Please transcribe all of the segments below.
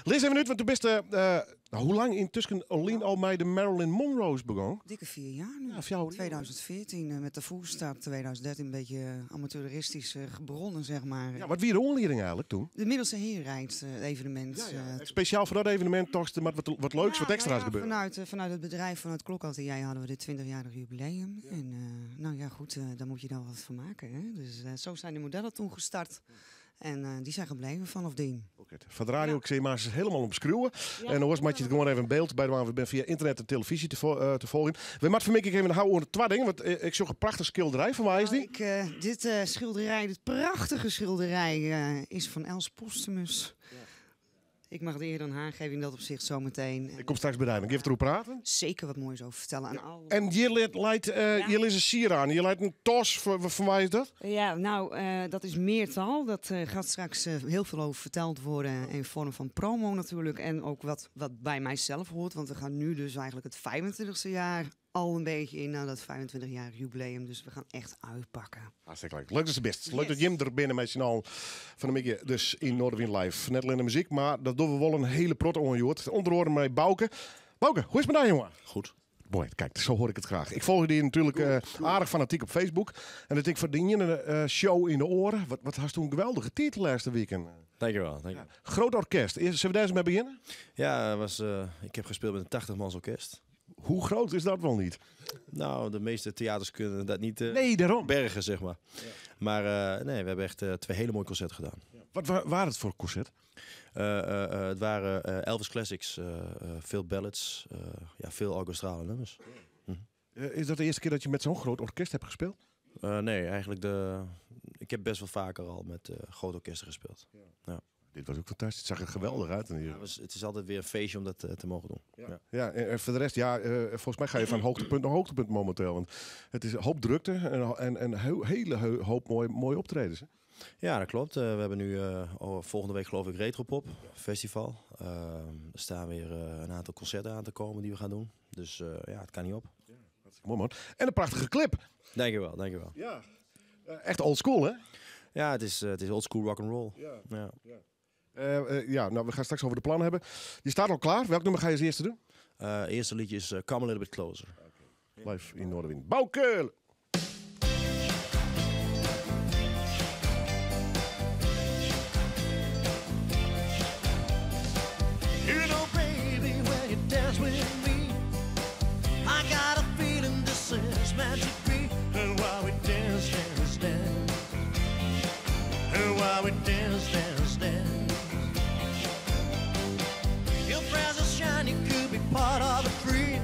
Lees even uit, want de beste... hoe lang intussen alleen al mij de Marilyn Monroe's begon? Dikke 4 jaar nu. Ja, voor jou, 2014 met de voerstap. 2013 een beetje amateuristisch begonnen, zeg maar. Ja, wat wie de onleiding eigenlijk toen? De Middelste Heerrijd evenement. Speciaal voor dat evenement toch maar wat leuks, wat extra's gebeuren. Vanuit het bedrijf, vanuit Klokatelier hadden we dit 20-jarig jubileum. Ja. En nou ja, goed, daar moet je dan wat van maken. Hè? Dus zo zijn de modellen toen gestart. En die zijn gebleven vanaf dien. Van de radio, ik zie maar ze helemaal omschreeuwen. Ja, en dan hoort je het gewoon even een beeld bij de waar we ben via internet en televisie te volgen. We moeten van even houden onder twee dingen, want ik zag een prachtig schilderij. Van waar is die? Dit schilderij, dit prachtige schilderij, is van Els Postumus. Ja. Ik mag de eer aan haar geven in dat opzicht zo meteen. Ik kom straks bij mij, maar ik even erover praten. Zeker wat moois over vertellen aan alle. En je leidt je een sier aan. Je leidt een tos. Van waar is dat? Ja, nou, dat is meertal. Dat gaat straks heel veel over verteld worden in vorm van promo natuurlijk. En ook wat bij mijzelf hoort. Want we gaan nu dus eigenlijk het 25e jaar al een beetje in naar dat 25-jarig jubileum. Dus we gaan echt uitpakken. Hartstikke leuk. Leuk is het best. Leuk dat Jim er binnen met z'n allen van een beetje dus in Noorderwind live. Net alleen de muziek, maar dat doen we wel een hele prot onjoord. Onder andere met Bouke. Bouke, hoe is het met jou, jongen? Goed. Mooi, kijk, zo hoor ik het graag. Ik volg die natuurlijk aardig fanatiek op Facebook. En dat ik verdiende show in de oren. Wat had toen een geweldige titel laatste weekend. Dankjewel. Ja. Groot orkest. Zullen we daar eens mee beginnen? Ja, ik heb gespeeld met een 80-mans orkest. Hoe groot is dat wel niet? Nou, de meeste theaters kunnen dat niet daarom. bergen, zeg maar. Ja. Maar nee, we hebben echt 2 hele mooie concerten gedaan. Ja. Wat waren het voor concert? Het waren Elvis Classics, veel ballads, veel orkestrale nummers. Ja. Is dat de eerste keer dat je met zo'n groot orkest hebt gespeeld? Nee, eigenlijk ik heb best wel vaker al met groot orkesten gespeeld. Ja. Ja. Dit was ook fantastisch. Het zag er geweldig uit. Het is altijd weer een feestje om dat te mogen doen. Ja, en voor de rest, volgens mij ga je van hoogtepunt naar hoogtepunt momenteel. Want het is een hoop drukte en een hele hoop mooie optredens. Hè? Ja, dat klopt. We hebben nu volgende week geloof ik Retropop Festival. Er staan weer een aantal concerten aan te komen die we gaan doen. Dus het kan niet op. Ja, hartstikke mooi man. En een prachtige clip. Dankjewel. Ja, echt old school hè? Ja, het is old school rock and roll. Nou, we gaan straks over de plannen hebben. Je staat al klaar. Welk nummer ga je als eerste doen? Eerste liedje is Come a Little Bit Closer. Okay. Live in Noorderwind. Bouke! You know, baby, when you dance with me, I got a feeling this is meant to be. And while we dance, dance, dance, and while we dance, dance, dance, your presence shining could be part of a dream.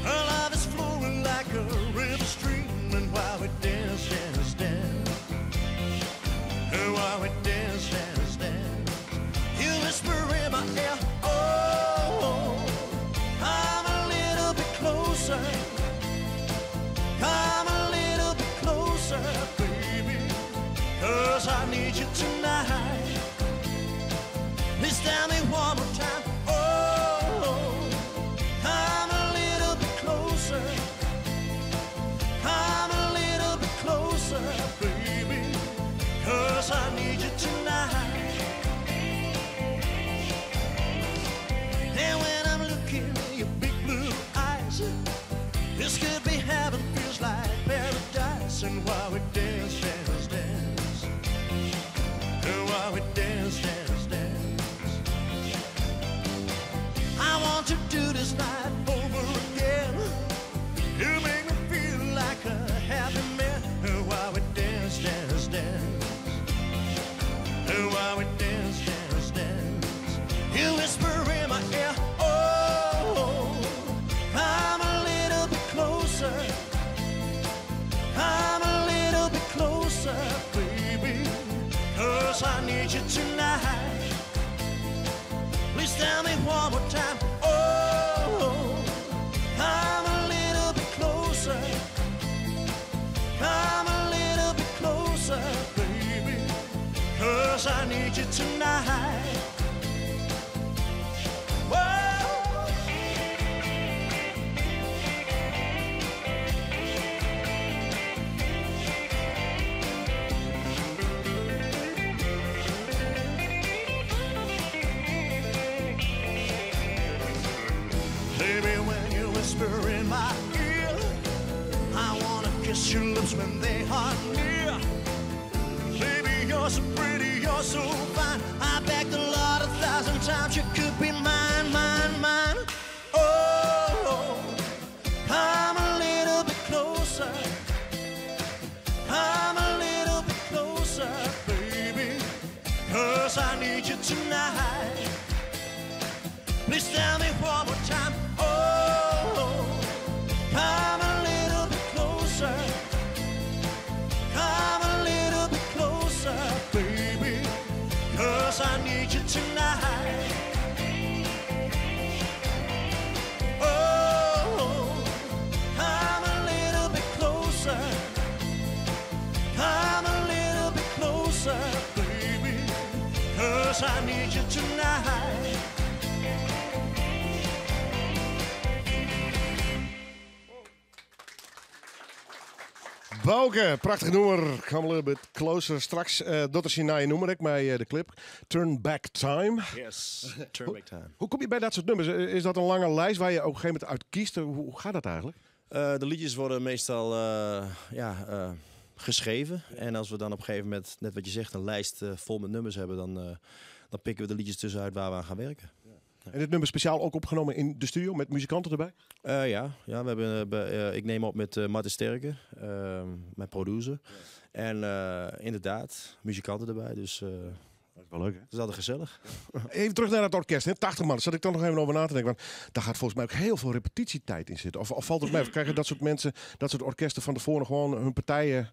Our love is flowing like a river stream. And while we dance, dance, dance, and while we dance, dance, dance, you whisper in my ear, oh, come a little bit closer, come a little bit closer, baby, 'cause I need you tonight. Please tell me one more time, oh, come a little bit closer, come a little bit closer, baby, 'cause I need you tonight. And when I'm looking in your big blue eyes, this could be heaven, feels like paradise. And while we dance, dance, dance, and while we dance, dance, dance, I want to do this night over again. You make me feel like a happy man. And while we dance, dance, dance, and while we dance, dance, dance, you whisper in my ear, oh, come a little bit closer, come a little bit closer, baby, 'cause I need you tonight. Please tell me one more time, oh, come a little bit closer, come a little bit closer, baby, 'cause I need you tonight. whisper in my ear. I wanna kiss your lips when they are near. Baby, you're so pretty, you're so fine. I begged the Lord 1,000 times you could be mine, mine, mine. Oh, come a little bit closer. Come a little bit closer, baby, 'cause I need you tonight. Please tell me one more time. Oh, come a little bit closer. Come a little bit closer, baby, 'cause I need you tonight. Oh, come a little bit closer. Come a little bit closer, baby, 'cause I need you tonight. Bouke, prachtig nummer. Come a little bit closer. Straks dat is je na je nummer, ik bij de clip. Turn Back Time. Yes, turn back time. Hoe kom je bij dat soort nummers? Is dat een lange lijst waar je op een gegeven moment uit kiest? Hoe gaat dat eigenlijk? De liedjes worden meestal geschreven. En als we dan op een gegeven moment, net wat je zegt, een lijst vol met nummers hebben, dan pikken we de liedjes tussenuit waar we aan gaan werken. En dit nummer speciaal ook opgenomen in de studio met muzikanten erbij? Ja, we hebben, ik neem op met Martin Sterke, mijn producer. En inderdaad, muzikanten erbij. Dus Dat is wel leuk, hè? dat is altijd gezellig. Even terug naar het orkest, hè? 80 man. Daar zat ik toch nog even over na te denken. Want daar gaat volgens mij ook heel veel repetitietijd in zitten. Of valt het mee? Of krijgen dat soort mensen, dat soort orkesten van tevoren gewoon hun partijen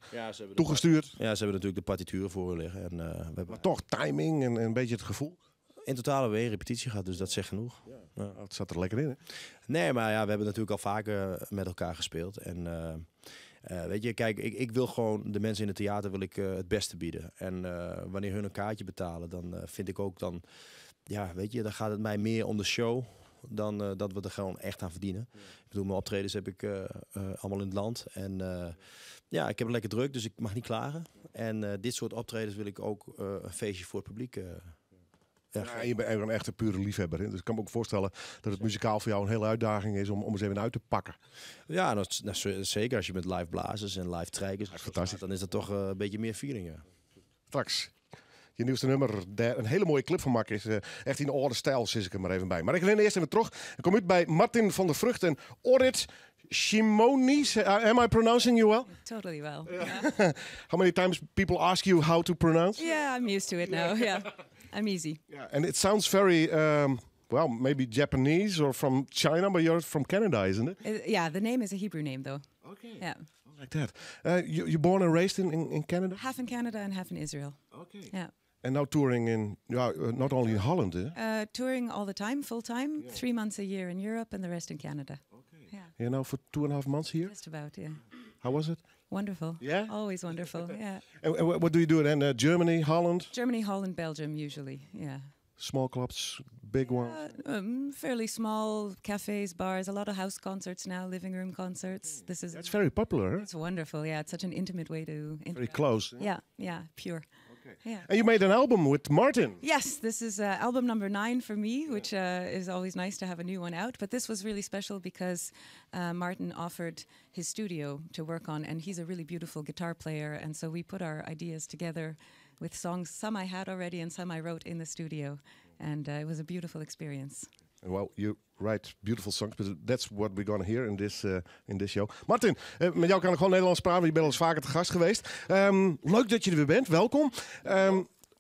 toegestuurd? Ja, ze hebben natuurlijk de partituren voor liggen. En, we hebben Maar toch timing en een beetje het gevoel. in totaal hebben we weer repetitie gehad, dus dat zegt genoeg. Ja. Het zat er lekker in, hè? Nee, maar ja, we hebben natuurlijk al vaker met elkaar gespeeld. En weet je, kijk, ik wil gewoon de mensen in het theater wil ik, het beste bieden. En wanneer hun een kaartje betalen, dan vind ik ook dan... Ja, weet je, dan gaat het mij meer om de show dan dat we er gewoon echt aan verdienen. Ja. Ik bedoel, mijn optredens heb ik allemaal in het land. En ja, ik heb het lekker druk, dus ik mag niet klagen. En dit soort optredens wil ik ook een feestje voor het publiek... Ja, je bent een echte pure liefhebber. Hè? Dus ik kan me ook voorstellen dat het muzikaal voor jou een hele uitdaging is om eens even uit te pakken. Ja, zeker als je met live blazers en live trijkers fantastisch. dan is dat toch een beetje meer feeling. Ja. Straks. Je nieuwste nummer, daar een hele mooie clip van maken is. Echt in oude stijl, zit ik er maar even bij. Maar ik ren eerst even terug. Ik kom uit bij Martin van der Vrucht en Orit Shimonis. Am I pronouncing you well? Totally well. How many times people ask you how to pronounce? Yeah, I'm used to it now. Yeah, I'm easy. Yeah, and it sounds very, well, maybe Japanese or from China, but you're from Canada, isn't it? Yeah, the name is a Hebrew name, though. Okay. Yeah, Like that. You're born and raised in Canada? half in Canada and half in Israel. Okay. Yeah, And now touring in, not only in Holland, eh? touring all the time, full time. 3 months a year in Europe and the rest in Canada. Okay. Yeah, You're now for 2.5 months here? just about. Yeah, How was it? wonderful. Yeah? Always wonderful. Yeah, And what do you do then? Germany, Holland? Germany, Holland, Belgium, usually. Yeah, Small clubs, big one? fairly small cafes, bars. A lot of house concerts now, living room concerts. This is That's very popular, huh? it's wonderful. Yeah, it's such an intimate way to Very interact. close. Yeah, pure. Yeah. And you made an album with Martin. Yes, this is album number 9 for me, which is always nice to have a new one out. But this was really special because Martin offered his studio to work on, and he's a really beautiful guitar player. And so we put our ideas together with songs. Some I had already and some I wrote in the studio. And it was a beautiful experience. And well, you write beautiful songs, but that's what we're gonna hear in this show. Martin, met jou kan ik gewoon Nederlands praten, je bent al eens vaker te gast geweest. Leuk dat je er weer bent, welkom.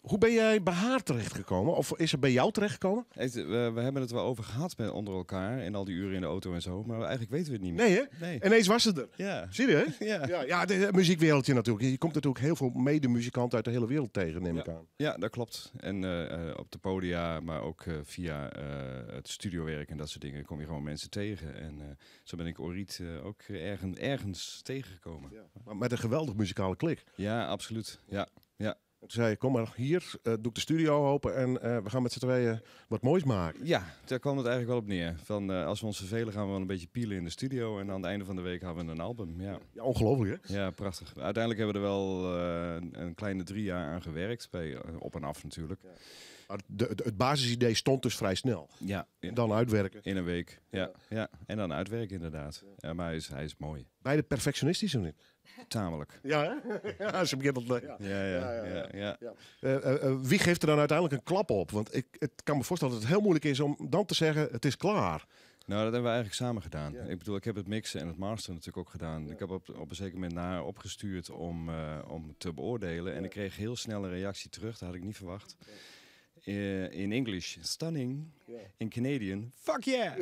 Hoe ben jij bij haar terechtgekomen? Of is ze bij jou terechtgekomen? We hebben het wel over gehad onder elkaar en al die uren in de auto en zo, maar eigenlijk weten we het niet meer. Nee, hè? Nee. Ineens was ze er. Ja. Zie je, hè? Ja. Ja, het muziekwereldje natuurlijk. Je komt natuurlijk heel veel medemuzikanten uit de hele wereld tegen, neem ik aan. Ja, dat klopt. En op de podia, maar ook via het studiowerk en dat soort dingen kom je gewoon mensen tegen. En zo ben ik Orit ook ergens tegengekomen. Ja. Maar met een geweldig muzikale klik. Ja, absoluut. Ja. Toen zei je, kom maar hier, doe ik de studio open en we gaan met z'n tweeën wat moois maken. Ja, daar kwam het eigenlijk wel op neer. Van, als we ons vervelen gaan we wel een beetje pielen in de studio en aan het einde van de week hebben we een album. Ja, Ja, ongelooflijk, hè? ja prachtig. Uiteindelijk hebben we er wel een kleine 3 jaar aan gewerkt, op en af natuurlijk. Maar het basisidee stond dus vrij snel. Ja, Dan uitwerken. in een week. Ja. En dan uitwerken inderdaad. Ja, maar hij is mooi. Beide perfectionistisch of niet? Tamelijk. Ja, hè? Ja, ze begint al... Ja. Ja. Wie geeft er dan uiteindelijk een klap op? Want het kan me voorstellen dat het heel moeilijk is om dan te zeggen, het is klaar. Nou, dat hebben we eigenlijk samen gedaan. Ik bedoel, ik heb het mixen en het masteren natuurlijk ook gedaan. Ik heb op een zeker moment naar opgestuurd om te beoordelen. En ik kreeg heel snel een reactie terug, dat had ik niet verwacht. In English, stunning. In Canadian, fuck yeah!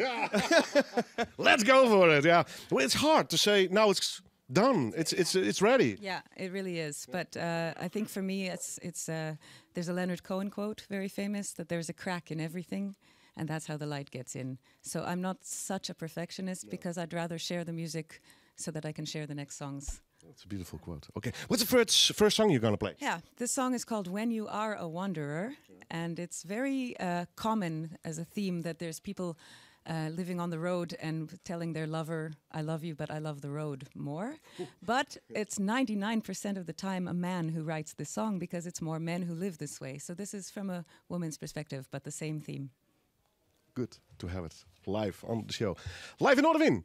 Let's go for it, yeah. Well, it's hard to say, now it's done, it's ready. Yeah, it really is. But I think for me, it's there's a Leonard Cohen quote, very famous, that there's a crack in everything, and that's how the light gets in. So I'm not such a perfectionist because I'd rather share the music so that I can share the next songs. That's a beautiful quote. Okay, what's the first song you're gonna play? Yeah, this song is called When You Are a Wanderer, and it's very common as a theme that there's people living on the road and telling their lover, I love you, but I love the road more. But it's 99% of the time a man who writes this song because it's more men who live this way. So this is from a woman's perspective, but the same theme. Good to have it live on the show. Live in Noorderwind.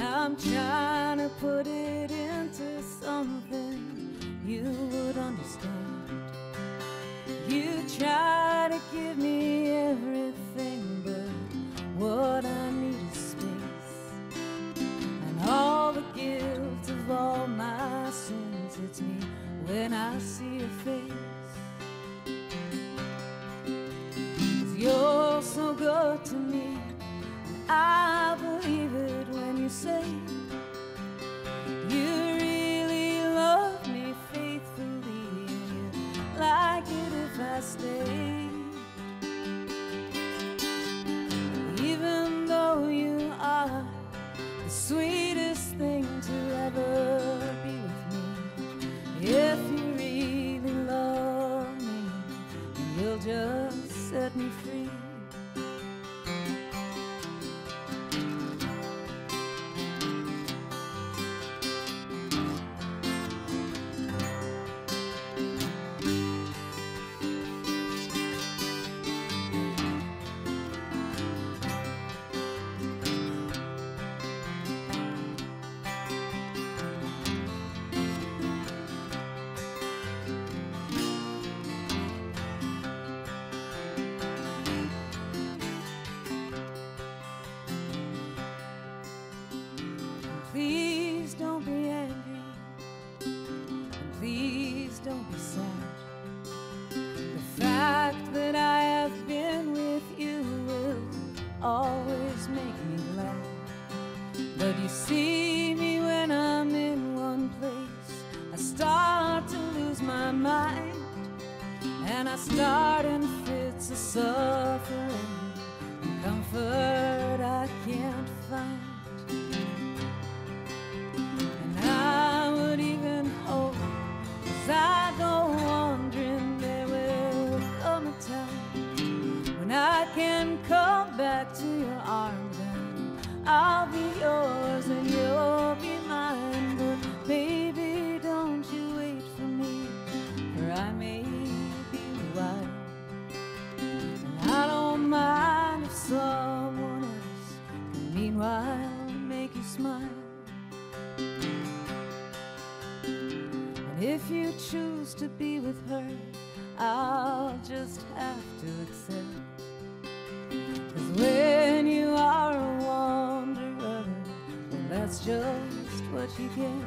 I'm trying to put it into something you would understand. You try to give me everything, but what I need is space. And all the guilt of all my sins hits me when I see your face. 'Cause you're so good to me, and I believe it when you say you really love me faithfully, and you like it if I stay. Even though you are the sweetest thing to ever be with me, if you really love me, then you'll just set me free. Please don't be angry, and please don't be sad. The fact that I have been with you will always make me glad. But you see me when I'm in one place, I start to lose my mind, and I start in fits of suffering and comfort I can't find. I go wandering, there will come a time when I can come back to your arms, and I'll be yours and you'll be mine. But baby, don't you wait for me, for I may be wild, and I don't mind if someone else can meanwhile make you smile. If you choose to be with her, I'll just have to accept. 'Cause when you are a wanderer, well, that's just what you get.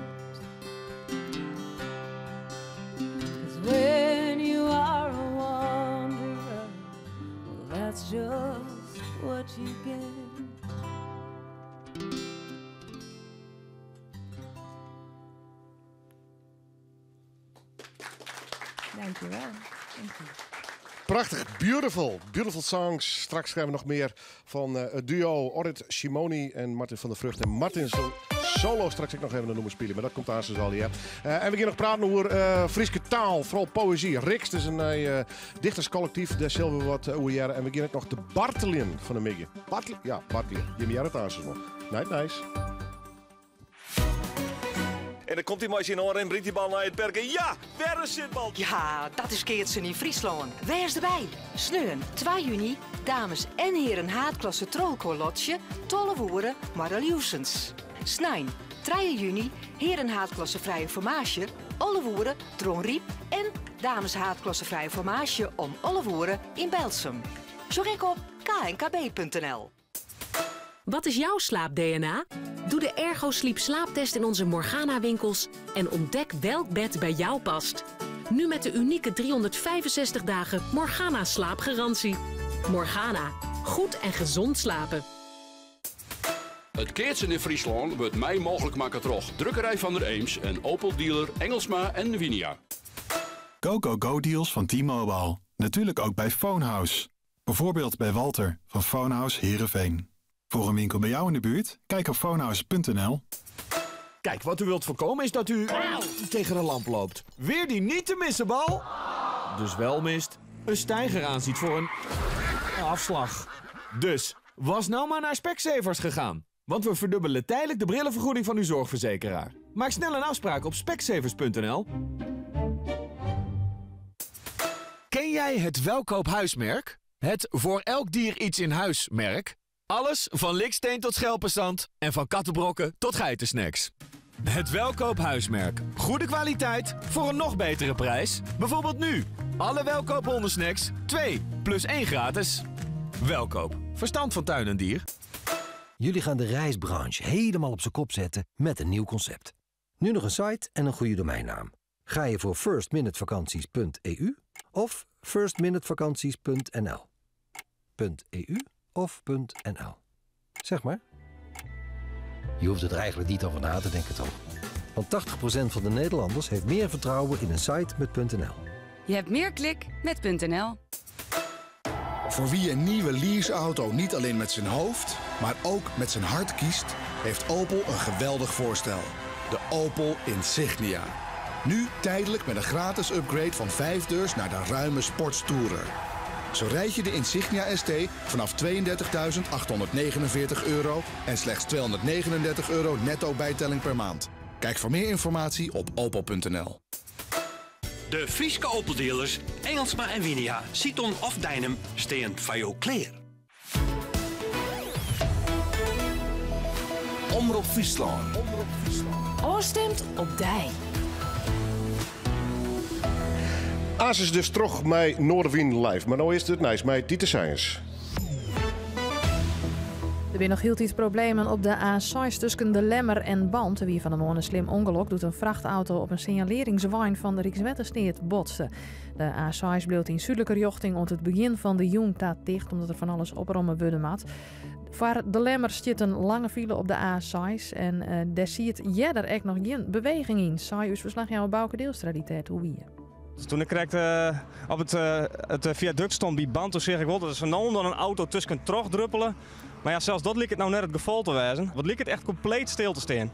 'Cause when you are a wanderer, well, that's just what you get. Dankjewel. Dank je. Prachtig, beautiful. Beautiful songs. Straks krijgen we nog meer van het duo Orrit Shimoni en Martin van der Vrucht. En Martin zal solo straks ook nog even een nummer spelen, maar dat komt aan al hier. En we gaan nog praten over Frieske taal, vooral poëzie. Riks, dus een dichterscollectief, daar zullen we wat over jaren. En we gaan ook nog de Bartelien van de Migge. Ja, Bartelien. Je hebt het aan nog. Nice. En dan komt hij maar in en brengt die bal naar het perken. Ja, weer een zitbal. Ja, dat is Keertsen in Friesland. Wees erbij. Sneun, 2 juni, dames en heren haatklasse trollkorlotje, tolle woeren, Maraliusens. Snijn, 3 juni, heren haatklasse vrije formage, alle woeren, Tronriep en dames haatklasse vrije formage om alle woeren in Belsum. Zorg ik op knkb.nl. Wat is jouw slaap-DNA? Doe de Ergo Sleep slaaptest in onze Morgana-winkels en ontdek welk bed bij jou past. Nu met de unieke 365 dagen Morgana slaapgarantie. Morgana, goed en gezond slapen. Het Keertsen in Friesland wordt mij mogelijk maken toch. Drukkerij van der Eems en Opel dealer Engelsma en Winia. Go deals van T-Mobile. Natuurlijk ook bij Phonehouse. Bijvoorbeeld bij Walter van Phonehouse Heerenveen. Voor een winkel bij jou in de buurt? Kijk op phonehouse.nl. Kijk, wat u wilt voorkomen is dat u tegen een lamp loopt. Weer die niet te missen bal. Dus wel mist. Een steiger aanziet voor een afslag. Dus, was nou maar naar Specsavers gegaan. Want we verdubbelen tijdelijk de brillenvergoeding van uw zorgverzekeraar. Maak snel een afspraak op specsavers.nl. Ken jij het Welkoophuismerk? Het voor elk dier iets in huis merk? Alles van liksteen tot schelpenzand en van kattenbrokken tot geitensnacks. Het Welkoophuismerk. Goede kwaliteit voor een nog betere prijs. Bijvoorbeeld nu. Alle Welkoop hondensnacks 2 plus 1 gratis. Welkoop. Verstand van tuin en dier. Jullie gaan de reisbranche helemaal op zijn kop zetten met een nieuw concept. Nu nog een site en een goede domeinnaam. Ga je voor firstminutevakanties.eu of firstminutevakanties.nl. .eu of .nl. Zeg maar. Je hoeft er eigenlijk niet over na te denken, toch? Want 80% van de Nederlanders heeft meer vertrouwen in een site met .nl. Je hebt meer klik met .nl. Voor wie een nieuwe leaseauto niet alleen met zijn hoofd, maar ook met zijn hart kiest, heeft Opel een geweldig voorstel. De Opel Insignia. Nu tijdelijk met een gratis upgrade van 5 deurs naar de ruime Sportstourer. Zo rijd je de Insignia ST vanaf €32.849 en slechts €239 netto bijtelling per maand. Kijk voor meer informatie op opel.nl. De Frieske Opel dealers Engelsma en Winia, Citon of Dynam staan van jou klaar. Omroep Friesland. Oorstemt op Dij. Aas is dus terug met Noorderwien live. Maar nou is het nice met Dieter Science. Er zijn nog heel iets problemen op de A6 tussen de Lemmer en Band. Wie van de morgen een slim ongeluk doet een vrachtauto op een signaleringswijn van de Rijkswettersteed botsen. De A6 bleef in zuidelijke richting om het begin van de Joenta dicht, omdat er van alles oprommen worden mat. Voor de Lemmer zit een lange file op de A6 en daar zie je er echt nog geen beweging in. Saai uw verslagjouwer Bouke Deelstra die tijd hoe wie. Dus toen ik direct op het viaduct stond bij Band, toen zeg ik wel dat er zo nou dan een auto tussen kan druppelen. Maar ja, zelfs dat leek het nou net het geval te wezen. Wat leek het echt compleet stil te staan.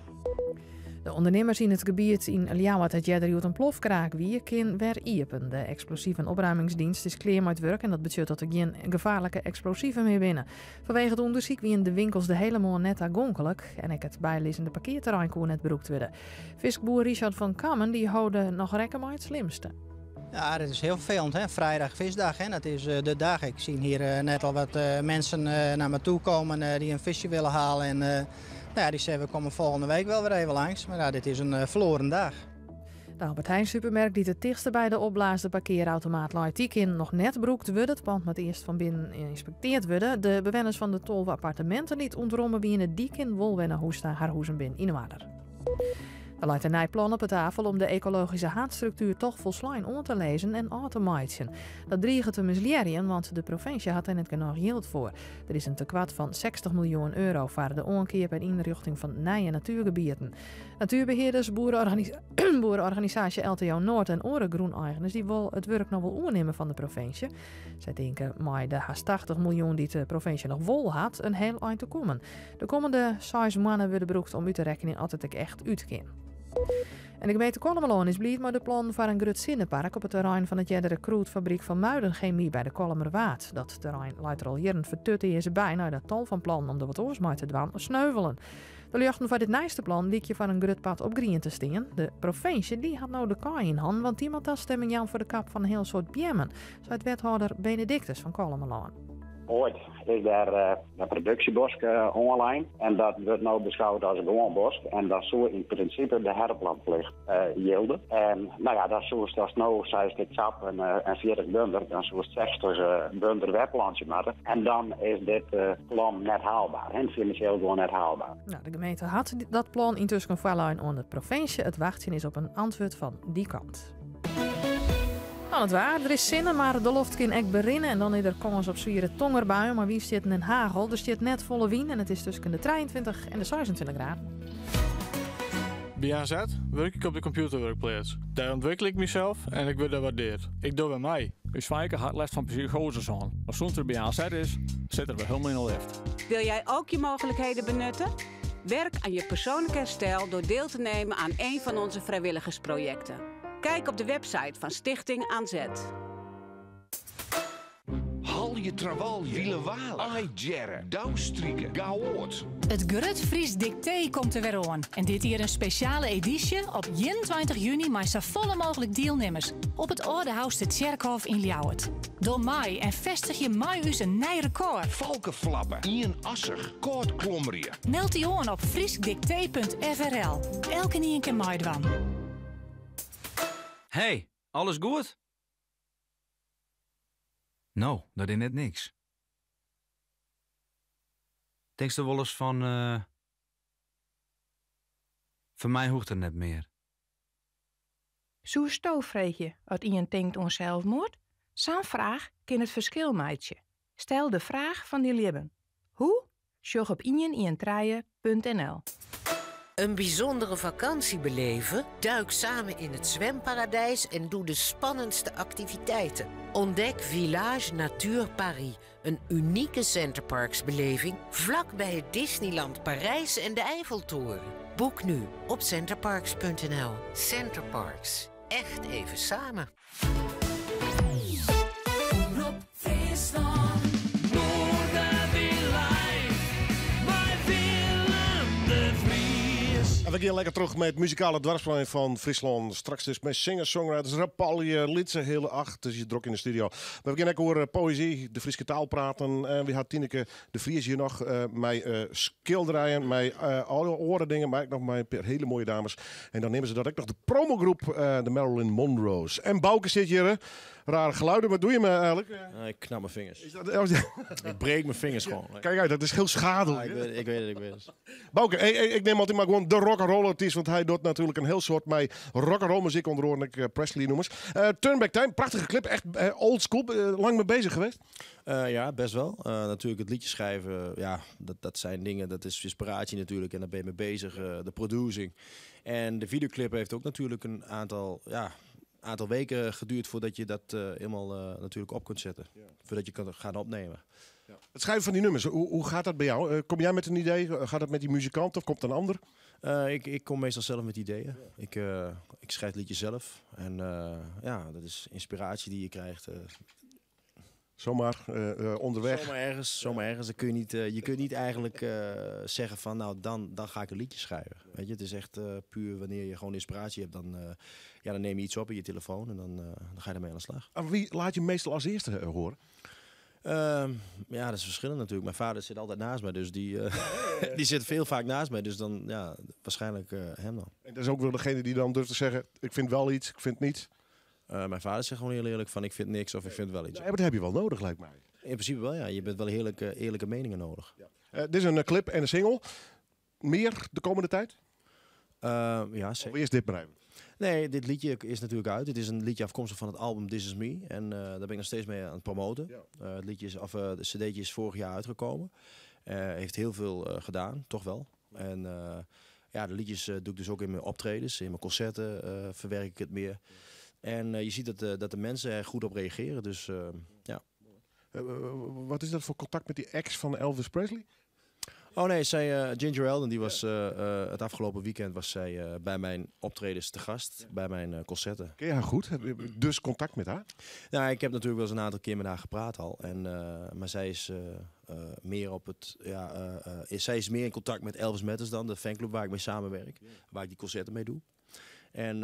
De ondernemers in het gebied in Ljouwert dat jij er een plofkraak wie kan weer iepen. De explosieve opruimingsdienst is klaar met werk en dat betekent dat er geen gevaarlijke explosieven meer binnen. Vanwege het onderzoek wie in de winkels de helemaal net agonkelijk en ik het bijlezende parkeerterrein kon net beroekt worden. Visboer Richard van Kammen die houden nog rekken met het slimste. Ja, dat is heel vervelend, hè? Vrijdag, visdag, hè? Dat is de dag. Ik zie hier net al wat mensen naar me toe komen die een visje willen halen. En ja, die zeggen we komen volgende week wel weer even langs. Maar ja, dit is een verloren dag. De Albert Heijn supermarkt die het dichtste bij de opblaasde parkeerautomaat laat, die kan nog net beroekt worden. Het pand moet eerst van binnen geïnspecteerd worden. De bewoners van de 12 appartementen niet ontrommen wie in het dik in Wolwennen haar huizen binnen in de water. Er ligt een nieuw plan op de tafel om de ecologische haatstructuur toch volslijn om te lezen en aan te maaien. Dat dreigt te misleiden, want de provincie had er niet genoeg geld voor. Er is een tekwart van 60 miljoen euro voor de omkeer en inrichting van nieuwe natuurgebieden. Natuurbeheerders, boerenorganisatie LTO Noord en andere groeneigeners die wil het werk nog wel oornemen van de provincie. Zij denken, maar de haast 80 miljoen die de provincie nog vol had, een heel eind te komen. De komende 6 maanden worden beroemd om uit te rekenen altijd ik echt uitken. En de gemeente Kolmeloon is blij met de plan voor een groot zinnenpark op het terrein van het Jeddere Kroetfabriek van Muiden Chemie bij de Kolmerwaard. Dat terrein leidt er al jaren vertutten is bij naar dat tal van plannen om er wat oorsmaai te doen sneuvelen. De luchten van dit nijste plan liek je van een grutpad op grien te stingen. De provincie die had nou de kaai in hand, want die moet dat stemming jou voor de kap van een heel soort bjemmen, zei het wethouder Benedictus van Kolmeloon. Ooit is daar een productiebosk online en dat wordt nu beschouwd als een gewoon bosk. En dat zou in principe de herplantplicht yielden. En nou ja, dat zou als nou 60 sap en 40 bunder, dan zou het 60 bunder webplantje maken. En dan is dit plan net haalbaar. En financieel gewoon net haalbaar. Nou, de gemeente had dat plan intussen vallen aan de provincie. Het wachten is op een antwoord van die kant. Nou, het waar, er is zinnen, maar de lucht kan echt berinnen. En dan is er kans op zware tongerbuien, maar wie zit in hagel? Er zit net volle wind en het is tussen de 23 en de 26 graden. Bij AZ werk ik op de computerwerkplaats. Daar ontwikkel ik mezelf en ik word daar waardeerd. Ik doe bij mij. Bij Zwijke had last van psychose aan. Als soms er bij AZ is, zitten we helemaal in de lift. Wil jij ook je mogelijkheden benutten? Werk aan je persoonlijke herstel door deel te nemen aan een van onze vrijwilligersprojecten. Kijk op de website van Stichting Aan Zet. Hal je trawal, wielenwalen, aaijerren, douwstrieken, gauwoord. Het Grut Fries Dicté komt er weer aan. En dit hier een speciale editie op 21 juni met zo volle mogelijk deelnemers op het Oudehuis de Tjerkhof in Ljouwert. Door mij en vestig je mij eens een nieuw record. Valkenflappen, Ian Asser, Koord Klommerien. Meld je aan op friesdicté.frl. Elke nie een keer meedoen. Hey, alles goed? Nou, dat is net niks. Denkst er wel eens van... Voor mij hoeft er net meer. Zo'n stoofvreetje uit iemand denkt aan zelfmoord? Zo'n vraag kan het verschil maken. Stel de vraag van die libben. Hoe? Sjog op ientreien.nl. Een bijzondere vakantie beleven? Duik samen in het zwemparadijs en doe de spannendste activiteiten. Ontdek Village Natuur Paris, een unieke Centerparks-beleving vlakbij het Disneyland Parijs en de Eiffeltoren. Boek nu op centerparks.nl. Centerparks, echt even samen. En we gaan lekker terug met het muzikale dwarsplein van Friesland. Straks dus met singer-songwriters, Rapalje, Litse, hele acht. Dus je druk in de studio. We gaan lekker over poëzie, de Friese taal praten. En we had Tineke de Vries hier nog met schilderijen, met alle oren dingen. Maar ook nog met hele mooie dames. En dan nemen ze dat ook nog de promogroep, de Marilyn Monroe's. En Bouke zit hier. Rare geluiden, wat doe je me eigenlijk? Ik knap mijn vingers. Is dat, ik breek mijn vingers gewoon. Kijk uit, dat is heel schadelijk. Ik weet het. Bouke, ik neem altijd maar gewoon de rock'n'roll artiest, want hij doet natuurlijk een heel soort met rock'n'roll muziek onder andere Presley noemers. Turn Back Time, prachtige clip, echt old school, lang mee bezig geweest? Ja, best wel. Natuurlijk het liedje schrijven, ja, dat zijn dingen, dat is inspiratie natuurlijk en daar ben je mee bezig. De producing. En de videoclip heeft ook natuurlijk een aantal weken geduurd voordat je dat helemaal natuurlijk op kunt zetten. Ja. Voordat je kan gaan opnemen. Ja. Het schrijven van die nummers, hoe gaat dat bij jou? Kom jij met een idee? Gaat het met die muzikant of komt een ander? Ik kom meestal zelf met ideeën. Ik schrijf het liedje zelf. En dat is inspiratie die je krijgt. Zomaar onderweg. Zomaar ergens. Dan kun je niet, je kunt niet eigenlijk zeggen van nou dan ga ik een liedje schrijven. Weet je, het is echt puur wanneer je gewoon inspiratie hebt. Dan neem je iets op in je telefoon en dan ga je ermee aan de slag. En wie laat je meestal als eerste horen? Dat is verschillend natuurlijk. Mijn vader zit altijd naast mij, dus die zit veel vaak naast mij. Dus dan waarschijnlijk hem dan. En dat is ook wel degene die dan durft te zeggen, ik vind wel iets, ik vind niets. Mijn vader zegt gewoon heel eerlijk van ik vind niks of ik vind wel iets. Ja, maar dat heb je wel nodig, lijkt mij. In principe wel, ja. Je bent wel eerlijke meningen nodig. Ja. Dit is een clip en een single. Meer de komende tijd? Ja, Of eerst dit maar even. Nee, dit liedje is natuurlijk uit. Het is een liedje afkomstig van het album This Is Me. En daar ben ik nog steeds mee aan het promoten. Ja. Het liedje is, de cd'tje is vorig jaar uitgekomen. Heeft heel veel gedaan, toch wel. En ja, de liedjes doe ik dus ook in mijn optredens. In mijn concerten verwerk ik het meer. En je ziet dat de mensen er goed op reageren. Dus ja. Wat is dat voor contact met die ex van Elvis Presley? Oh nee, Ginger Alden, die was het afgelopen weekend was zij bij mijn optredens te gast, bij mijn concerten. Ken je haar goed? Heb je dus contact met haar? Nou, ik heb natuurlijk wel eens een aantal keer met haar gepraat al. Maar zij is meer op het, zij is meer in contact met Elvis Matters dan de fanclub waar ik mee samenwerk, waar ik die concerten mee doe. En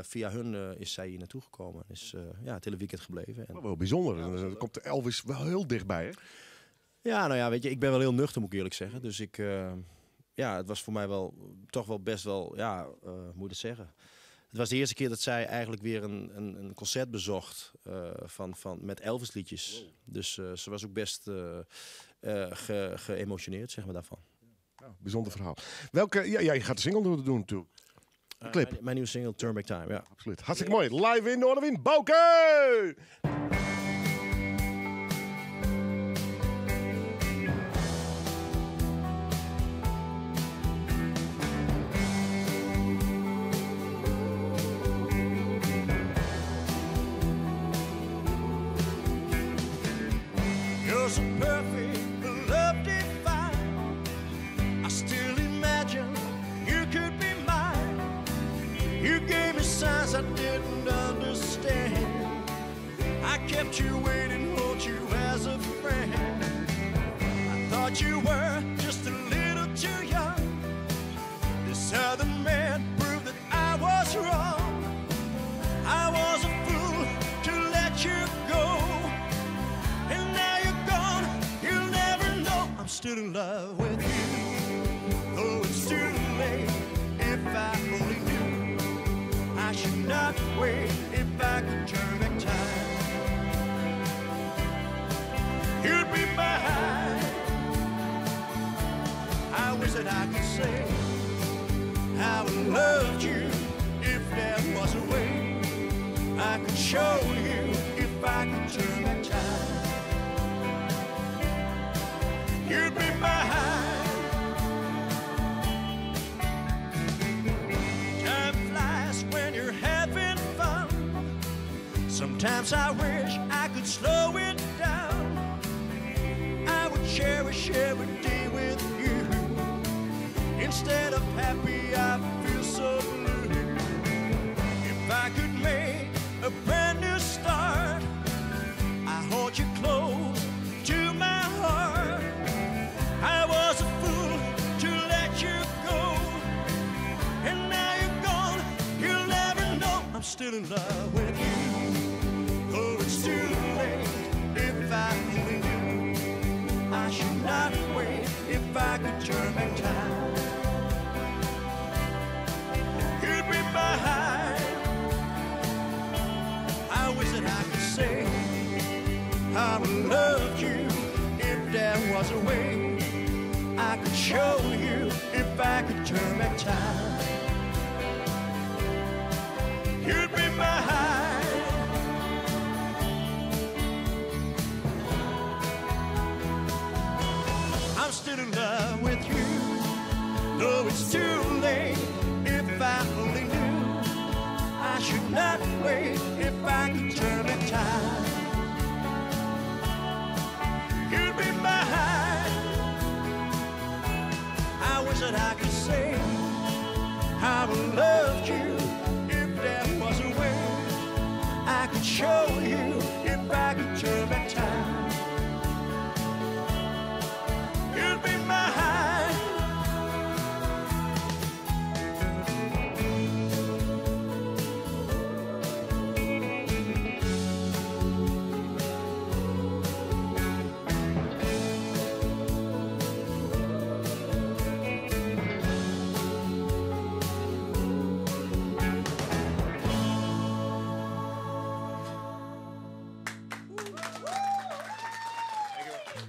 via hun is zij hier naartoe gekomen. Is het hele weekend gebleven. En wel bijzonder. Dan komt Elvis wel heel dichtbij, hè? Ja, nou ja, weet je, ik ben wel heel nuchter, moet ik eerlijk zeggen. Dus het was voor mij wel, toch wel best wel, hoe moet ik het zeggen? Het was de eerste keer dat zij eigenlijk weer een concert bezocht met Elvis liedjes. Wow. Dus ze was ook best geëmotioneerd, zeg maar, daarvan. Nou, bijzonder verhaal. Welke, je gaat de single doen natuurlijk. Clip. Mijn nieuwe single, Turn Back Time, ja. Absoluut. Hartstikke mooi. Live in Noorderwind, Bouke! You're so perfect, love divine. I still imagine you could be mine. You gave me signs I didn't understand. I kept you waiting, hold you as a friend. I thought you were just a little too young. This other man proved that I was wrong. I was a fool to let you go. And now you're gone, you'll never know I'm still in love with you. Though it's too late, if I only knew I should not wait. If I could turn back time, you'd be mine. I wish that I could say how I loved you. If there was a way I could show you. If I could turn back time, you'd be mine. Time flies when you're having fun. Sometimes I wish I could slow it down. I would cherish every day with you. Instead of happy, I feel so blue. If I could make a brand new start, I hold you close to my heart. I was a fool to let you go. And now you're gone, you'll never know I'm still in love with you. Though it's too late, if I only knew I should not wait. If I could turn back time, you'd be mine. I wish that I could say I loved you. If there was a way I could show you. If I could turn back time, you'd be mine. I'm still in love with you. Though it's too late, if I only knew I should not wait. If I could turn back time, you'd be mine. I wish that I could say how I loved you. If there was a way I could show you. If I could turn back time, you'd be mine.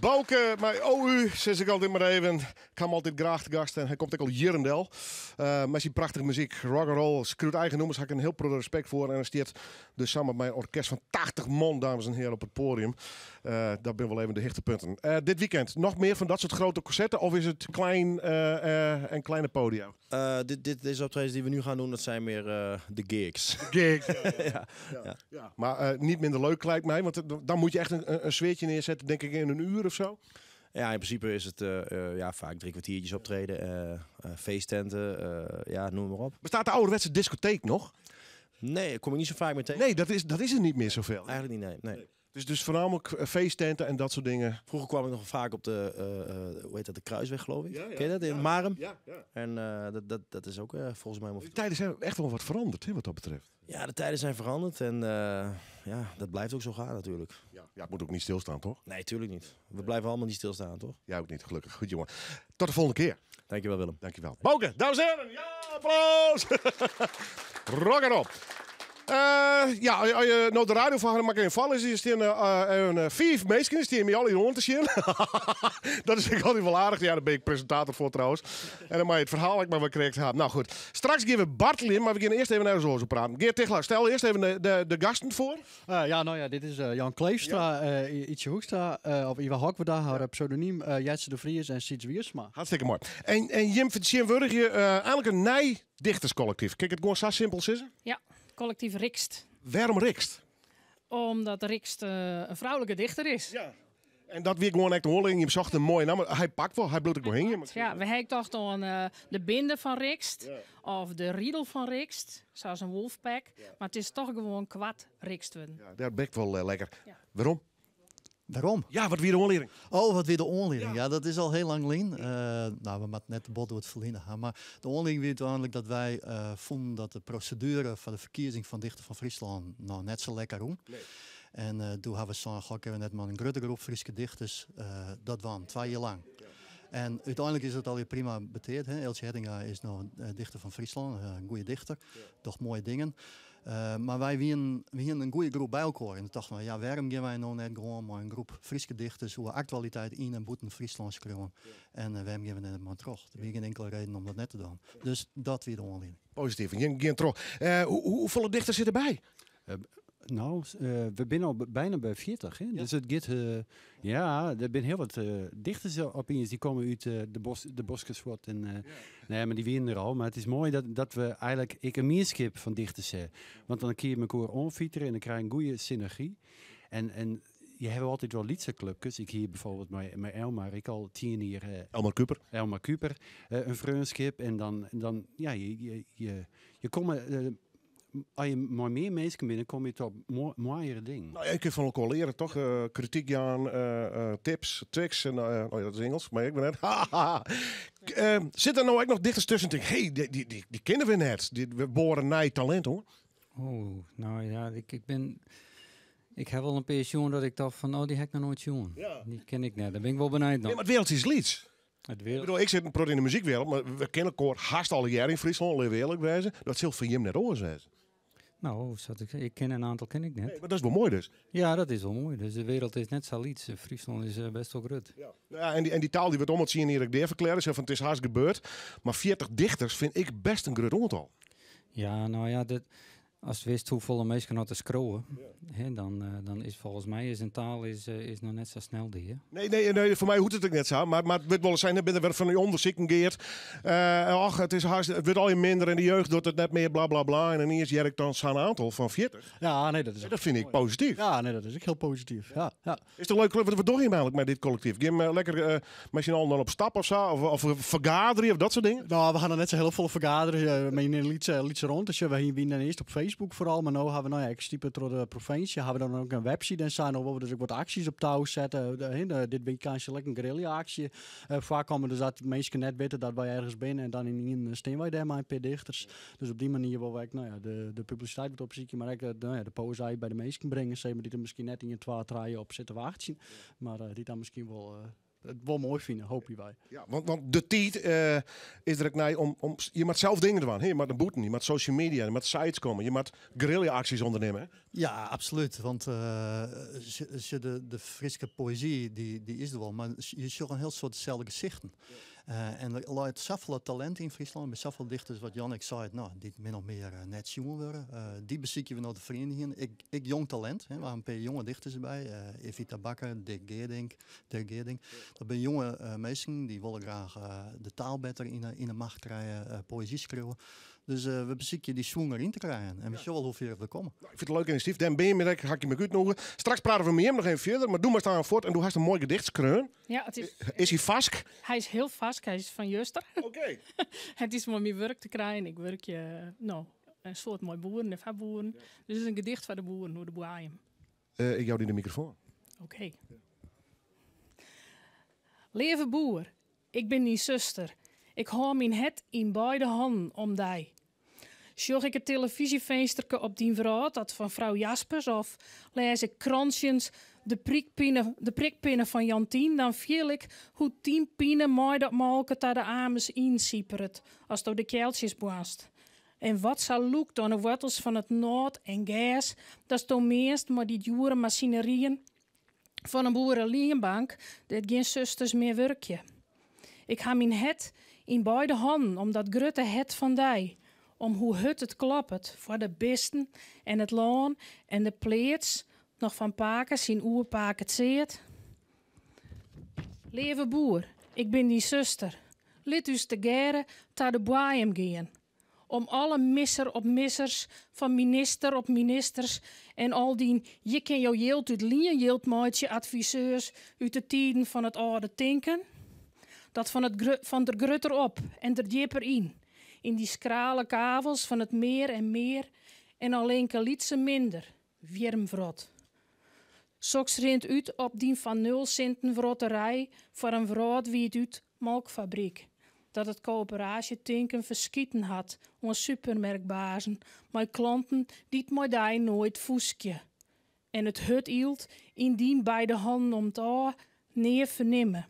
Bouke, maar OU, zeg ik altijd maar even. kwam altijd graag te gast en hij komt ook al Jirendel. Met zijn prachtige muziek, rock'n'roll, scruut eigen noemers, heb ik een heel groot respect voor. En hij staat dus samen met mijn orkest van 80 man, dames en heren, op het podium. Dat ben wel even de hichtepunten. Dit weekend nog meer van dat soort grote concerten of is het klein en kleine podia? Deze optredens die we nu gaan doen, dat zijn meer de gigs. Gigs, ja. Maar niet minder leuk lijkt mij, want dan moet je echt een sfeertje neerzetten, denk ik in een uur of zo. Ja, in principe is het vaak 3 kwartiertjes optreden, feesttenten, noem maar op. Bestaat de ouderwetse discotheek nog? Nee, kom ik niet zo vaak meer tegen. Nee, dat is er niet meer zoveel. Eigenlijk niet, nee. Dus voornamelijk feesttenten en dat soort dingen. Vroeger kwam ik nog vaak op de, de Kruisweg, geloof ik. Ken je dat? In Marem. Ja. En dat is ook volgens mij... De tijden zijn echt wel wat veranderd, hè, wat dat betreft. Ja, de tijden zijn veranderd en dat blijft ook zo gaan natuurlijk. Ja, het moet ook niet stilstaan, toch? Nee, tuurlijk niet. We blijven allemaal niet stilstaan, toch? Jij ook niet, gelukkig. Goed, jongen. Tot de volgende keer. Dankjewel, Willem. Dankjewel. Boken, dames en heren. Ja, applaus. Rock erop. Als je nou de radio van mag invallen, is er 5 mensen die me al in rond te zien. Dat is ik altijd wel aardig. Ja, daar ben ik presentator voor trouwens. En dan mag je het verhaal maar wat kreeg hebben. Nou goed, straks geven we Bartel in, maar we gaan eerst even naar zo praten. Geert Tichelaar, stel eerst even de gasten voor. Dit is Jan Kleefstra, Ietsje Hoekstra, of Iwa Hokwerda, haar pseudoniem Jetse de Vries en Siets Wiersma. Hartstikke mooi. En Jim Vertjenwurg je eigenlijk een nij-dichterscollectief. Kijk, het gewoon zo simpel is. Ja. Collectief Rikst. Waarom Rikst? Omdat Rikst een vrouwelijke dichter is. Ja. En dat weer gewoon echt de hoorling. Je zocht een mooie naam. Hij pakt wel. Hij bloedt ook wel heen. Ja, we hebben toch dan de binde van Rikst. Ja. Of de riedel van Rikst. Zoals een wolfpack. Ja. Maar het is toch gewoon kwad Rikstwen. Ja, dat bekt wel lekker. Ja. Waarom? Waarom? Ja, wat weer de onlering. Oh, wat weer de onlering. Ja, dat is al heel lang geleden. We moeten net de bot door het verliezen gaan. Maar de onlering weer uiteindelijk dat wij vonden dat de procedure van de verkiezing van Dichter van Friesland nou net zo lekker doen. Nee. En toen hebben we zo'n gok net maar een grote groep Friese dichters. Dat waren 2 jaar lang. Ja. En uiteindelijk is het alweer prima beteerd. Eltje Heddinga is nou dichter van Friesland, een goede dichter. Ja. Toch mooie dingen. Maar wij waren een goede groep bij elkaar. En toen dachten we, waarom gaan wij nou net gewoon maar een groep Friese dichters hoe actualiteit in en buiten Friesland schreeuwen. Ja. En waarom gaan we net maar terug? Er is geen enkele reden om dat net te doen. Dus dat weer de onleiding. Positief, geen terug. Hoeveel dichters zitten erbij? We zijn al bijna bij 40. Hè? Ja. Dus het gaat, er zijn heel wat dichters opeens die komen uit de Boskerswoord. Nee, maar die winnen er al. Maar het is mooi dat we eigenlijk een meerskip van dichters hebben. Want dan kun je elkaar aanfieteren en dan krijg je een goede synergie. En je hebt altijd wel liedserclubjes. Ik hier bijvoorbeeld met Elmar, ik al 10 jaar. Elmar Kuper, een vreunskip. En dan je komt... als je maar meer mensen binnen, kom je tot mooiere dingen. Nou, je kunt van elkaar leren, toch? Kritiek aan, tips, tricks. En, dat is Engels, maar ik ben net. Zit er nou ook nog dichters tussen? Die kennen we net. We boren naar talent, hoor. Oh, nou ja, ik heb wel een pensioen dat ik dacht van, die heb ik nog nooit jongen. Ja. Die ken ik net. Daar ben ik wel benieuwd naar. Nee, maar het wereld is lieds. Ik zit in de muziekwereld, maar we kennen elkaar haast alle jaren in Friesland, leven eerlijk wezen. Dat zult voor hem net oorzaken. Nou, ik ken een aantal ken ik net. Nee, maar dat is wel mooi dus. Ja, dat is wel mooi. Dus de wereld is net zo iets. Friesland is best wel groot. Ja, en die taal die we het om het zien hier ik verklaren, van het is haast gebeurd. Maar 40 dichters vind ik best een groot aantal. Ja, nou ja, als je wist hoeveel mensen nog te scrollen, dan is volgens mij een taal is nog net zo snel die. Hè? Nee, voor mij hoeft het ook net zo. Maar het wordt wel eens zijn, binnen van die onderzoeken geert. Het wordt al je minder en de jeugd doet het net meer, bla bla bla. En dan is Jerk dan zo'n aantal van 40. Ja, nee, dat vind ik positief. Ja, nee, dat is ook heel positief. Ja. Is het leuk, wat doen je eigenlijk met dit collectief? Ga je lekker misschien al dan op stap of zo? Of vergaderen of dat soort dingen? Nou, we gaan er net zo heel veel vergaderen. Met een liedje rond. Dus we hier winnen eerst op Facebook vooral, maar nu hebben we ik stiepen door de provincie, hebben we dan ook een website en zijn we dus ook wat acties op touw zetten. Dit weekend lekker een guerrilla-actie. Vaak komen dus dat mensen net weten dat wij ergens binnen en dan in steen wij daar maar een paar dichters. Dus op die manier wil ik de publiciteit wat opzoeken, maar ik de poëzie bij de mensen brengen, zeg maar die er misschien net in je 2 draaien op zitten wachten, maar die dan misschien wel het wel mooi vinden, hopen wij. Ja, want de tijd is er ook naar om je moet zelf dingen doen. Je moet een boeten, je moet social media, je moet sites komen, je moet guerrilla-acties ondernemen. Hè? Ja, absoluut. Want de Friese poëzie die is er wel, maar je ziet een heel soort dezelfde gezichten. Ja. En er lijkt zoveel talent in Friesland. Met zoveel dichters wat Jannik zei, nou, die min of meer net jongen worden. Die bezieken we naar de vereniging. Ik jong talent. Hè. We hebben een paar jonge dichters erbij. Evita Bakker, Dirk Geerdink. Dat zijn jonge mensen die willen graag de taal beter in de macht krijgen, poëzie schreeuwen. Dus we bezieken die schoen erin te krijgen. En we zien wel hoe ver we komen. Nou, ik vind het leuk initiatief. Dan ben je met hakje me goed nog. Straks praten we met hem nog even verder. Maar doe maar staan voort. En doe haast een mooi gedichtskreun. Ja, het is... Is hij vast? Hij is heel vast. Hij is van Juster. Oké. Het is om mijn werk te krijgen. Ik werk een soort mooi boeren en vaboeren. Dus het is een gedicht van de boeren, hoe de boeien. Ik jou die de microfoon. Oké. Lieve boer, ik ben die zuster. Ik hou mijn het in beide handen om die. Sjoch ik het televisievensterke op die vrouw, dat van vrouw Jaspers, of lees ik kransjes de prikpinnen van Jantien, dan viel ik hoe 10 pinnen mooi dat malken naar de ames insieperet, als door de keeltjes boast. En wat zal loek dan de wortels van het nood en gas, dat is toch meest maar die dure machinerieën van een boerenlienbank, dat geen zusters meer werkje. Ik ga mijn het in beide handen, om dat grutte het van die, om hoe het klappert voor de besten en het loon en de pleets, nog van paken zien oerpaak het zeert. Lieve boer, ik ben die zuster. Lid us te geren ta de boeiem gaan. Om alle misser op missers, van minister op ministers en al die je ken jou jeelt uit lien, jeelt maatje adviseurs uit de tijden van het oude tinken. Dat van der grutter op en der dieper in die skrale kavels van het meer en meer en alleen kalietse minder, wiermvrot. Soks rint uit op die van 0 centen vrotterij voor een vrood wie het uit melkfabriek. Dat het coöperatie tinken verskieten had, ons supermerkbazen, mijn klanten die het mij nooit voeskje. En het hut hield in die beide handen om te neer vernimmen.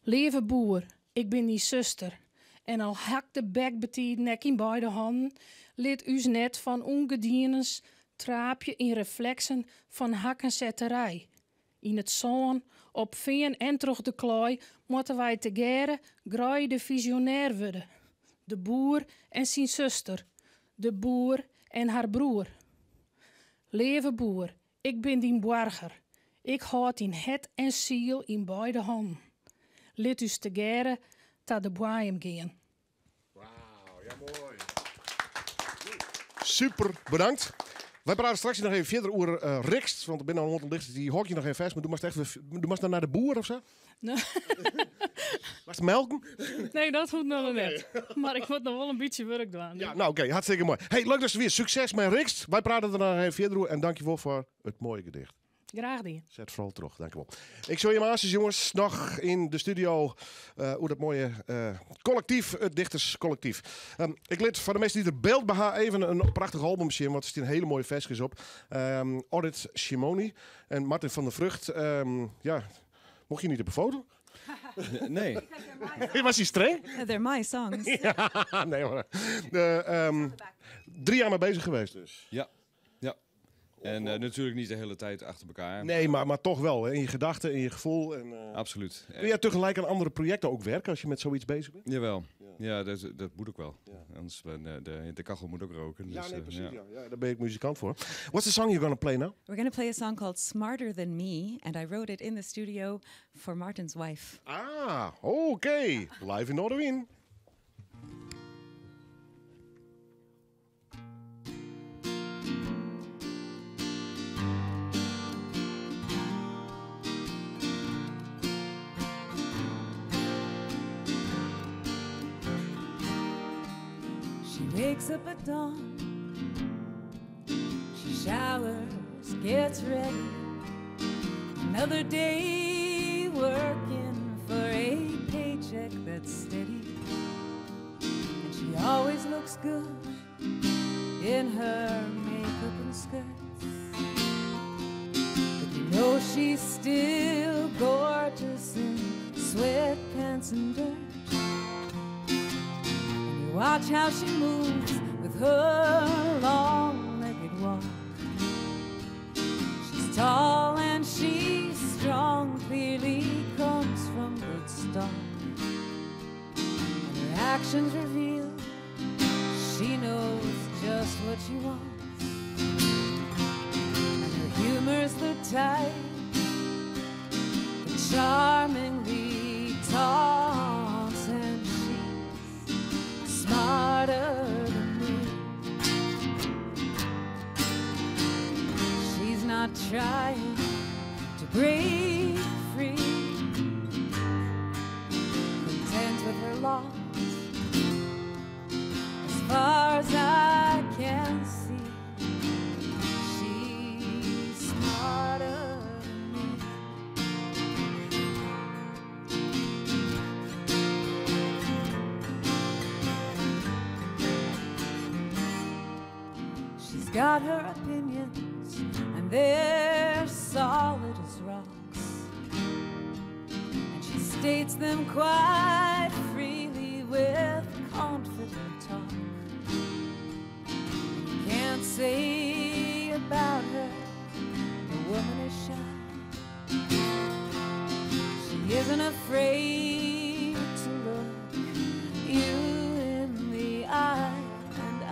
Lieve boer, ik ben die zuster. En al hak de bek betieden nek in beide handen, lid us net van ongedienens traapje in reflexen van hakkenzetterij. In het zon, op veen en terug de klooi, moeten wij te geren graai de visionair worden. De boer en zijn zuster, de boer en haar broer. Lieve boer, ik ben die borger. Ik houd in het en ziel in beide handen. Lid us te geren ta de boeiem gaan. Wauw, ja mooi. Super, bedankt. Wij praten straks nog even verder over Rikst, want er binnen een aantal dichters die hok je nog even vast, maar doe maar dan naar de boer of zo? Nee. Was het melken? Nee, dat hoeft nog net. Maar ik moet nog wel een beetje werk doen. Ja, nou oké, hartstikke mooi. Hey, leuk dat ze weer succes met Rikst. Wij praten er nog even verder over en dankjewel voor het mooie gedicht. Graag die. Zet vooral terug, dankjewel. Ik zal je maar jongens nog in de studio hoe dat mooie collectief, het dichterscollectief. Ik liet voor de mensen die er beeld beha even een prachtig album zien, want er staan hele mooie versjes op. Audit Shimoni en Martin van der Vrucht. Ja, mocht je niet op een foto? Nee. Was hij streng? They're my songs. Ja, nee hoor. 3 jaar mee bezig geweest dus. Ja. En natuurlijk niet de hele tijd achter elkaar. Nee, maar toch wel. Hè? In je gedachten, in je gevoel. En, Absoluut. Kun jij tegelijk aan andere projecten ook werken als je met zoiets bezig bent? Jawel. Ja, dat moet ook wel. Ja. Anders de kachel moet ook roken. Dus, ja, nee, precies. Ja, daar ben ik muzikant voor. What's the song you're gonna play now? We're going to play a song called Smarter Than Me. And I wrote it in the studio for Martin's wife. Ah, okay. Live in Noorderwien. Wakes up at dawn, she showers, gets ready. Another day working for a paycheck that's steady. And she always looks good in her makeup and skirts. But you know she's still gorgeous in sweatpants and dirt. Watch how she moves with her long-legged walk. She's tall and she's strong, clearly comes from good stock. actions reveal she knows just what she wants, and her humor's the type that charmingly taunts, and she's smarter than me. She's not trying to break free, content with her loss. As far as I can see, she's smarter than me. She's got her opinions, and they're solid as rocks, and she states them quite freely with confident talk. You can't say about her the woman is shy. She isn't afraid to look you in the eye, and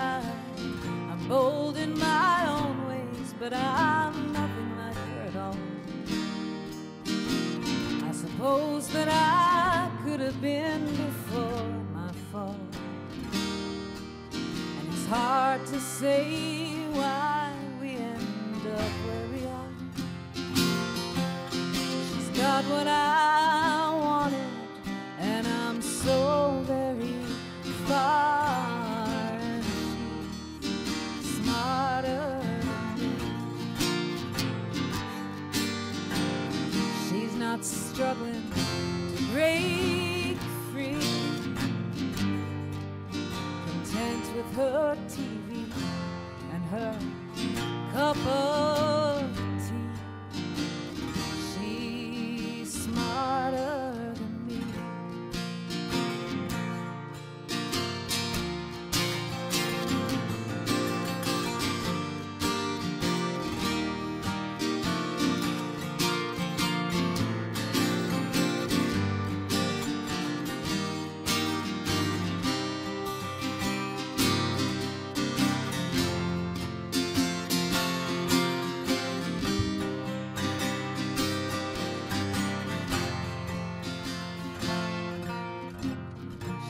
I'm bold in my own ways, but I'm nothing like her at all. I suppose that I could have been before my fall, and it's hard to say why we end up where we are. She's got what I wanted, and I'm so very far, and she's smarter than me. She's not struggling to break free, content with her TV and her cup of tea. She's smarter than me.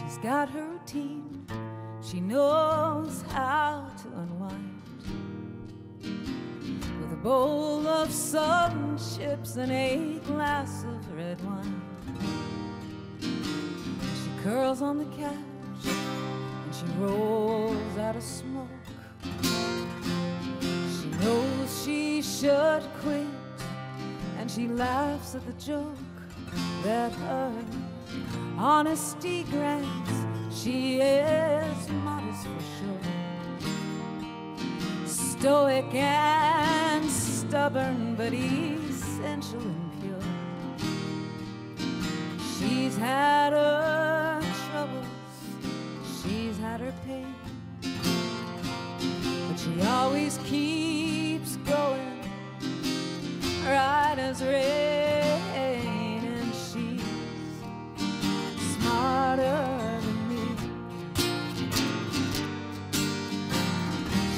She's got her routine, she knows how to unwind, with a bowl of sun chips and a glass of red wine. She curls on the couch and she rolls out a smoke. She knows she should quit, and she laughs at the joke that her honesty grants. She is modest for sure, stoic and stubborn, but essential and pure. She's had her troubles, she's had her pain, but she always keeps going, right as rain, and she's smarter than me.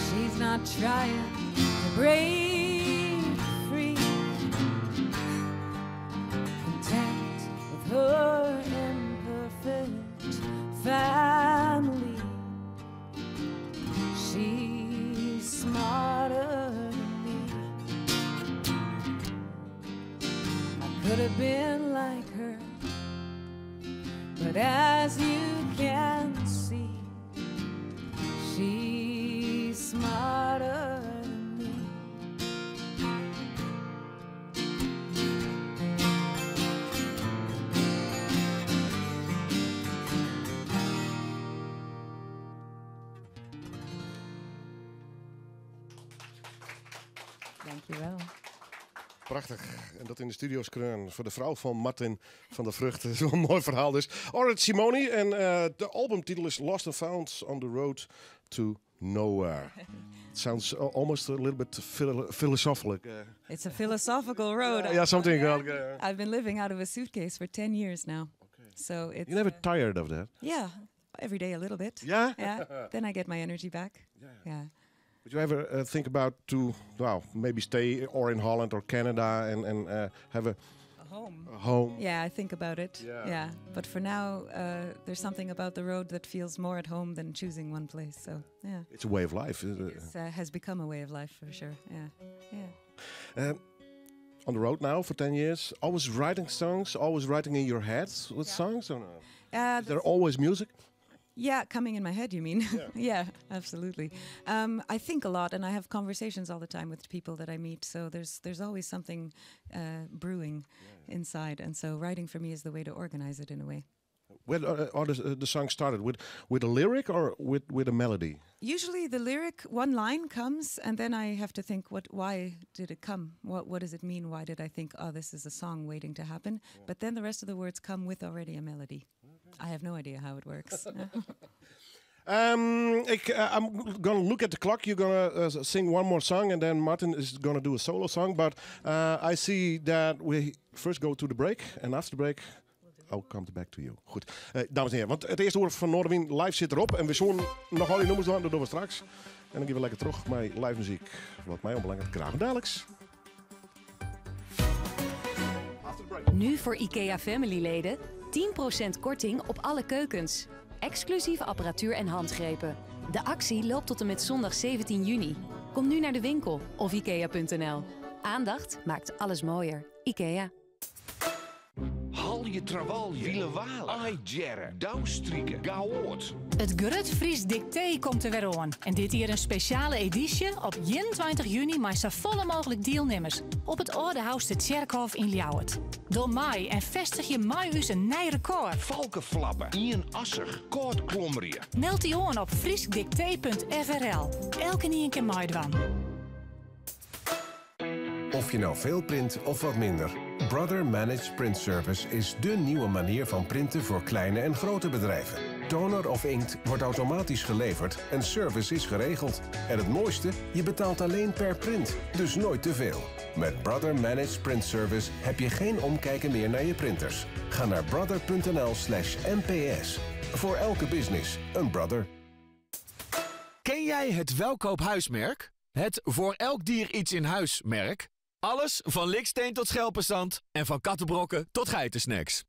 She's not trying to break free, content with her imperfect family. She's smarter than me. I could have been like her, but as you can see, she's smarter than me. Dankjewel. Prachtig. En dat in de studio's Kreun voor de vrouw van Martin van der Vrucht. Zo'n mooi verhaal dus. Alright, Simone. En de albumtitel is Lost and Found on the Road to Nowhere. It sounds almost a little bit philosophical. It's a philosophical road. Yeah, something. I've been living out of a suitcase for 10 years now. So it's. You're never tired of that? Yeah. every day a little bit. Yeah? Yeah. Then I get my energy back. Yeah. Would you ever think about to, maybe stay or in Holland or Canada and have a home? Yeah, I think about it. Yeah. But for now, there's something about the road that feels more at home than choosing one place. So, yeah. It's a way of life. It has become a way of life for sure. Yeah. On the road now for 10 years, always writing songs, always writing in your head with songs? Or no? Is there always music? Yeah, coming in my head, you mean? Yeah, absolutely. I think a lot, and I have conversations all the time with people that I meet. So there's always something brewing inside, and so writing for me is the way to organize it in a way. When are the song started with a lyric or with a melody? Usually the lyric, one line comes, and then I have to think, why did it come? What does it mean? Why did I think, this is a song waiting to happen? But then the rest of the words come with already a melody. I have no idea how it works. I'm going to look at the clock. You're going to sing one more song, and then Martin is going to do a solo song. But I see that we first go to the break, and after the break... I'll come back to you. Goed. Dames en heren, want het eerste woord van Noorderwind live zit erop. En we zongen nog al die nummers aan, dat doen we straks. En dan gaan we lekker terug met live muziek. Wat mij onbelangrijk, graag dadelijks. Nu voor IKEA Family-leden 10% korting op alle keukens. Exclusieve apparatuur en handgrepen. De actie loopt tot en met zondag 17 juni. Kom nu naar de winkel of ikea.nl. Aandacht maakt alles mooier. IKEA. Hal je trawal, wielenwalen, aaitjerren, douwstrieken, gauwoord. Het Grut Fries Dicté komt er weer aan. En dit hier een speciale editie op 21 juni met zo volle mogelijk deelnemers. Op het Oudehuis de Tjerkhof in Ljouwert. Door mij en vestig je mij een nieuw record. Valkenflappen, Ian Assig, koordklommerien. Meld die aan op friesdicté.frl. Elke nie een keer meidwan. Of je nou veel print of wat minder. Brother Managed Print Service is dé nieuwe manier van printen voor kleine en grote bedrijven. Toner of inkt wordt automatisch geleverd en service is geregeld. En het mooiste, je betaalt alleen per print, dus nooit te veel. Met Brother Managed Print Service heb je geen omkijken meer naar je printers. Ga naar brother.nl/mps. Voor elke business een brother. Ken jij het Welkoop Huismerk? Het voor elk dier iets in huis merk? Alles van liksteen tot schelpenzand en van kattenbrokken tot geitensnacks.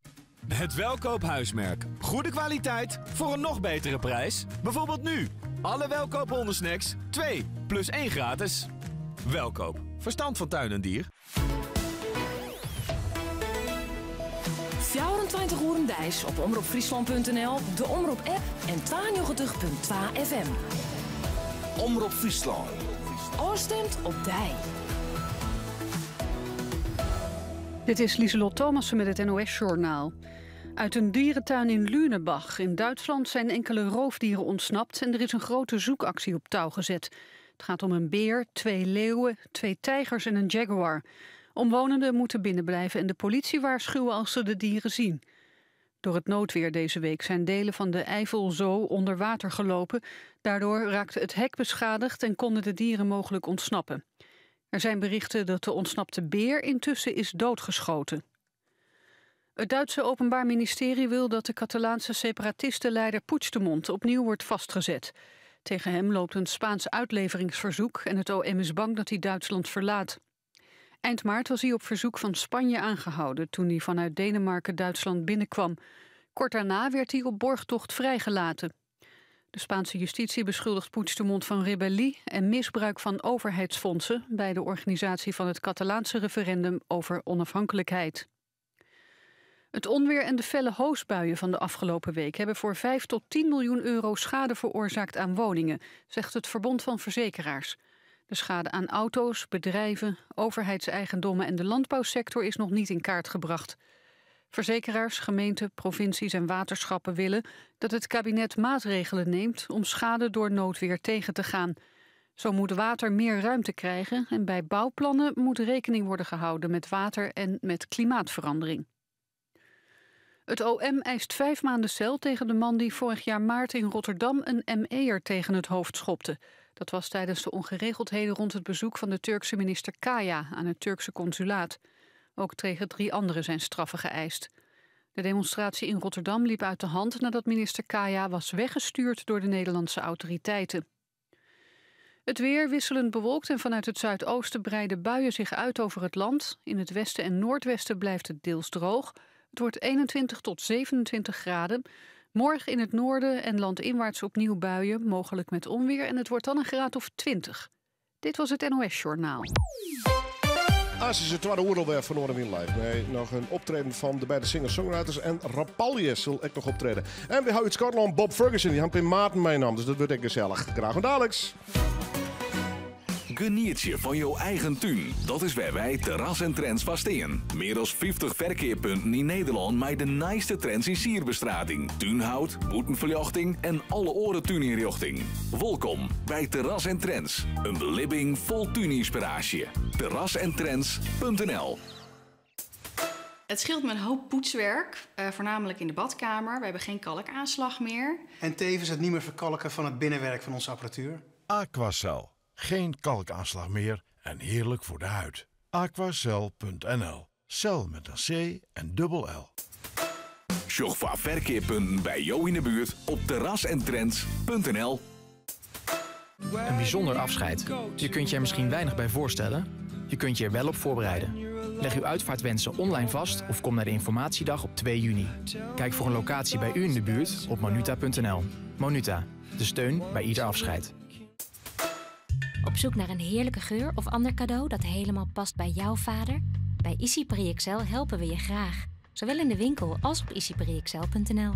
Het Welkoop Huismerk. Goede kwaliteit voor een nog betere prijs. Bijvoorbeeld nu. Alle Welkoop hondensnacks 2 plus 1 gratis. Welkoop. Verstand van tuin en dier. 24 uur dijs op omroepfriesland.nl, de Omroep-app en 92.2 FM. Omroep Friesland. Oorstemt op Dij. Dit is Lieselot Thomassen met het NOS-journaal. Uit een dierentuin in Lünebach in Duitsland zijn enkele roofdieren ontsnapt en er is een grote zoekactie op touw gezet. Het gaat om een beer, 2 leeuwen, 2 tijgers en een jaguar. Omwonenden moeten binnenblijven en de politie waarschuwen als ze de dieren zien. Door het noodweer deze week zijn delen van de Eifel zo onder water gelopen. Daardoor raakte het hek beschadigd en konden de dieren mogelijk ontsnappen. Er zijn berichten dat de ontsnapte beer intussen is doodgeschoten. Het Duitse Openbaar Ministerie wil dat de Catalaanse separatistenleider Puigdemont opnieuw wordt vastgezet. Tegen hem loopt een Spaans uitleveringsverzoek en het OM is bang dat hij Duitsland verlaat. Eind maart was hij op verzoek van Spanje aangehouden toen hij vanuit Denemarken Duitsland binnenkwam. Kort daarna werd hij op borgtocht vrijgelaten. De Spaanse justitie beschuldigt Puigdemont van rebellie en misbruik van overheidsfondsen bij de organisatie van het Catalaanse referendum over onafhankelijkheid. Het onweer en de felle hoosbuien van de afgelopen week hebben voor 5 tot 10 miljoen euro schade veroorzaakt aan woningen, zegt het Verbond van Verzekeraars. De schade aan auto's, bedrijven, overheidseigendommen en de landbouwsector is nog niet in kaart gebracht. Verzekeraars, gemeenten, provincies en waterschappen willen dat het kabinet maatregelen neemt om schade door noodweer tegen te gaan. Zo moet water meer ruimte krijgen en bij bouwplannen moet rekening worden gehouden met water en met klimaatverandering. Het OM eist 5 maanden cel tegen de man die vorig jaar maart in Rotterdam een ME'er tegen het hoofd schopte. Dat was tijdens de ongeregeldheden rond het bezoek van de Turkse minister Kaya aan het Turkse consulaat. Ook tegen 3 anderen zijn straffen geëist. De demonstratie in Rotterdam liep uit de hand nadat minister Kaya was weggestuurd door de Nederlandse autoriteiten. Het weer wisselend bewolkt en vanuit het zuidoosten breiden buien zich uit over het land. In het westen en noordwesten blijft het deels droog. Het wordt 21 tot 27 graden. Morgen in het noorden en landinwaarts opnieuw buien, mogelijk met onweer. En het wordt dan een graad of 20. Dit was het NOS Journaal. Als is het tweede oorlog van Noord Wien Live. Nee, nog een optreden van de beide singer-songwriters en Rapalje zal ik nog optreden. En we houden uit Schotland Bob Ferguson, die had in Maarten meenam, dus dat wordt echt gezellig. Graag gedaan, Alex. Geniertje van jouw eigen tuin. Dat is waar wij Terras en Trends van staan. Meer dan 50 verkeerpunten in Nederland met de naaiste trends in sierbestrating, tuinhout, boetenverlichting en alle oren tuininrichting. Welkom bij Terras en Trends. Een beleving vol tuininspiratie. terrasentrends.nl. Het scheelt me een hoop poetswerk, voornamelijk in de badkamer. We hebben geen kalkaanslag meer. En tevens het niet meer verkalken van het binnenwerk van onze apparatuur. Aquacel. Geen kalkaanslag meer en heerlijk voor de huid. Aquacel.nl. Cel met een C en dubbel L. Zoek voor verkeerpunten bij jou in de buurt op terrasentrends.nl. Een bijzonder afscheid. Je kunt je er misschien weinig bij voorstellen. Je kunt je er wel op voorbereiden. Leg uw uitvaartwensen online vast of kom naar de informatiedag op 2 juni. Kijk voor een locatie bij u in de buurt op monuta.nl. Monuta, de steun bij ieder afscheid. Op zoek naar een heerlijke geur of ander cadeau dat helemaal past bij jouw vader? Bij Easy Paris XL helpen we je graag. Zowel in de winkel als op easyparisxl.nl.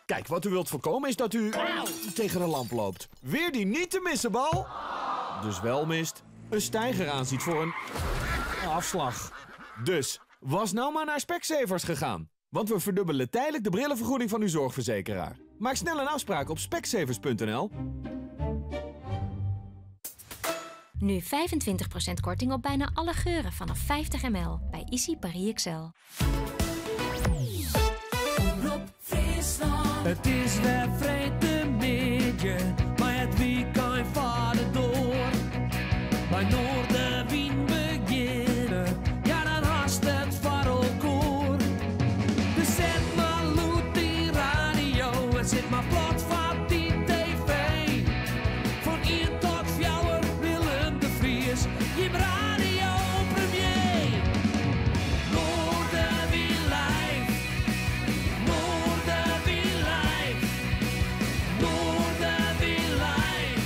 Kijk, wat u wilt voorkomen is dat u tegen een lamp loopt. Weer die niet te missen bal. Dus wel mist. Een steiger aanziet voor een afslag. Dus, was nou maar naar Specsavers gegaan. Want we verdubbelen tijdelijk de brillenvergoeding van uw zorgverzekeraar. Maak snel een afspraak op specsavers.nl. Nu 25% korting op bijna alle geuren vanaf 50 ml bij Easy Paris XL. Het is weer vreemde maar het weekend vaart door. Bij Noorderwien beginnen, ja dan haast het varelkoor. Dus zet maar loet die radio en zet maar plat van die tv. Van 1 tot 4 Willem de Vries, je radio premier. Noorderwien live, Noorderwien live, Noorderwien live,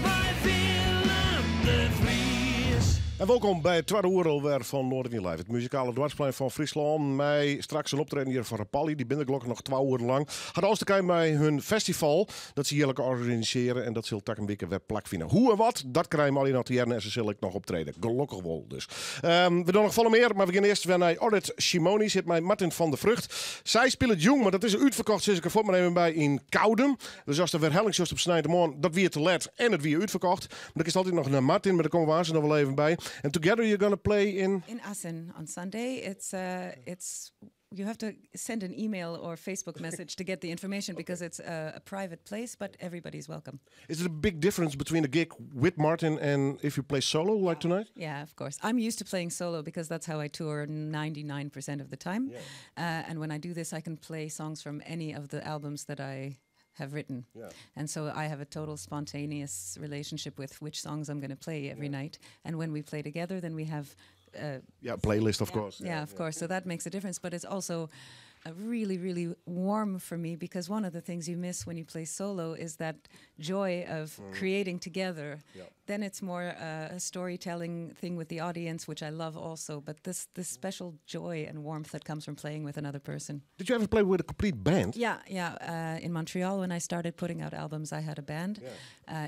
bij Willem de Vries. En welkom bij het tweede oorlog van Noorderwien Live. Het muzikale dwarsplein van Friesland. Mij straks een optreden hier van Rapalje. Die binnenklokken nog 2 uur lang. Gaat alles te kijken bij hun festival. Dat ze heerlijk organiseren. En dat zult tak een week weer plak vinden. Hoe en wat, dat krijgen we alleen nog te jaren. En ze zullen ik nog optreden. Gelukkig wel dus. We doen nog volle meer. Maar we beginnen eerst weer naar Orrit Simoni. Zit mij Martin van der Vrucht. Zij spelen het jong. Maar dat is uitverkocht. Sinds ik er voor me nemen bij in Kouden. Dus als er weer hellingsjost op Snijdermoorn. Dat weer te let. En het weer uitverkocht. Maar dan is altijd nog naar Martin. Maar daar komen we aan ze nog wel even bij. En together you're gonna play in Assen on Sunday. It's you have to send an email or Facebook message to get the information because it's a private place, but everybody's welcome. Is it a big difference between a gig with Martin and if you play solo like tonight? Yeah, of course. I'm used to playing solo because that's how I tour 99% of the time. And when I do this, I can play songs from any of the albums that I have written. And so I have a total spontaneous relationship with which songs I'm going to play every night. And when we play together, then we have playlist, of course. Yeah, of course. So that makes a difference. But it's also really, really warm for me because one of the things you miss when you play solo is that joy of creating together. Then it's more a storytelling thing with the audience, which I love also. But this special joy and warmth that comes from playing with another person. Did you ever play with a complete band? Yeah. In Montreal, when I started putting out albums, I had a band.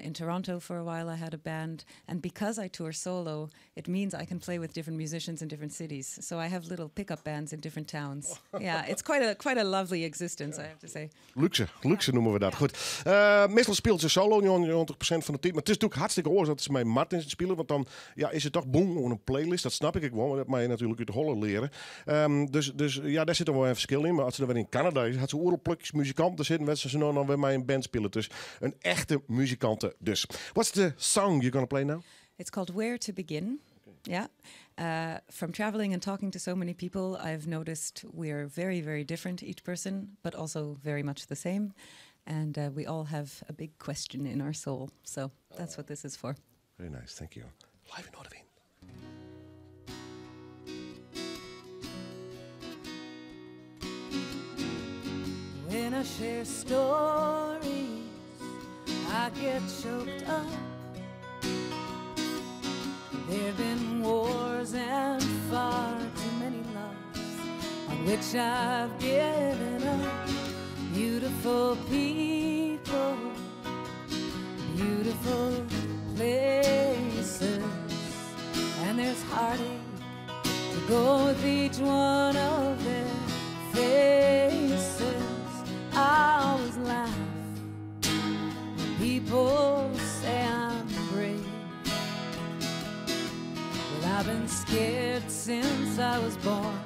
In Toronto, for a while, I had a band. And because I tour solo, it means I can play with different musicians in different cities. So I have little pickup bands in different towns. Yeah, it's quite a lovely existence, I have to say. Luxe noemen we dat. Goed. Meestal speelt ze solo, 90% van de tijd. Maar het is natuurlijk hartstikke oorzaak dat ze met Martin spelen. Want dan is het toch boem, een playlist. Dat snap ik gewoon. Maar dat mag je natuurlijk uit de Holland leren. Dus daar zit er wel een verschil in. Maar als ze dan weer in Canada is, had ze oorlogplukjes muzikanten zitten. Werd ze nou weer met een band spelen. Dus een echte muzikanten dus. What's the song you're gonna play now? It's called Where to Begin. Yeah. From traveling and talking to so many people, I've noticed we're very, very different, each person, but also very much the same. And we all have a big question in our soul. So that's what this is for. Very nice, thank you. Live in Noorderwind. When I share stories, I get choked up. There've been wars and far too many loves on which I've given up. Beautiful people, beautiful places, and there's heartache to go with each one of their faces. I always laugh when people say I'm brave. Well, I've been scared since I was born,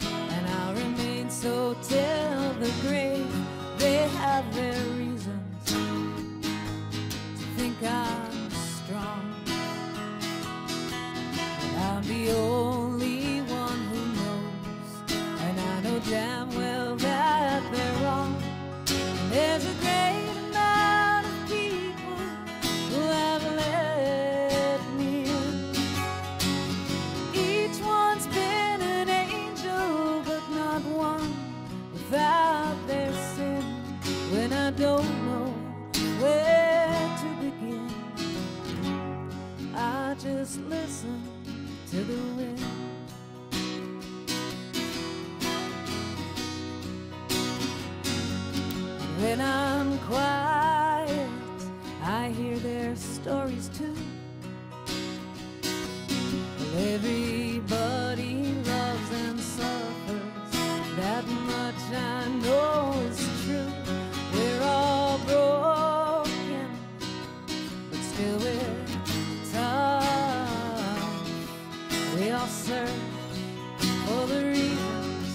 and I'll remain so till the grave. They have their reasons to think I'm strong, but I'm the only one who knows, and I know damn well that they're wrong. There's a great amount of people who have let me in. Each one's been an angel, but not one without their sin. When I don't know where to begin, I just listen to the wind. When I'm quiet, I hear their stories too. Well, everybody loves and suffers, that much I know is true. We're all broken, but still we're tough. We all search for the reasons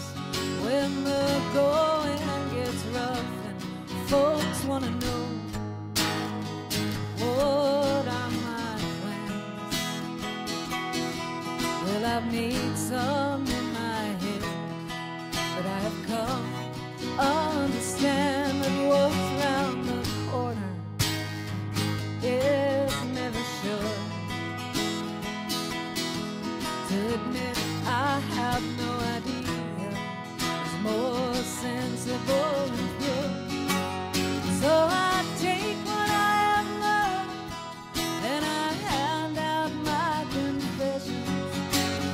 when the going gets rough. Folks wanna know what are my plans. Well, I've made some in my head, but I have come to understand that what's round the corner is never sure. To admit I have no idea is more sensible and pure. So I take what I have learned and I hand out my confessions,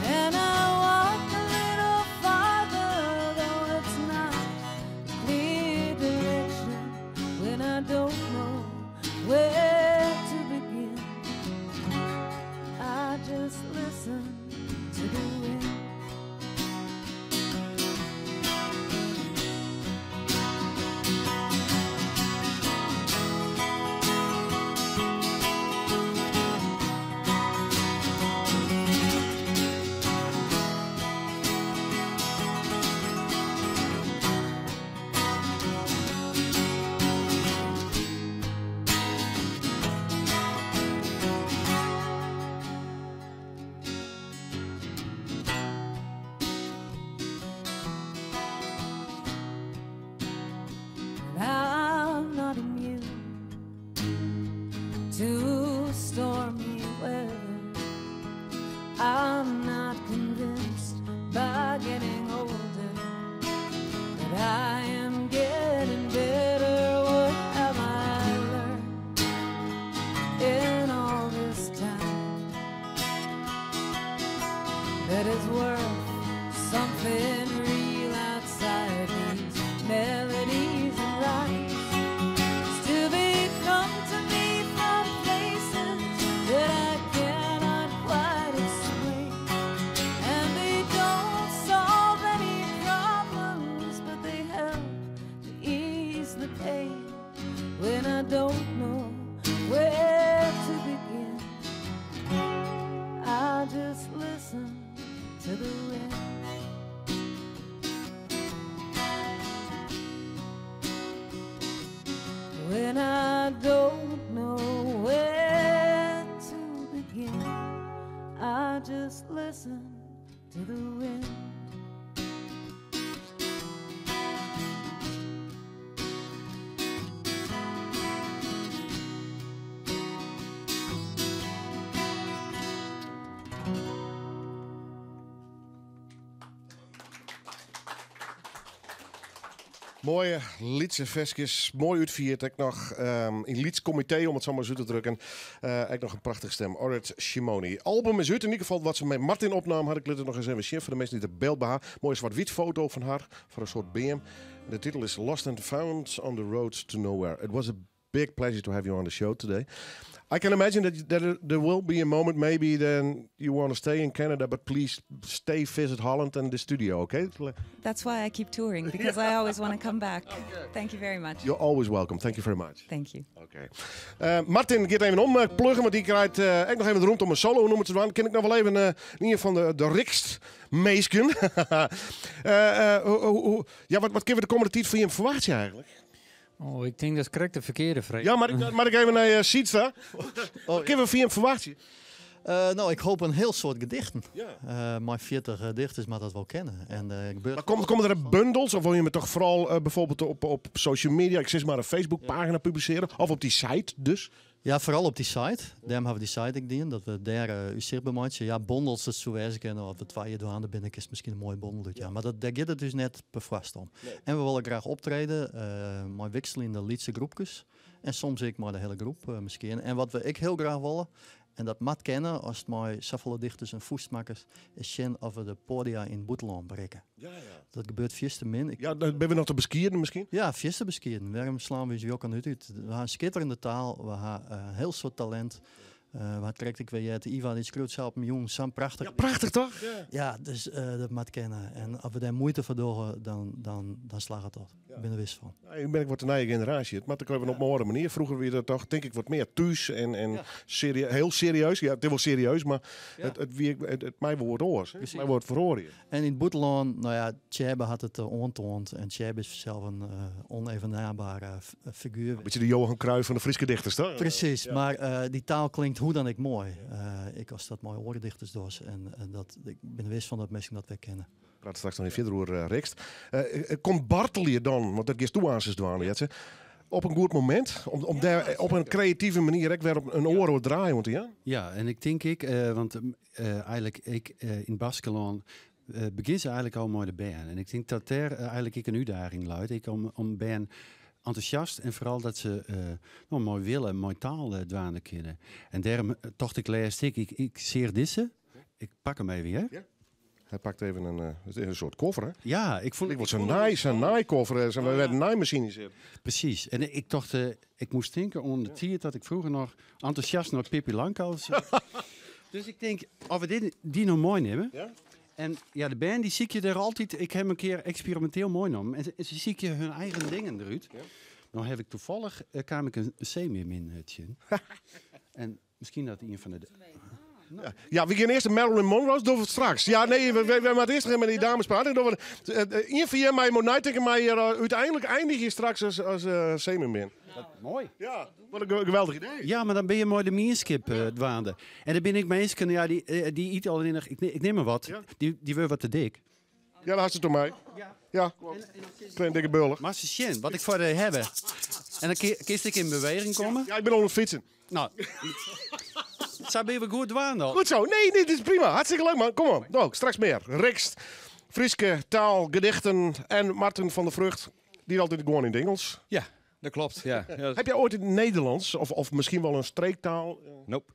and I walk a little farther, though it's not a clear direction. When I don't know where to begin, I just listen to the wind. I'm not immune to stormy weather. I'm not convinced by getting older that I am getting better. What have I learned in all this time that is worth something real outside these melodies and rhymes? Still they come to me from places that I cannot quite explain, and they don't solve any problems, but they help to ease the pain. When I don't know where to begin, I just listen to the wind. When I don't know where to begin, I just Mooie Liedse vestjes, mooi uitvierd. Ik nog in Lieds comité, om het zo maar zo te drukken. Ik nog een prachtige stem, Orit Shimoni. Album is uit, in ieder geval wat ze met Martin opnam, had ik het nog eens even zien voor de mensen die het beeld behaal. Mooie zwart-wit foto van haar, voor een soort BM. De titel is Lost and Found on the Road to Nowhere. It was a big pleasure to have you on the show today. I can imagine that there will be a moment maybe then you want to stay in Canada, but please stay visit Holland and the studio, okay? That's why I keep touring, because I always want to come back. Thank you very much. You're always welcome. Thank you very much. Thank you. Okay. Martin, gaat even pluggen, want die krijgt ik nog even de rond om een solo noemen te doen. Ken ik nog wel even in ieder van de rikst meesken. Wat kunnen we de komende tijd van je verwachten eigenlijk? Oh, ik denk dat is correct de verkeerde vraag. Ja, maar ik even naar Sietsa. Wat kunnen we van je verwachten? Nou, ik hoop een heel soort gedichten. Ja. Maar 40 dichters maar dat wel kennen. En, maar komen er bundels? Of wil je me toch vooral bijvoorbeeld op social media, ik zeg maar een Facebookpagina publiceren? Of op die site dus? Ja, vooral op die site. Daarom hebben we die site ik dien, dat we daar u zichtbaar maken. Ja, bondels, dat zo wijs kennen. Of we 2 jaar aan de binnen is misschien een mooi bondel. Ja. Maar daar gaat het dus net per vast om. Nee. En we willen graag optreden, maar wisselen in de Liedse groepjes. En soms ik maar de hele groep misschien. En wat ik heel graag willen, en dat mat kennen als het maar zoveel dichters en voestmakers, is zien of we de podia in Boeteland bereiken. Ja. Dat gebeurt vierste te min. Ja, dan ben we nog te beskieren misschien? Ja, vierste te beskieren. Waarom slaan we je ook aan uit? We hebben een schitterende taal, we hebben een heel soort talent. Wat krijg ik weer? Ivan is groot, zelf een jong, Sam, prachtig. Ja, prachtig toch? Ja, dus dat moet kennen. En als we daar moeite voor doen, dan slaat het op. Ik ben er wist van. Ja, ik wordt de nieuwe generatie. Het moet ook op een andere manier. Vroeger weer dat toch, denk ik, wat meer thuis en heel serieus. Ja, het is wel serieus, maar het mij wordt oors. Het mij wordt verhoren. En in Boeteland, nou ja, Tjebe had het ontoond. En Tjebe is zelf een onevenaarbare figuur. Een beetje de Johan Cruijff van de Friese dichters, toch? Precies, maar die taal klinkt hoe dan ik mooi. Ik was dat mooi oordichters dus. En ik ben wist van dat mensen dat wij kennen. Ik praat straks nog niet verder over Rikst. Komt Bartelier dan, want dat geeft toe aan zijn op een goed moment, om daar op een creatieve manier ook weer op een oor te draaien, want ja, en ik denk want eigenlijk in Baskeland begin ze eigenlijk al mooi de band. En ik denk dat daar eigenlijk een uitdaging luidt. Om band enthousiast en vooral dat ze mooi willen, mooi taal dwaan kunnen. En daarom dacht ik laatst, ik zeer disse. Ik pak hem even, hè? Ja. Hij pakt even een soort koffer, hè? Ja, ik vond... Ik word zo'n naaikoffer, zo'n naaimachine zit. Precies. En ik dacht, ik moest denken om de tijd dat ik vroeger nog enthousiast naar Pippi Langkous. Dus ik denk, of we die nog mooi nemen... Ja? En ja, de band die zie je er altijd... Ik heb een keer experimenteel mooi genomen. En ze zie je hun eigen dingen eruit. Ja? Nou heb ik toevallig... kwam ik een semi-min-hutje. En misschien dat een van de... Ja, we gaan eerst de Marilyn Monroe's, doen we het straks. Ja, nee, we moeten eerst met die dames praten. Een van je mij moet nadenken, maar uiteindelijk eindig je straks als semi-min. Mooi. Ja, wat een geweldig idee. Ja, maar dan ben je mooi de meerskip dwaande. En dan ben ik mensen, ja, die eet al in. Ik neem maar wat. Ja? Die wil wat te dik. Ja, dat had ze toch mij. Ja, klein dikke bullen. Maar ze wat ik voor de hebben. En dan kies ik in beweging komen. Ja, ik ben onder het fietsen. Nou, zou ben je goed dwaan dan? Goed zo. Nee, dit is prima. Hartstikke leuk, man. Kom op. Nou, straks meer. Rikst, Frieske, taal, gedichten en Martin van der Vrucht. Die altijd gewoon in het Engels. Ja, dat klopt. Ja. Heb jij ooit in het Nederlands of misschien wel een streektaal? Nope.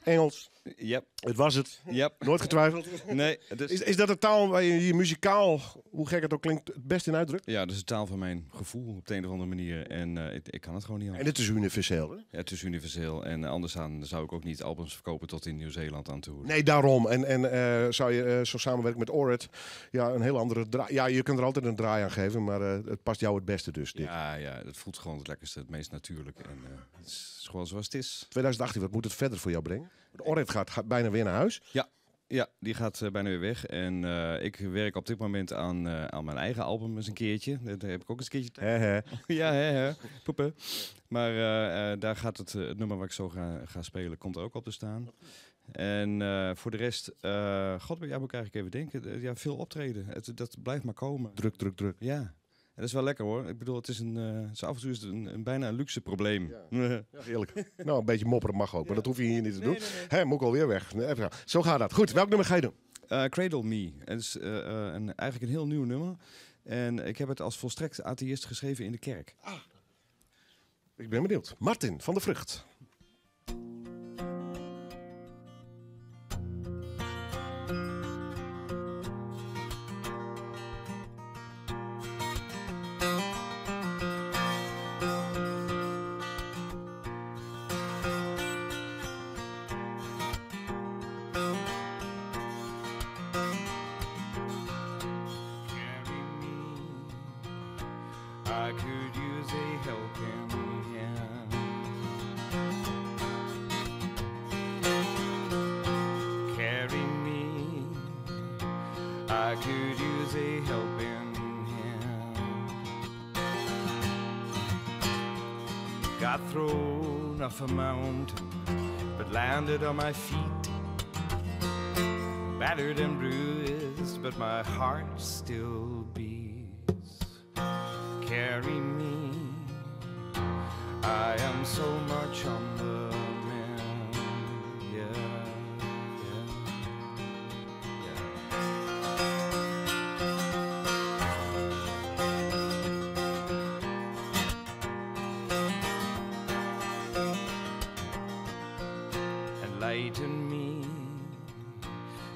Engels? Yep. Het was het? Yep. Nooit getwijfeld? Nee. Is dat de taal waar je muzikaal, hoe gek het ook klinkt, het best in uitdrukt? Ja, dat is de taal van mijn gevoel op de een of andere manier. En ik kan het gewoon niet anders. En het is universeel, hè? Ja, het is universeel. En anders zou ik ook niet albums verkopen tot in Nieuw-Zeeland aan toe. Nee, daarom. En zou je zo samenwerken met Orit, ja, een heel andere draai. Ja, je kunt er altijd een draai aan geven, maar het past jou het beste dus. Dit. Ja, het voelt gewoon het lekkerste, het meest natuurlijk. En het is gewoon zoals het is. 2018, wat moet het verder voor jou brengen? Orit gaat bijna weer naar huis. Ja, die gaat bijna weer weg. En ik werk op dit moment aan mijn eigen album eens een keertje. Daar heb ik ook eens een keertje... Ja, poepen. Maar daar gaat het nummer wat ik zo ga spelen, komt er ook op te staan. En voor de rest, moet ik eigenlijk even denken. Ja, veel optreden. Dat blijft maar komen. Druk. Ja. Dat is wel lekker hoor. Ik bedoel, het is af en toe is het bijna een luxe probleem. Ja, heerlijk. Nou, een beetje mopperen mag ook, maar dat hoef je hier niet te doen. Nee. Moet ik alweer weg. Zo gaat dat. Goed, welk nummer ga je doen? Cradle Me. Het is eigenlijk een heel nieuw nummer. En ik heb het als volstrekt atheïst geschreven in de kerk. Ik ben benieuwd. Martin van der Vrucht. I could use a helping hand. Carry me. I could use a helping hand. Got thrown off a mountain, but landed on my feet. Battered and bruised, but my heart still beats. Carry me, I am so much on the mend. Yeah, Enlighten me,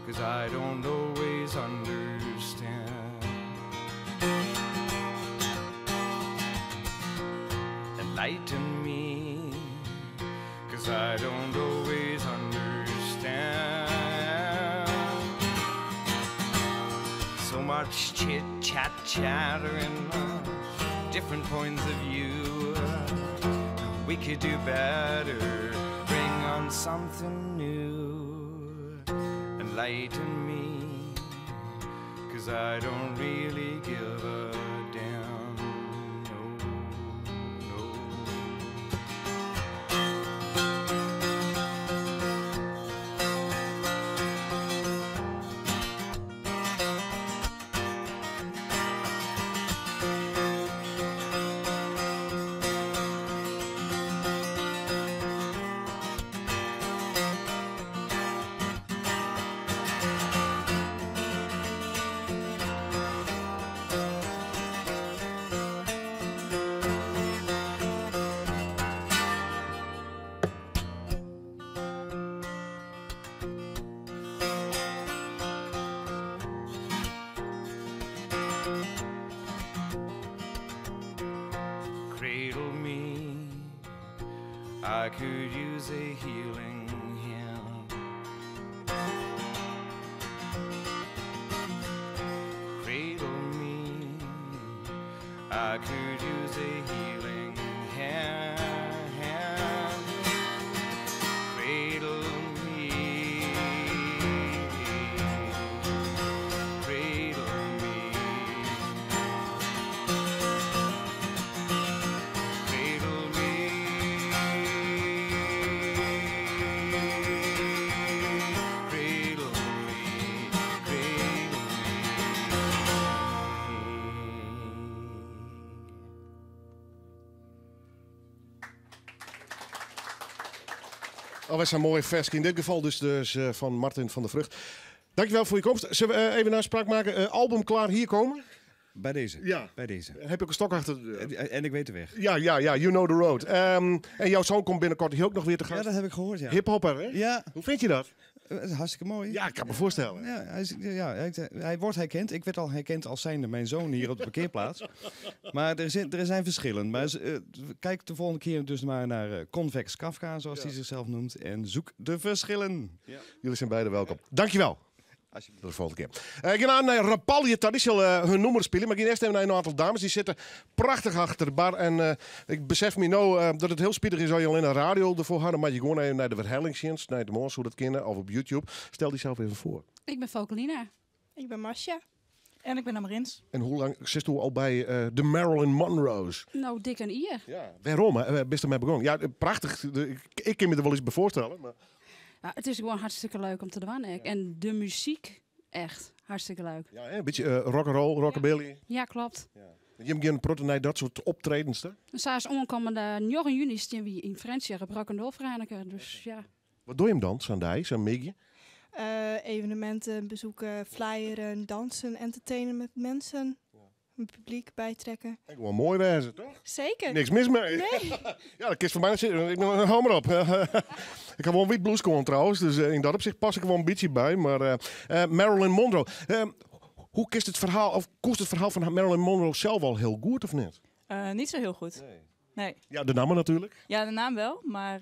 'cause I don't always understand. Enlighten me, 'cause I don't always understand. So much chit chat chattering, different points of view. We could do better, bring on something new. Enlighten me, 'cause I don't really give a damn. Cradle me, I could use a healing hand. Cradle me, I could use a healing hand. Cradle me, cradle me. Cradle me, cradle me, cradle Oh, wij zijn mooi vers. In dit geval dus van Martin van der Vrucht. Dankjewel voor je komst. Zullen we even een afspraak maken? Album klaar hier komen? Bij deze. Ja. Bij deze. Heb ik een stok achter de deur? En ik weet de weg. Ja, you know the road. En jouw zoon komt binnenkort hier ook nog weer te gaan. Ja, dat heb ik gehoord, ja. Hiphopper, hè? Ja. Hoe vind je dat? Hartstikke mooi. Ja, ik kan me voorstellen. Ja, hij wordt herkend. Ik werd al herkend als zijnde mijn zoon hier op de parkeerplaats. Maar er zijn verschillen. Maar kijk de volgende keer dus maar naar Convex Kafka, zoals hij zichzelf noemt. En zoek de verschillen. Ja. Jullie zijn beiden welkom. Dankjewel. Tot de volgende keer. Ik ga naar Rapalje traditioneel hun nummer spelen. Maar ik ga eerst even naar een aantal dames. Die zitten prachtig achter de bar. En ik besef me nou dat het heel spittig is als je alleen een radio ervoor hadden. Maar je gewoon even naar de verhellingsdienst, naar de Moors, hoe dat kennen, of op YouTube. Stel die zelf even voor. Ik ben Fokelina. Ik ben Masja. En ik ben Amarins. En hoe lang zit u al bij de Marilyn Monroe's? Nou, dik een ier. Ja. Waarom? Bist er mee begonnen? Ja, prachtig. Ik kan me er wel eens bij voorstellen. Maar... Ja, het is gewoon hartstikke leuk om te doen. En de muziek, echt hartstikke leuk. Ja, een beetje rock'n'roll, rockabilly. Ja, klopt. Ja. Je hebt geen protonij dat soort optredens, hè? Zoals onkomende 9 juni staan we in Fransje op rock'n'roll vereniging. Dus ja. Wat doe je hem dan, Sandai, zo'n migje? Evenementen bezoeken, flyeren, dansen, entertainen met mensen. Mijn publiek bijtrekken. Ik wel mooi wezen, toch? Zeker. Niks mis mee. Nee. Ja, dat kist voor mij zitten. Ik ben hou maar op. Ik heb wel een wit blousekool trouwens, dus in dat opzicht pas ik er wel een beetje bij. Maar Marilyn Monroe. Hoe kist het verhaal, of koest het verhaal van Marilyn Monroe zelf al heel goed of niet? Niet zo heel goed. Nee. Ja, de namen natuurlijk. Ja, de naam wel, maar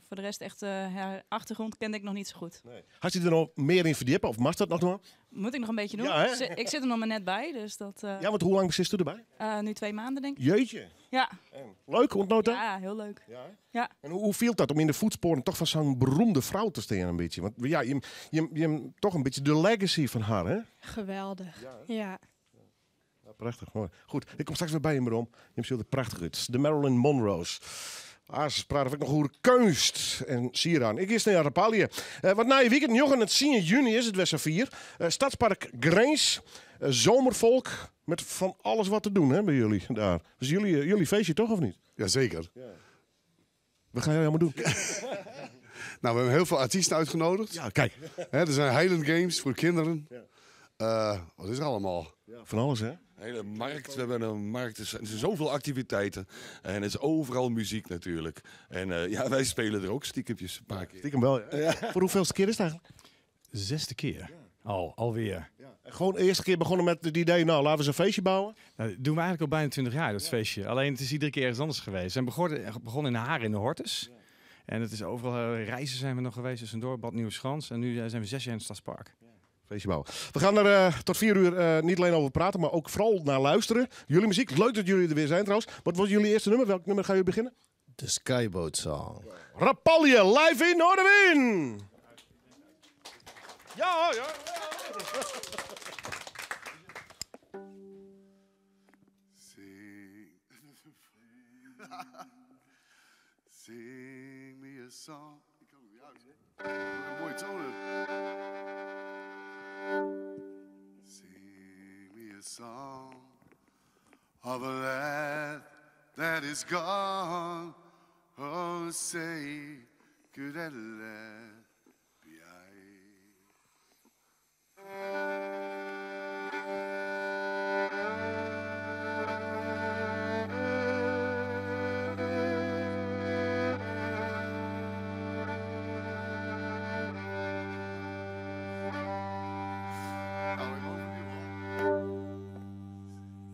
voor de rest echt haar achtergrond kende ik nog niet zo goed. Nee. Had je er nog meer in verdiepen of mag dat nog doen? Moet ik nog een beetje doen. Ja, hè? Ik zit er nog maar net bij, dus dat... Ja, want hoe lang zit u erbij? Nu 2 maanden, denk ik. Jeetje. Ja. Leuk, ontnoten? Ja, heel leuk. Ja. En hoe viel dat om in de voetsporen toch van zo'n beroemde vrouw te staan een beetje? Want ja, je toch een beetje de legacy van haar, hè? Geweldig. Ja. Ja, prachtig, mooi. Goed, ik kom straks weer bij je, Marom. Je hebt het prachtig uit. De Marilyn Monroe's. Ze praten ook nog over kunst en sieraden. Ik is naar Rapalje. Want na je weekend, jongen, het 10 juni is het Wester 4. Stadspark Grains. Zomervolk. Met van alles wat te doen, hè, bij jullie daar. Dus jullie feestje toch, of niet? Jazeker. Ja. Wat ga jij allemaal doen? Nou, we hebben heel veel artiesten uitgenodigd. Ja, kijk. Er zijn Highland Games voor kinderen. Wat is er allemaal? Ja, van alles, hè? Hele markt. We hebben een markt. Er zijn zoveel activiteiten. En het is overal muziek natuurlijk. En wij spelen er ook stiekempjes een paar keer. Stiekem wel, ja. Voor hoeveelste keer is het eigenlijk? 6e keer. Alweer. Ja. Gewoon de eerste keer begonnen met het idee, nou, laten we eens een feestje bouwen. Nou, dat doen we eigenlijk al bijna 20 jaar, dat feestje. Alleen het is iedere keer ergens anders geweest. We begonnen in Haren in de Hortus. Ja. En het is overal, reizen zijn we nog geweest, tussendoor, Bad Nieuweschans. En nu zijn we 6 jaar in het Stadspark. Ja. Feestje bouwen. We gaan er tot 4 uur niet alleen over praten, maar ook vooral naar luisteren. Jullie muziek, leuk dat jullie er weer zijn trouwens. Wat wordt jullie eerste nummer? Welk nummer gaan jullie beginnen? De Skyboat Song. Rapalje, live in Noorderwin! Ja. Sing me a song. Ik kan het uit, hè? Een mooie tonen. Sing me a song of a lad that is gone. Oh, say, could that lad be I?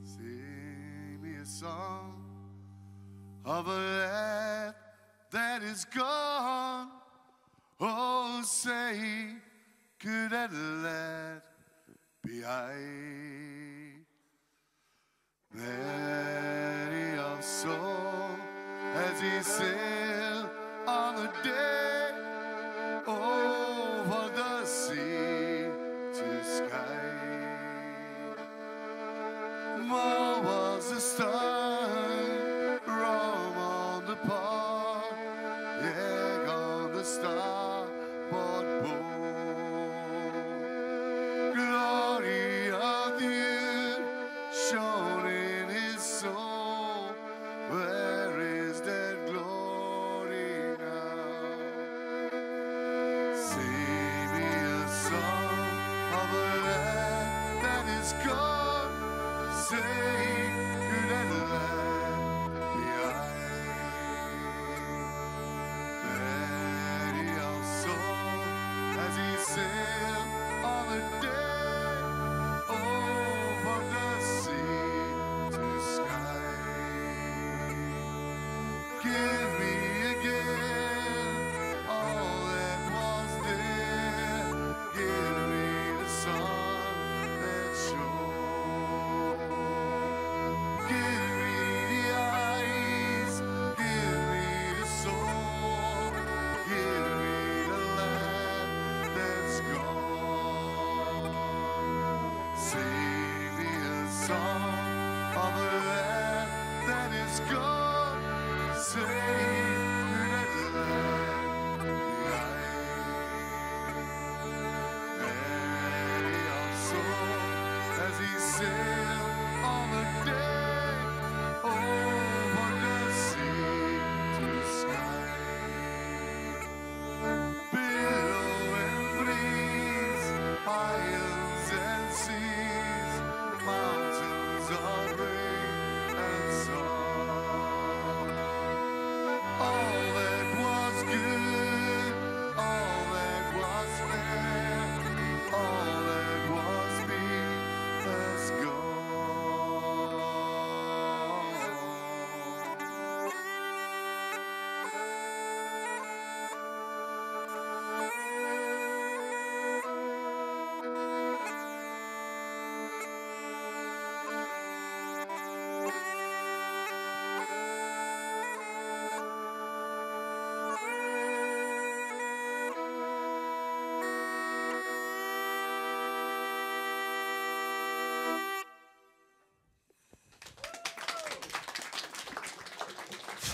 Sing me a song of a lad that is gone. Oh, say, could that lad be I? Many of soul as he sailed on the day over the sea to sky. More was the sun, Rome on the port, egg on the starboard bow. Glory of the earth shone in his soul. Where is that glory now?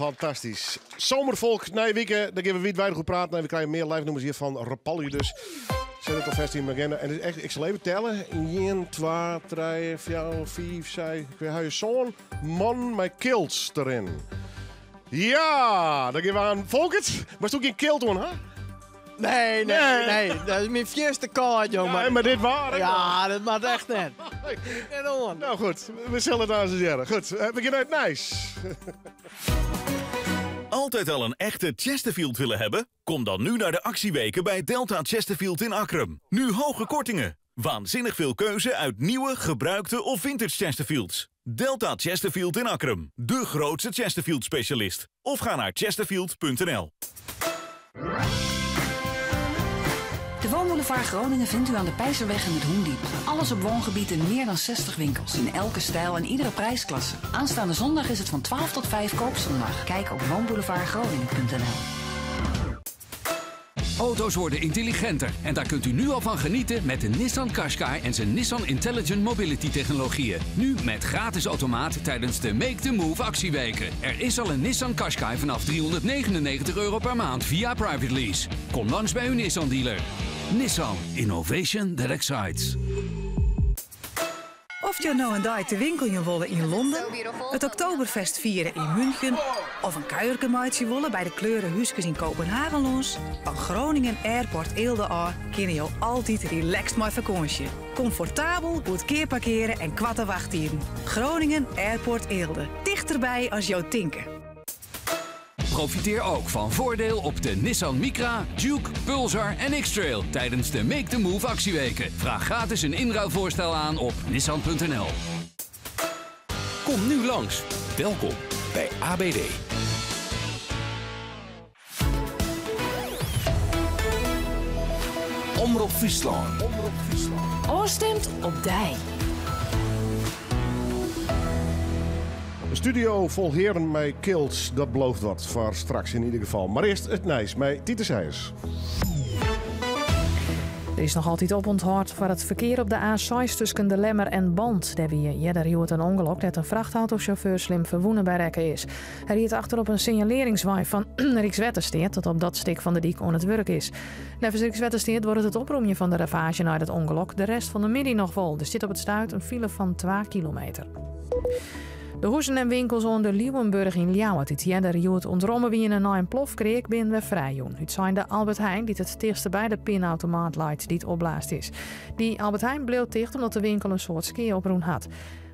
fantastisch. Zomervolk, na je weekend, daar gaan we wijdwijdig goed praten. En we krijgen meer live nummers hier van Rapalje dus. Zet het alvast in mijn agenda. En het is echt, ik zal even tellen. 1, 2, 3, 4, 5, 6. Ik weet je zo'n man met kilts erin. Ja, dan gaan we aan Volkert. Was toen geen kilt doen, hè? Nee. Dat is mijn eerste kaart, jongen. Ja, maar dit waar. Ja, dat maakt echt net. Nou goed, we zullen het aan ze zeggen. Goed, we beginnen uit Nijs. Altijd al een echte Chesterfield willen hebben? Kom dan nu naar de actieweken bij Delta Chesterfield in Akrum. Nu hoge kortingen. Waanzinnig veel keuze uit nieuwe, gebruikte of vintage Chesterfields. Delta Chesterfield in Akrum. De grootste Chesterfield specialist. Of ga naar chesterfield.nl. De Woonboulevard Groningen vindt u aan de Peizerweg in het Hoendiep. Alles op woongebied in meer dan 60 winkels. In elke stijl en iedere prijsklasse. Aanstaande zondag is het van 12 tot 5 koopzondag. Kijk op woonboulevardgroningen.nl. Auto's worden intelligenter en daar kunt u nu al van genieten met de Nissan Qashqai en zijn Nissan Intelligent Mobility technologieën. Nu met gratis automaat tijdens de Make the Move actieweken. Er is al een Nissan Qashqai vanaf €399 per maand via private lease. Kom langs bij uw Nissan dealer. Nissan Innovation that excites. Of je nou een dag te winkelje willen in Londen, het Oktoberfest vieren in München of een kuierkemaatje willen bij de Kleurenhuisjes in Kopenhagen los, van Groningen Airport Eelde aan kun je altijd relaxed met vakantie. Comfortabel, goed keerparkeren en kwatte wachttijden. Groningen Airport Eelde. Dichterbij als jouw tinken. Profiteer ook van voordeel op de Nissan Micra, Juke, Pulsar en X-Trail tijdens de Make the Move actieweken. Vraag gratis een inruilvoorstel aan op nissan.nl. Kom nu langs. Welkom bij ABD. Omroep Friesland. Oorstemt op Dij. Een studio vol heren met kilts, dat belooft wat voor straks in ieder geval. Maar eerst het Nijs met Tiete Seijers. Er is nog altijd oponthoud voor het verkeer op de A6 tussen de Lemmer en Band. Daar wie eerder hield een ongeluk dat een vrachtautochauffeur slim verwoenen bij rekken is. Hij reed achter op een signaleringswaai van Rijkswettersteed dat op dat stuk van de dik aan het werk is. Nevens Rijkswettersteed wordt het oproemje van de ravage naar het ongeluk de rest van de middag nog vol. Er zit op het stuit een file van 2 kilometer. De huizen en winkels onder Liewenburg in Ljouwert dit jaar hield ontrommen wie in een plofkreek binnen we vrijjoen. Het zijn de Albert Heijn die het dichtste bij de pinautomaat leidt die het opblaast is. Die Albert Heijn bleef dicht omdat de winkel een soort skeeroproen had.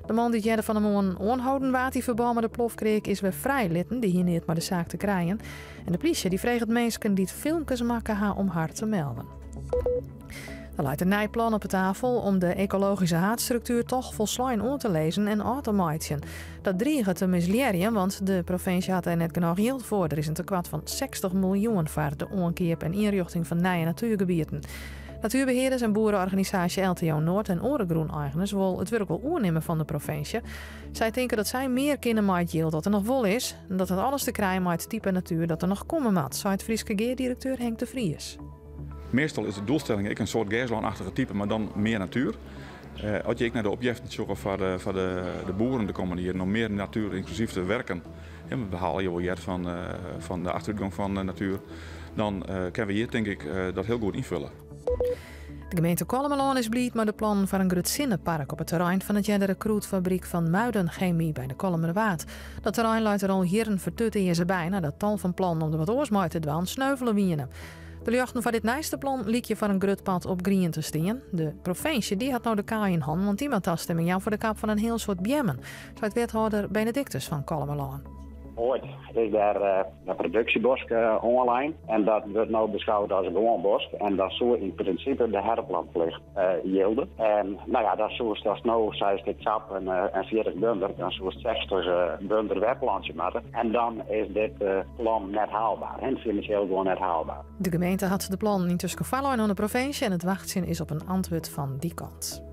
De man die jaren van de morgen onhouden waard die verband met de plofkreek is weer vrijlitten die hier niet maar de zaak te krijgen. En de politie die vreegt het mensen die het filmpjes maken om haar te melden. Er lijkt een nijplan op de tafel om de ecologische haatstructuur toch volslijn aan te lezen en aan te maaien. Dat dreigt te misleiden, want de provincie had er net genoeg geld voor. Er is een tekort van 60 miljoen voor de aankoop en inrichting van nieuwe natuurgebieden. Natuurbeheerders en boerenorganisatie LTO Noord en Orengroen-eigenaars willen het werk wel oornemen van de provincie. Zij denken dat zij meer kunnen met geld dat er nog vol is en dat het alles te krijgen met het type natuur dat er nog komen moet, zei het Frieske Geer-directeur Henk de Vries. Meestal is de doelstelling een soort Gersloon-achtige type, maar dan meer natuur. Als je naar de objecten zoekt voor de boeren de komende jaren om meer natuur inclusief te werken, en we behalen je wel van de achteruitgang van de natuur, dan kunnen we hier denk ik dat heel goed invullen. De gemeente Kolmelaan is blij met de plan voor een groot zinnenpark op het terrein van het recruitfabriek van Muiden Chemie bij de Kolmerwaard. Dat terrein luidt er al jaren vertutten in zijn bijna dat tal van plannen om de wat oorsmaai te doen sneuvelen wienen. De luchten van dit nijste plan liek je voor een grutpad op grien te staan. De provincie die had nou de kaai in hand, want die had toestemming jou voor de kap van een heel soort bjemmen, zei het wethouder Benedictus van Kolmerlaan. Ooit is daar een productiebosk online en dat wordt nu beschouwd als een gewoon bosk. En dat zou in principe de herplantplicht yielden. En nou ja, dat is nou 60 sap en 40 bunder, dan zou het 60 bunder webplantje maken. En dan is dit plan net haalbaar en financieel gewoon net haalbaar. De gemeente had de plan intussen gevallen aan de provincie en het wachtzin is op een antwoord van die kant.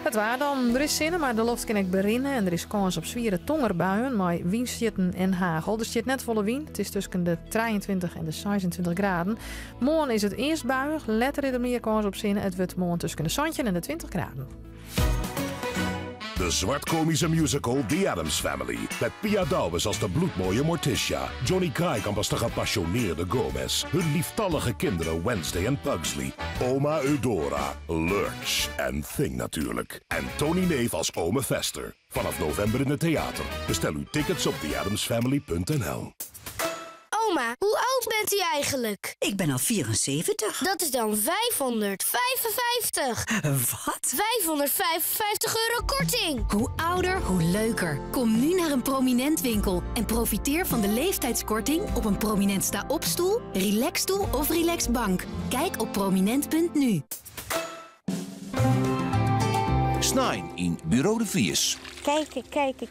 Het waar dan, er is zin, maar de lucht kan ik berinnen en er is kans op zwieren tongerbuien, maar wienstjitten en hagel. Er zit net volle wind, het is tussen de 23 en de 26 graden. Morgen is het eerst buiig, later is er meer kans op zin. Het wordt morgen tussen de zandje en de 20 graden. De zwartkomische musical The Addams Family. Met Pia Douwes als de bloedmooie Morticia. Johnny Kraaikamp als de gepassioneerde Gomez. Hun lieftallige kinderen Wednesday en Pugsley. Oma Eudora, Lurch en Thing natuurlijk. En Tony Neef als ome Vester. Vanaf november in het theater. Bestel uw tickets op theadamsfamily.nl. Oma, hoe oud bent u eigenlijk? Ik ben al 74. Dat is dan 555. Wat? 555 euro korting. Hoe ouder, hoe leuker. Kom nu naar een Prominent winkel en profiteer van de leeftijdskorting op een Prominent sta-opstoel, relaxstoel of relaxbank. Kijk op prominent.nu. Snijn in Bureau de Vries.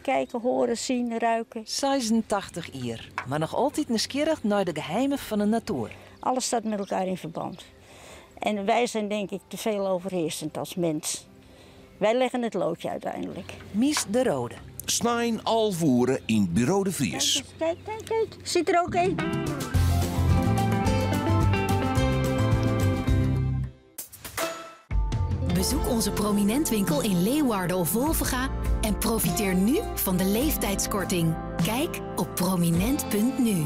Kijken, horen, zien, ruiken. 86 jaar, maar nog altijd nieuwsgierig naar de geheimen van de natuur. Alles staat met elkaar in verband. En wij zijn denk ik te veel overheersend als mens. Wij leggen het loodje uiteindelijk. Mies de Rode. Snijn alvoeren in Bureau de Vries. Kijk. Zit er ook een? Bezoek onze Prominent winkel in Leeuwarden of Wolvenga en profiteer nu van de leeftijdskorting. Kijk op prominent.nu.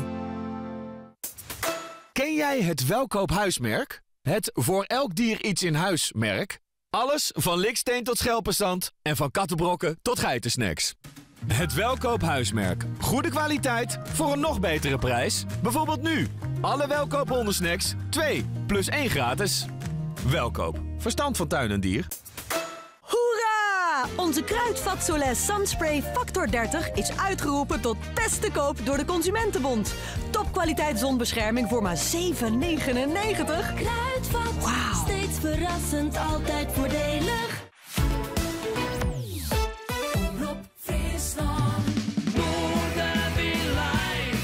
Ken jij het Welkoophuismerk? Het voor elk dier iets in huis merk? Alles van liksteen tot schelpenstand en van kattenbrokken tot geitensnacks. Het Welkoophuismerk. Goede kwaliteit voor een nog betere prijs. Bijvoorbeeld nu. Alle Welkoop hondensnacks 2 plus 1 gratis. Welkoop. Verstand van tuin en dier. Hoera! Onze Kruidvat Soles Sunspray Factor 30 is uitgeroepen tot beste koop door de Consumentenbond. Topkwaliteit zonbescherming voor maar €7,99. Kruidvat, steeds verrassend, altijd voordelig. Omroep Friesland. Morgen weer live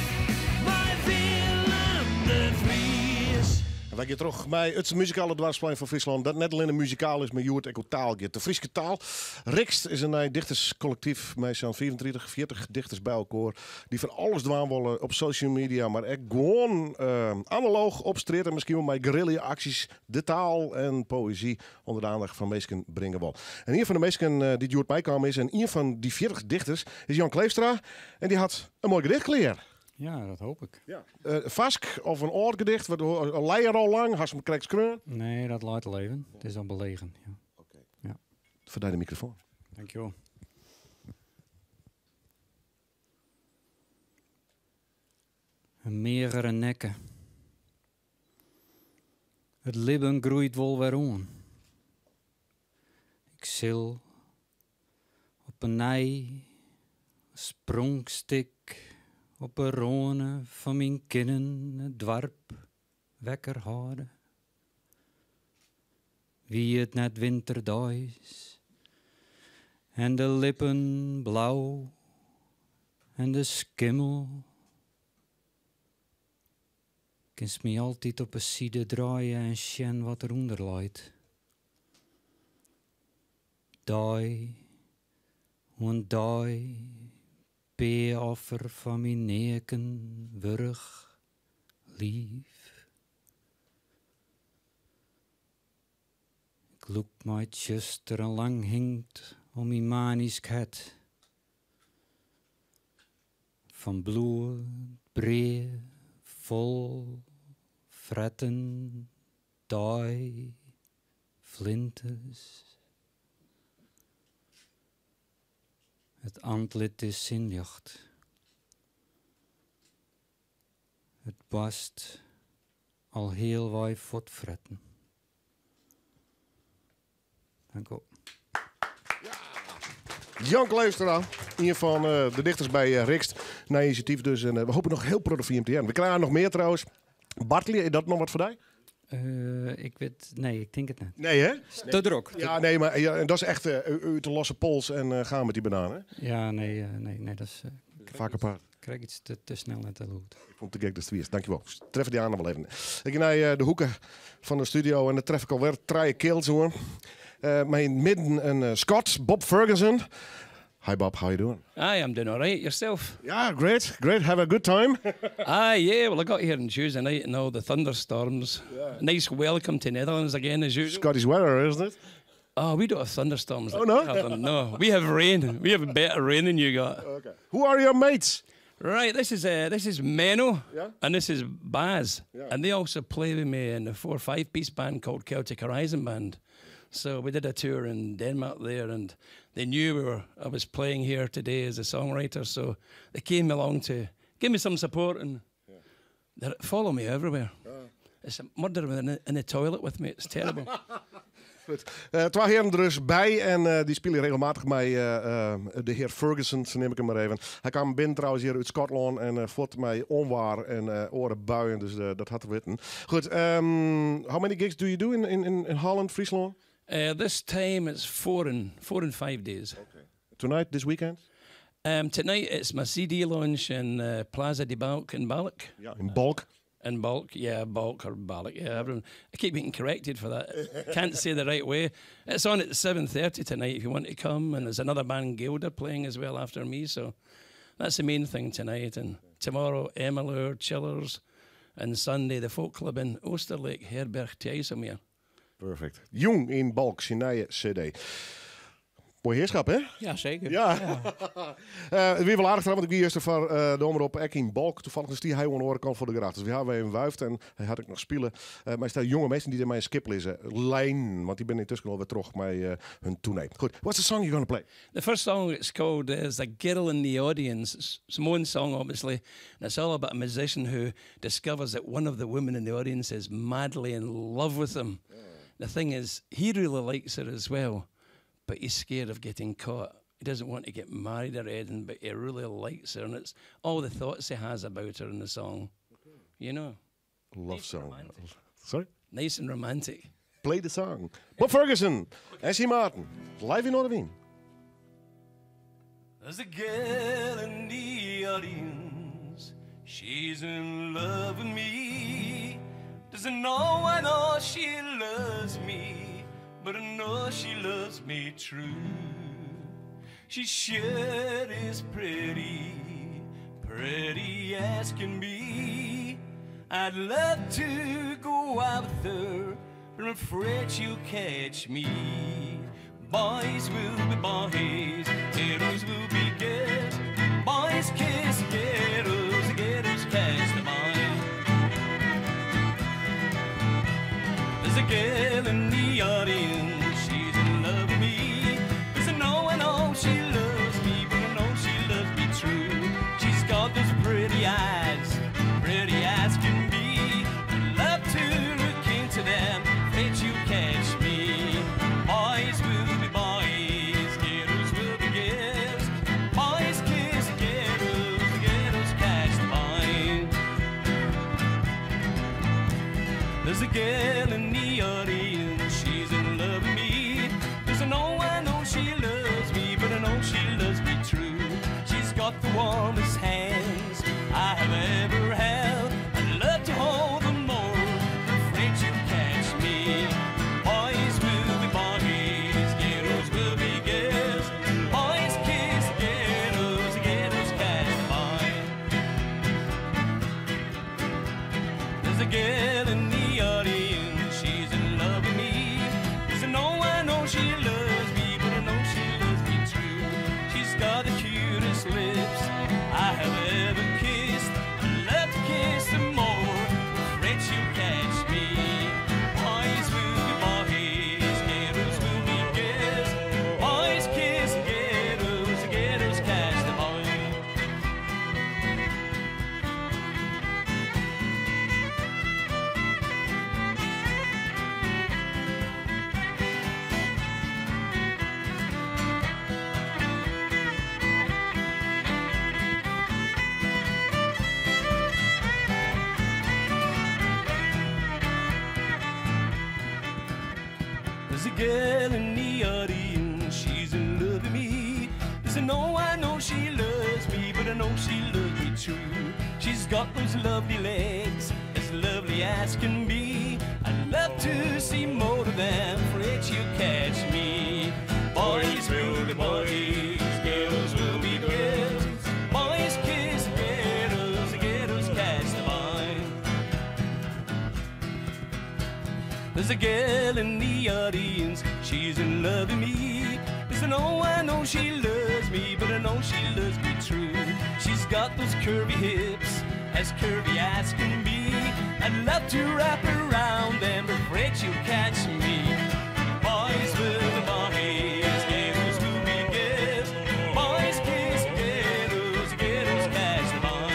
bij Willem de Vries. En wij gaan terug bij het muzikale dwarsplein van Friesland. Dat net alleen een muzikaal is, maar Joert ook taal. De Frieske taal. Rikst is een dichterscollectief met zo'n 34, 40 dichters bij elkaar. Die van alles dwaan willen op social media. Maar echt gewoon analoog op straat en misschien wel met guerrilla-acties. De taal en poëzie onder de aandacht van mensen brengen wel. En een van de mensen die Joert bijkwamen is. En een van die 40 dichters is Jan Kleefstra. En die had een mooi gedicht geleerd. Ja, dat hoop ik. Ja. Vask of een oud gedicht, een leier al lang, hast hem krijgt skreun? Nee, dat laat leven. Het is al belegen. Ja. Okay. Ja. Verduid de microfoon. Dankjewel. Een meerdere nekken. Het libben groeit wel weer aan. Ik zil op een nij, sprongstik. Op een rone van mijn kinnen het dwarp wekker houden. Wie het net winterdag is. En de lippen blauw. En de skimmel. Kens me altijd op een side draaien en sjen wat eronder leidt. Dai. En dai. P-offer van mijn neken, wurg, lief. Ik look my zuster en lang hinkt om mijn manisch ket. Van bloed, breed, vol, fretten, daai, flintes. Het antlit is zinjacht. Het bast al heel wij voortfretten. Dank u. Jan Kleefstra, een van de dichters bij Rikst. Een initiatief dus. En we hopen nog heel productief te hebben. We krijgen nog meer trouwens. Bartley, is dat nog wat voor jou? Nee, ik denk het niet. Nee, hè? Te druk. Ja, nee, maar dat is echt uit de losse pols en gaan met die bananen. Ja, nee, dat is... Vaak apart. Ik krijg iets te snel net te goed. Ik vond het te gek dat het weer. Dankjewel. Treffen die aan wel even. Ik ga naar de hoeken van de studio en dan tref ik alweer 3 kills hoor. Mijn midden een Scot, Bob Ferguson. Hi Bob, how you doing? I'm doing all right. Yourself? Yeah, great. Have a good time. Yeah. Well, I got here on Tuesday night and all the thunderstorms. Yeah. Nice welcome to Netherlands again as usual. Scottish weather, isn't it? Oh, we don't have thunderstorms. Oh, no? No, we have rain. We have better rain than you got. Okay. Who are your mates? Right, this is Menno, Yeah. and this is Baz, Yeah. and they also play with me in a 4 or 5 piece band called Celtic Horizon Band. So we did a tour in Denmark there, and they knew I was playing here today as a songwriter, so they came along to give me some support and they follow me everywhere. It's a murder in the toilet with me. It's terrible. Goed. Twee heren er dus bij en die spelen regelmatig met de heer Ferguson, zo neem ik hem maar even. Hij kwam binnen trouwens hier uit Schotland en voert mij onwaar en oren buien, dus dat had te weten. Goed, how many gigs do you do in Holland, Friesland? This time it's 4 and 5 days. Okay. Tonight, this weekend? Tonight it's my CD launch in Plaza de Balk in Balk. Yeah, in Balk. In Balk, yeah, Balk or Balk, yeah. Everyone, I keep getting corrected for that. Can't say the right way. It's on at 7:30 tonight if you want to come, and there's another band, Gilder, playing as well after me, so that's the main thing tonight. And tomorrow, Emmeloord, Chillers, and Sunday, the folk club in Oosterleek, Herberg te IJsselmeer. Perfect. Jong in Balk, zijn nieuwe CD. Mooi heerschap, hè? Ja, zeker. Ja. Wie wel aardig trouwens, want ik wie eerst voor de omroep Ek in Balk. Toevallig is die hij aan de andere kant voor de gracht. Dus we hebben een wuift en hij had ik nog spelen. Maar er staan jonge mensen die er mij een skip lezen. Lijn, want die ben intussen alweer terug met hun tournee. Goed, what's the song you're gonna play? The first song is called There's a Girl in the Audience. It's Simone's song, obviously. And it's all about a musician who discovers that one of the women in the audience is madly in love with him. Yeah. The thing is, he really likes her as well. But he's scared of getting caught. He doesn't want to get married or anything, but he really likes her, and it's all the thoughts he has about her in the song. Okay. You know? Love nice song. Sorry? Nice and romantic. Play the song. Bob Ferguson, S.C. Martin, live in Orvin. There's a girl in the audience. She's in love with me. Doesn't know I know she loves me. But I know she loves me true. She sure is pretty, pretty as can be. I'd love to go out with her, but I'm afraid she'll catch me. Boys will be boys, girls will be girls. Boys kiss girls, girls catch the boy. There's a girl in the audience, she's in love with me. Cause I know she loves me, but I know she loves me true. She's got those pretty eyes can be. I'd love to look into them, afraid you catch me. Boys will be boys, girls will be girls. Boys kiss girls, girls catch the boy. There's a girl in the audience, she's in love with me. Cause I know she loves me, but I know she loves me true. She's got the warmest hands I have ever held. I'd love to hold them more, but afraid you'll catch me. Boys will be boys, girls will be girls. Boys kiss girls, girls catch the boy. There's a girl in the audience, she's in love with me. Cause I know she loves me, but I know she loves me true. She's got the cutest lips I have ever kissed. I'd love to kiss them more, afraid she'll catch me. Boys will be boys, girls will be girls. Boys kiss girls, girls catch the boy. There's a girl in the audience, she's in love with me. Cause I know she loves me, but I know she loves me true. She's got those lovely legs, as lovely as can be. I'd love to see more of them, afraid she'll catch me. Boys will be boys, girls will be girls. Boys kiss girls, girls catch the boy. There's a girl in the audience, she's in love with me. Listen, oh, I know she loves me, but I know she loves me true. She's got those curvy hips, as curvy as can be. I'd love to wrap around them, but afraid she'll catch me. Boys with the bodies, girls will be girls. Boys kiss girls, girls catch the boy.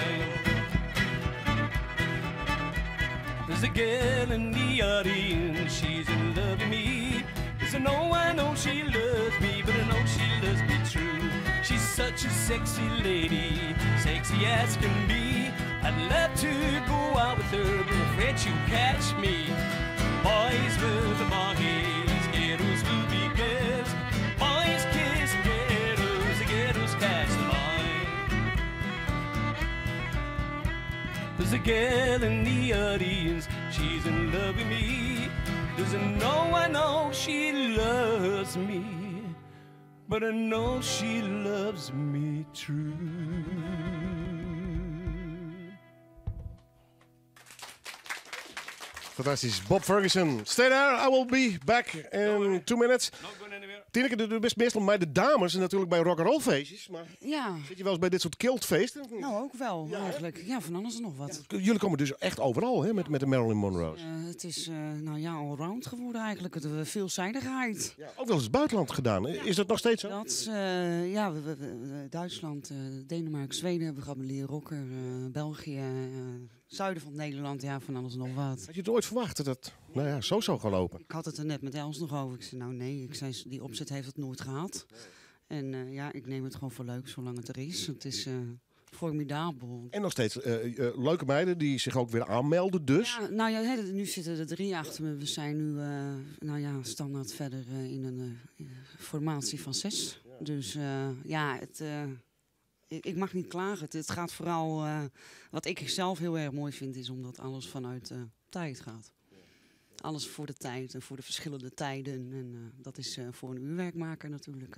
There's a girl in the audience, she's in love with me. Listen, oh, I know she loves me, but I know she loves me true. She's such a sexy lady, sexy as can be. I'd love to go out with her, but I'm afraid she'll catch me. Boys will the bodies, girls will be girls. Boys kiss girls, the girls catch the boy. There's a girl in the audience, she's in love with me. Doesn't know I know she loves me, but I know she loves me true. Fantastisch. Bob Ferguson. Stay there, I will be back in 2 minutes. Tineke, du best meestal bij de dames en natuurlijk bij rock'n'roll feestjes. Maar ja. Zit je wel eens bij dit soort kiltfeesten? Nou, ook wel eigenlijk. Ja, van alles en nog wat. Ja, jullie komen dus echt overal hè, met de Marilyn Monroe's. Het is allround geworden eigenlijk. De veelzijdigheid. Ja, ook wel eens buitenland gedaan. Is dat nog steeds zo? Duitsland, Denemarken, Zweden hebben we gehad met Leer Rocker, België, zuiden van Nederland, ja, van alles en nog wat. Had je het ooit verwacht dat zo zou gaan lopen? Ik had het er net met Els nog over. Ik zei, nou nee, die opzet heeft het nooit gehad. En ik neem het gewoon voor leuk, zolang het er is. Het is formidabel. En nog steeds leuke meiden die zich ook weer aanmelden dus? Ja, nu zitten er 3 achter me. We zijn nu standaard verder in een formatie van 6. Ja. Dus ik mag niet klagen. Het gaat vooral, wat ik zelf heel erg mooi vind, is omdat alles vanuit tijd gaat. Alles voor de tijd en voor de verschillende tijden. En dat is voor een uurwerkmaker natuurlijk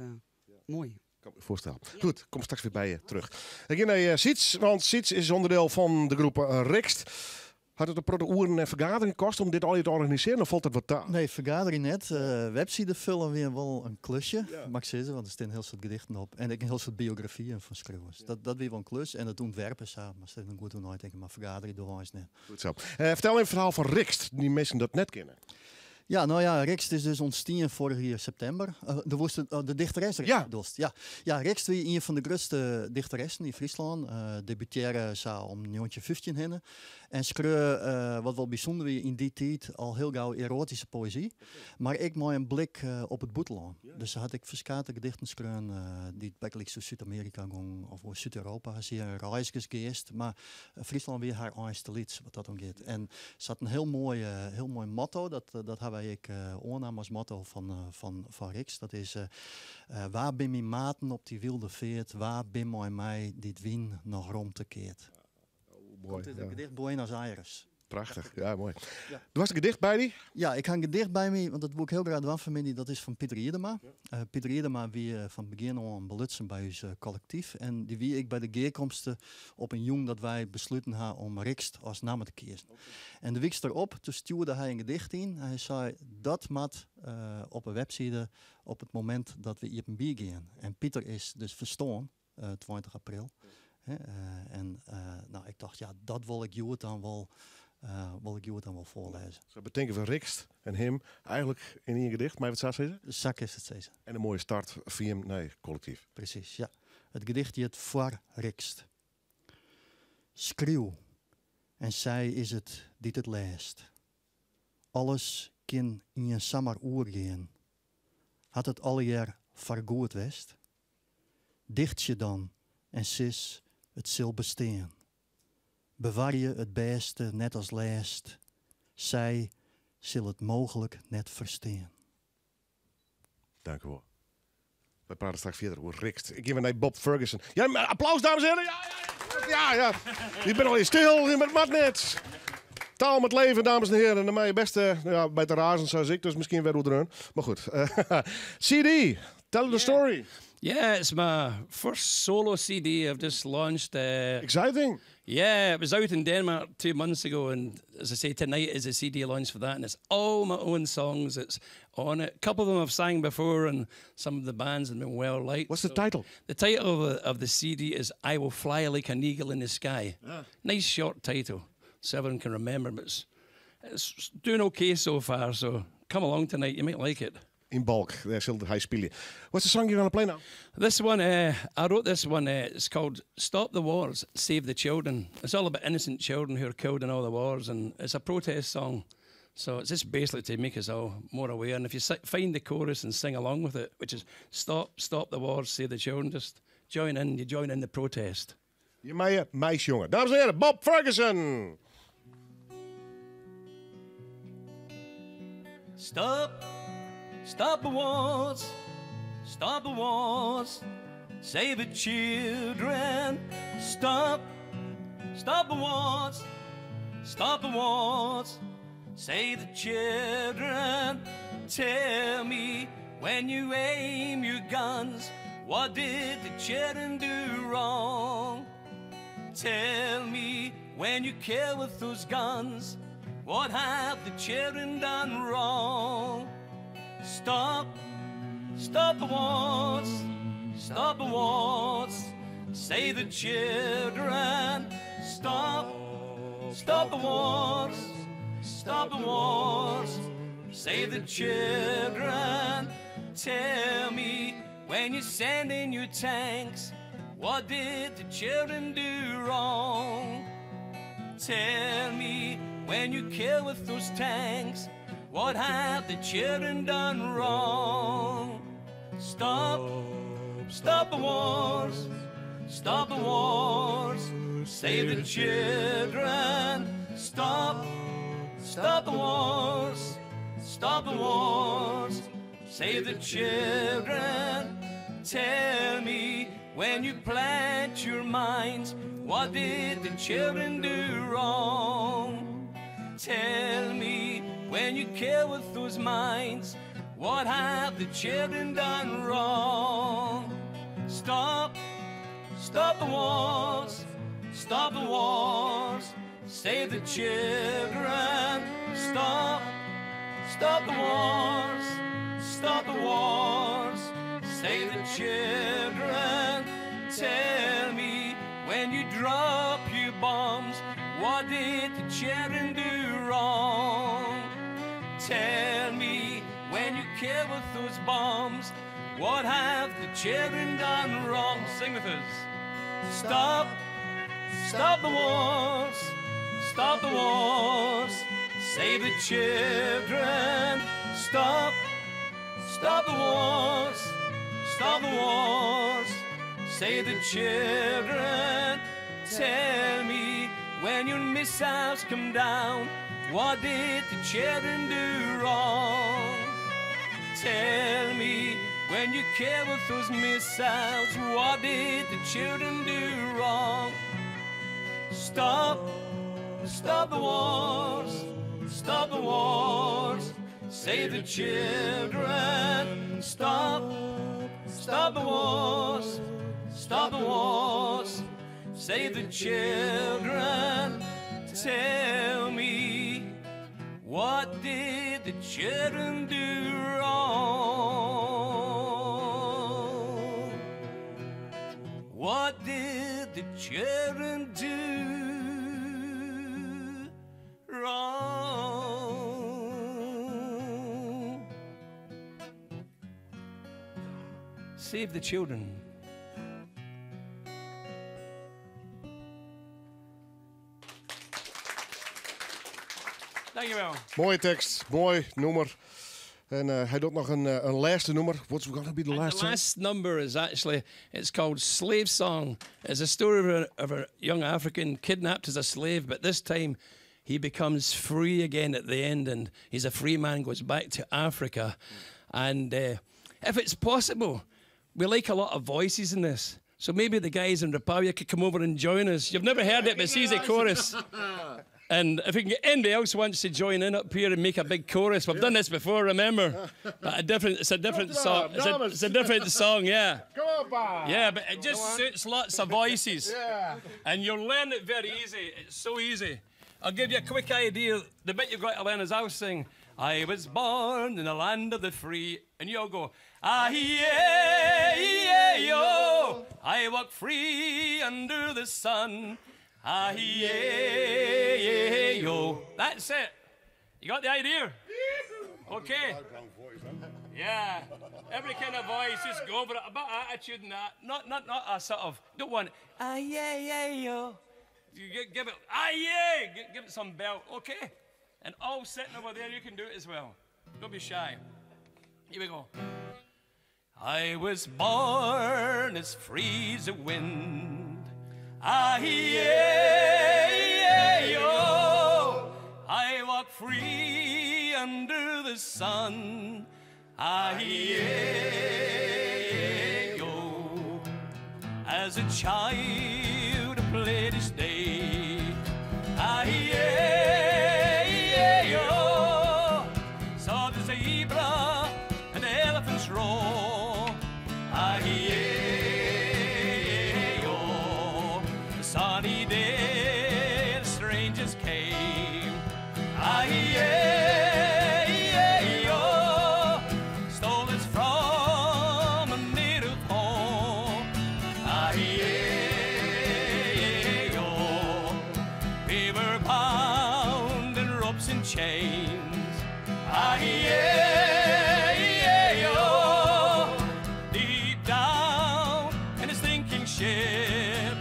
mooi. Ik kan me voorstellen. Ja. Goed, kom straks weer bij je terug. Ik ga naar Siets, want Siets is onderdeel van de groep Rikst. Had het een uren en vergadering gekost om dit al te organiseren? Of valt het wat taal? Nee, vergadering net. Website vullen weer wel een klusje. Ja. Mag ik zeggen, want er staan heel veel gedichten op. En ik een heel veel biografieën van schrijvers. Ja. Dat weer wel een klus. En dat ontwerpen samen. Maar dat is een goed doen nooit, denk ik. Maar vergadering doen we eens net. Goed zo. Vertel een verhaal van Rikst, die mensen dat net kennen. Ja, Rikst is dus ontstaan vorig september. De dichteres Rikst. Ja, Rikst was een van de grootste dichteressen in Friesland. Debuteerde ze om 1915 heen. En schreef, wat wel bijzonder was in die tijd, al heel gauw erotische poëzie. Maar ik met een blik op het buitenland. Ja. Dus had ik verschillende gedichten schreven die bekelijk naar Zuid-Amerika gingen of Zuid-Europa. Zeer reisjes geweest. Maar Friesland weer haar eerste lied, wat dat omgeet. En ze had een heel mooi motto. Dat hebben ik oornaam als motto van Rikst. Dat is, waar ben mijn maten op die wilde veert, waar ben mij dit wien nog rond te keert. Mooi. Het gedicht Buenos Aires. Prachtig, ja, mooi. Ja. Er was een gedicht bij die? Ja, ik had een gedicht bij me, want dat wil ik heel graag doen van mij. Dat is van Pieter Iedema. Ja. Pieter Iedema wie van begin al een belutsen bij ons collectief. En die wie ik bij de geerkomsten op een jong dat wij besloten hadden om Rikst als naam te kiezen. Okay. En de week erop, toen stuurde hij een gedicht in. Hij zei, dat moet op een website op het moment dat we hier op een bier gaan. En Pieter is dus verstaan, 20 april. Ja. Ik dacht, ja, dat wil ik jou dan wel voorlezen. Zo betekenen we Rikst en hem eigenlijk in een gedicht, maar wat zou je zeggen? De zak is het steeds. En een mooie start via hem, collectief. Precies, ja. Het gedicht heet Voor Rikst. Schreeuw, en zij is het die het leest. Alles kan in je samar oer gaan. Had het al jaar vergoed west? Dicht je dan en sis het zil bestaan. Bewaar je het beste net als lijst. Zij zal het mogelijk net verstaan. Dank u wel. We praten straks verder over Rikst. Ik geef naar Bob Ferguson. Ja, applaus dames en heren. Ja. Je bent al eens stil, je bent mat net. Taal met leven, dames en heren. En mij beste bij de razen zoals ik, dus misschien weer hoe erin. Maar goed. CD. Tell the story. Yeah, it's my first solo CD I've just launched. Exciting. Yeah, it was out in Denmark 2 months ago, and as I say, tonight is a CD launch for that, and it's all my own songs. It's on it. A couple of them I've sang before, and some of the bands have been well liked. What's the title? The title of the CD is "I Will Fly Like an Eagle in the Sky." Nice short title, so everyone can remember. But it's doing okay so far. So come along tonight, you might like it. In bulk, there zult hij spelen. What's the song you're gonna play now? This one, I wrote this one. It's called "Stop the Wars, Save the Children." It's all about innocent children who are killed in all the wars, and it's a protest song. So it's just basically to make us all more aware. And if you find the chorus and sing along with it, which is "Stop the wars, save the children," just join in. You join in the protest. Je meisjongen. Dames en heren, Bob Ferguson. Stop the wars, stop the wars, save the children. Stop the wars, stop the wars, save the children. Tell me, when you aim your guns, what did the children do wrong? Tell me, when you kill with those guns, what have the children done wrong? Stop the wars, stop the wars, save the children. Stop the wars, stop the wars, save the children. Tell me, when you send in your tanks, what did the children do wrong? Tell me, when you kill with those tanks, what have the children done wrong? Stop the wars, stop the wars, save the children. Stop the wars, stop the wars, save the children. Tell me, when you plant your mines, what did the children do wrong? Tell me, when you kill with those mines, what have the children done wrong? Stop the wars, stop the wars, save the children. Stop the wars, stop the wars, save the children. Tell me, when you drop your bombs, what did the children do wrong? Tell me, when you kill with those bombs, what have the children done wrong? Sing with us. Stop the wars, stop the wars, save the children. Stop the wars, stop the wars, save the children. Tell me, when your missiles come down, what did the children do wrong? Tell me, when you kill with those missiles, what did the children do wrong? Stop the wars, stop the wars, save the children. Stop the wars, stop the wars, save the children. Tell me, what did the children do wrong? What did the children do wrong? Save the children. Dankjewel. Mooie tekst, mooi nummer. En hij doet nog een laatste nummer. What's going to be the last The last number is actually, it's called Slave Song. It's a story of a young African kidnapped as a slave, but this time he becomes free again at the end, and he's a free man, goes back to Africa. And if it's possible, we like a lot of voices in this. So maybe the guys in Republic could come over and join us. You've never heard it, but see the chorus. And if we can get anybody else wants to join in up here and make a big chorus, we've done this before, remember? But it's a different song. It's a different song, yeah. Come on, Bob. Yeah, but it just suits lots of voices. Yeah. And you'll learn it very easy. It's so easy. I'll give you a quick idea. The bit you've got to learn is I'll sing, I was born in the land of the free. And you'll go, ah-yay-yay-yo. I walk free under the sun. Ah-yay-yay-yo. That's it. You got the idea? Okay. Yeah. Every kind of voice, just go over it. A bit of attitude and that. Not a sort of, don't want, ah-yay-yay-yo. You give it, ah-yay. Give it some belt. Okay. And all sitting over there, you can do it as well. Don't be shy. Here we go. I was born as free as a wind. Ah-yay-yay-yo. I walk free under the sun. Ah-yay-yay-yo. As a child I played each day. Ah-yay-yay-yo. Saw the zebra and the elephants roar. Ah-yay-yay-yo. The sunny day the strangers came. Ah-yay-yay-yo. Stole us from a native home. Ah-yay-yay-yo. We were bound in ropes and chains. Ah-yay-yay-yo. Deep down in his thinking ship.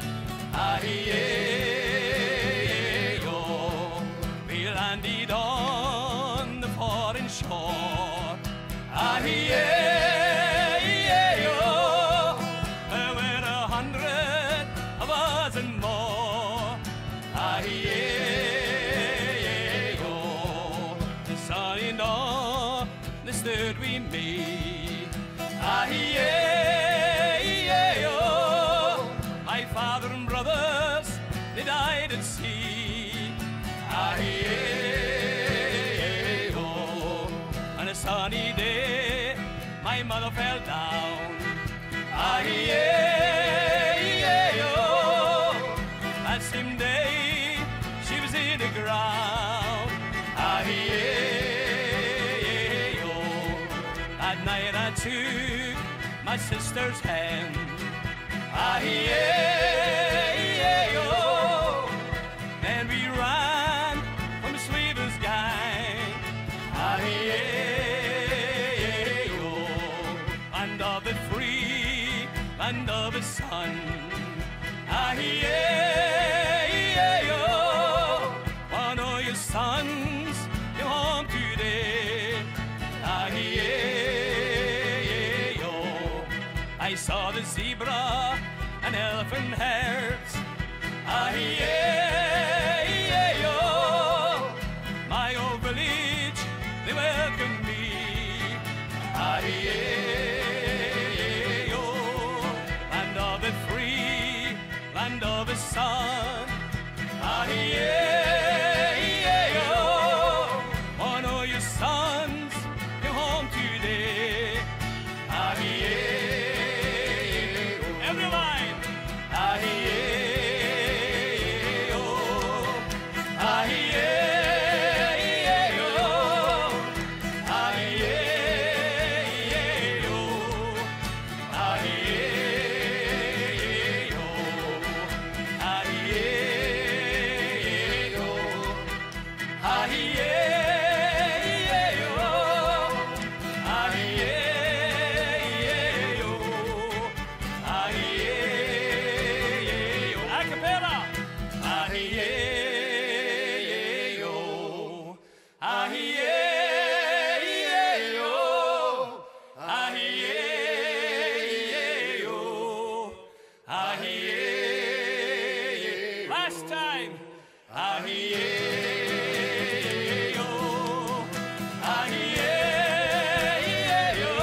Ah-yay-yay-yo. We landed on the foreign shore. Ah-yay-yay-yo. There were 100 of us and more. Ah-yay-yay-yo. The sunny dawn, the stood we made. Ah-yay-yay-yo. My father and brothers, they died at sea. Ah-yay-yay-yo. On a sunny day, my mother fell down. Ah-yay-yay-yo. That same day, she was in the ground. Ah-yay-yay-yo. That night I took my sister's hand. Ah-yay-yay-yo. Then we ran from the slavers' gang. Ah-yay-yay-yo. Land of the free, land of the sun. Ah-yay-yay-yo. One of your sons come home today. Ah-yay-yay-yo. I saw the zebra and elephant herds. Ah-yay-yay-yo. My old village, they welcomed me. Ah-yay-yay-yo. Land of the free, land of the sun. Ah-yay-yay-yo. One of your sons come home today. Ah-yay-yay-yo. Every line. Ah-yay-yay-yo. Ah-yay-yay-yo. Ah-yay-yay-yo. Ah-yay-yay-yo. Ah-yay-yay-yo. Ah-yay-yay-yo. Ah-yay-yay-yo. Ah-yay-yay-yo. A cappella. Ah-yay-yay-yo. Ah-yay-yay-yo. Ah-yay-yay-yo. Ah-yay-yay-yo. Last time. Ah-yay-yay-yo. Ah-yay-yay-yo.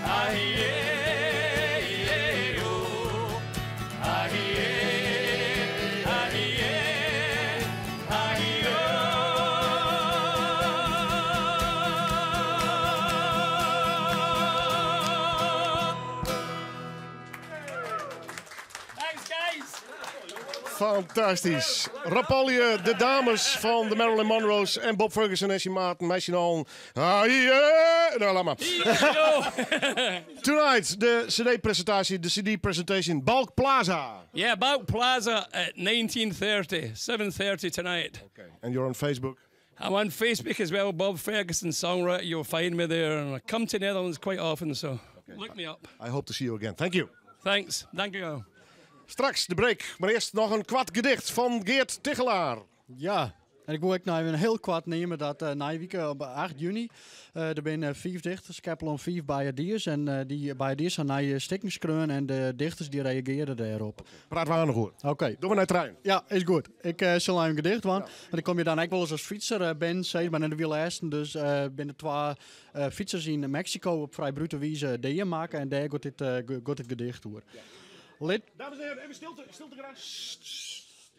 Ah-yay-yay-yo. Ah-yay-yay-yo. Fantastisch. Rapalje, de dames van de Marilyn Monroe's en Bob Ferguson en Maarten, meisje al. Nou, laat maar. Tonight, de CD-presentatie, de CD-presentation, Balk Plaza. Yeah, Balk Plaza at 19:30, 7:30 tonight. Okay. And you're on Facebook? I'm on Facebook as well, Bob Ferguson songwriter. You'll find me there, and I come to Netherlands quite often, so look me up. I hope to see you again. Thank you. Thanks. Dank u wel. Straks de break, maar eerst nog een kwart gedicht van Geert Tichelaar. Ja, en ik wil ook nou een heel kwart nemen dat na week op 8 juni er zijn 5 dichters, Keppel 5 Bayardiers en die Bayardiers gaan naar stikkingskreun en de dichters die reageerden daarop. Praat we aan nog hoor. Oké. Doen we naar het trein. Ja, is goed. Ik zal een gedicht doen. Want ik kom je dan ook wel eens als fietser ben, zei maar in de wieleresten, dus binnen 2 fietsers in Mexico op vrij brute wijze dingen maken en daar gaat het gedicht door. Ja. Dames en heren, even stilte graag.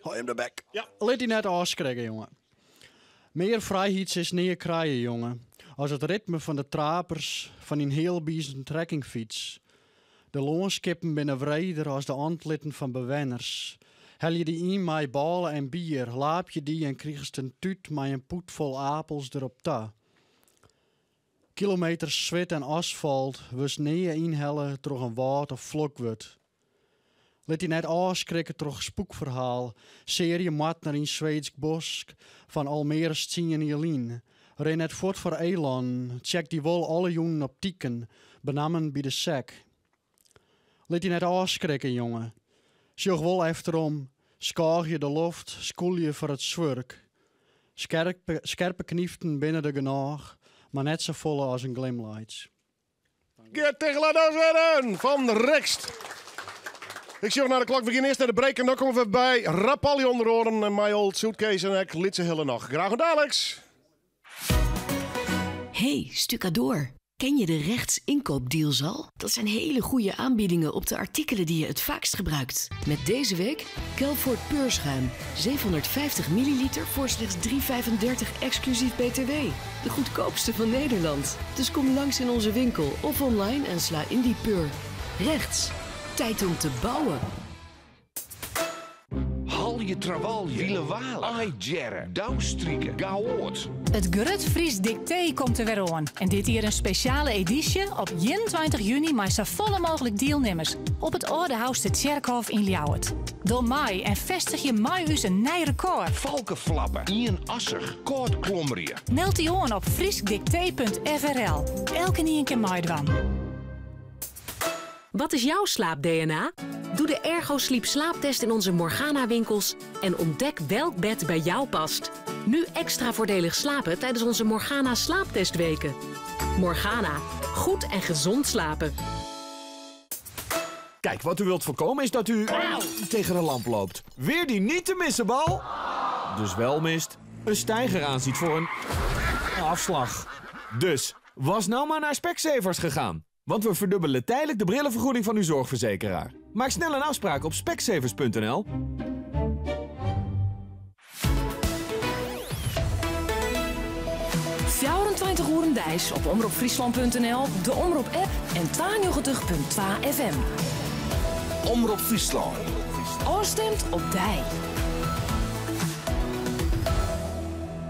Hou hem de bek. Ja. Laat die net afschrikken, jongen. Meer vrijheid is niet krijgen, jongen. Als het ritme van de trapers van een heel biezen trekkingfiets. De loonskippen binnen wreider als de antlitten van bewenners. Hel je die in met ballen en bier, laap je die en kriegst een tuut met een poet vol appels erop ta. Kilometers zwit en asfalt, wist neer inhellen door een woud of vlokwut. Let je net afschrikken door een spookverhaal. Serie mat naar een Zweeds bos van Almere Stien en Jelien. Ren net voort voor Elan. Check die wol alle jongen op tieken. Benammen bij de sek. Let je net afschrikken, jongen. Sjoeg wol efterom. Skaag je de loft. Skoel je voor het zwurk. Scherpe knieften binnen de genaag. Maar net zo volle als een glimlights. Geert Tichelaar, dames en heren, van Rekst. Ik zie nog naar de klok, we gaan eerst naar de break en dan komen we bij Rapalje onder oren en My Old Suitcase en ik Litse Hille nog. Graag gedaan, Alex. Hey, Stucador. Ken je de rechtsinkoopdeals al? Dat zijn hele goede aanbiedingen op de artikelen die je het vaakst gebruikt. Met deze week Kelfort peurschuim. 750 milliliter voor slechts €3,35 exclusief BTW. De goedkoopste van Nederland. Dus kom langs in onze winkel of online en sla in die peur. Rechts. Tijd om te bouwen. Hal je trawal, wielewalen, aijerren, douwstrieken, gaoort. Het Grut Fries Dicté komt er weer aan. En dit hier een speciale editie op 21 juni met zo volle mogelijk deelnemers. Op het Oudehuis de Tjerkhof in Ljouwert. Door mij en vestig je mij een nieuw record. Valkenflappen, Ian Asser, Koord Klommerje. Meld die aan op friesdicté.frl. Elke nie een keer meedoen. Wat is jouw slaap-DNA? Doe de Ergo Sleep slaaptest in onze Morgana-winkels en ontdek welk bed bij jou past. Nu extra voordelig slapen tijdens onze Morgana slaaptestweken. Morgana, goed en gezond slapen. Kijk, wat u wilt voorkomen is dat u tegen een lamp loopt. Weer die niet te missen bal. Dus wel mist. Een steiger aanziet voor een afslag. Dus, was nou maar naar Specsavers gegaan. Want we verdubbelen tijdelijk de brillenvergoeding van uw zorgverzekeraar. Maak snel een afspraak op specsavers.nl. uur op omroepfriesland.nl, de Omroep-app en 92.2 FM. Omroep Friesland. Oorstemt op Dij.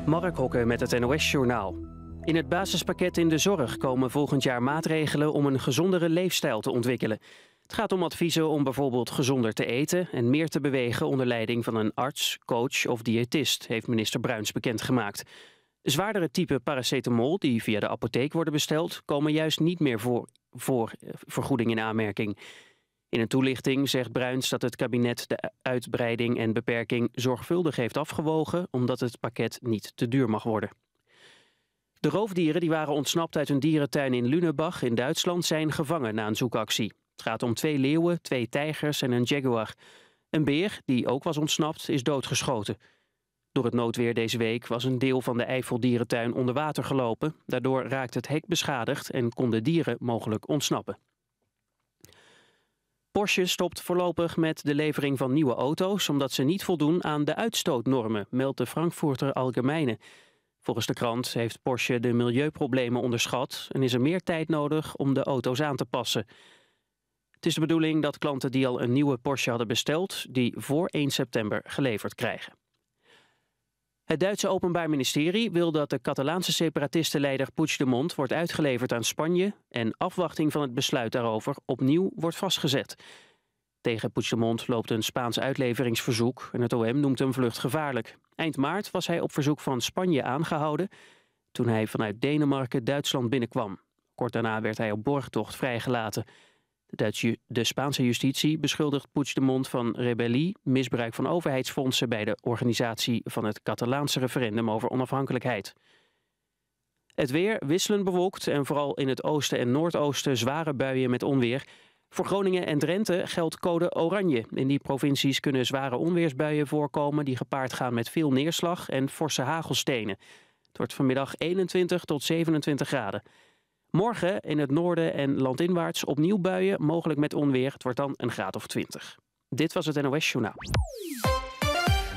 Mark Hokke met het NOS-journaal. In het basispakket in de zorg komen volgend jaar maatregelen om een gezondere leefstijl te ontwikkelen. Het gaat om adviezen om bijvoorbeeld gezonder te eten en meer te bewegen onder leiding van een arts, coach of diëtist, heeft minister Bruins bekendgemaakt. Zwaardere typen paracetamol die via de apotheek worden besteld, komen juist niet meer voor vergoeding in aanmerking. In een toelichting zegt Bruins dat het kabinet de uitbreiding en beperking zorgvuldig heeft afgewogen, omdat het pakket niet te duur mag worden. De roofdieren die waren ontsnapt uit een dierentuin in Lünebach in Duitsland zijn gevangen na een zoekactie. Het gaat om 2 leeuwen, 2 tijgers en een jaguar. Een beer, die ook was ontsnapt, is doodgeschoten. Door het noodweer deze week was een deel van de Eifeldierentuin onder water gelopen. Daardoor raakte het hek beschadigd en konden dieren mogelijk ontsnappen. Porsche stopt voorlopig met de levering van nieuwe auto's omdat ze niet voldoen aan de uitstootnormen, meldt de Frankfurter Allgemeine. Volgens de krant heeft Porsche de milieuproblemen onderschat en is er meer tijd nodig om de auto's aan te passen. Het is de bedoeling dat klanten die al een nieuwe Porsche hadden besteld, die voor 1 september geleverd krijgen. Het Duitse Openbaar Ministerie wil dat de Catalaanse separatistenleider Puigdemont wordt uitgeleverd aan Spanje en afwachting van het besluit daarover opnieuw wordt vastgezet. Tegen Puigdemont loopt een Spaans uitleveringsverzoek en het OM noemt hem vluchtgevaarlijk. Eind maart was hij op verzoek van Spanje aangehouden toen hij vanuit Denemarken Duitsland binnenkwam. Kort daarna werd hij op borgtocht vrijgelaten. De Spaanse justitie beschuldigt Puigdemont van rebellie, misbruik van overheidsfondsen bij de organisatie van het Catalaanse referendum over onafhankelijkheid. Het weer wisselend bewolkt en vooral in het oosten en noordoosten zware buien met onweer. Voor Groningen en Drenthe geldt code oranje. In die provincies kunnen zware onweersbuien voorkomen die gepaard gaan met veel neerslag en forse hagelstenen. Het wordt vanmiddag 21 tot 27 graden. Morgen in het noorden en landinwaarts opnieuw buien, mogelijk met onweer. Het wordt dan een graad of 20. Dit was het NOS Journaal.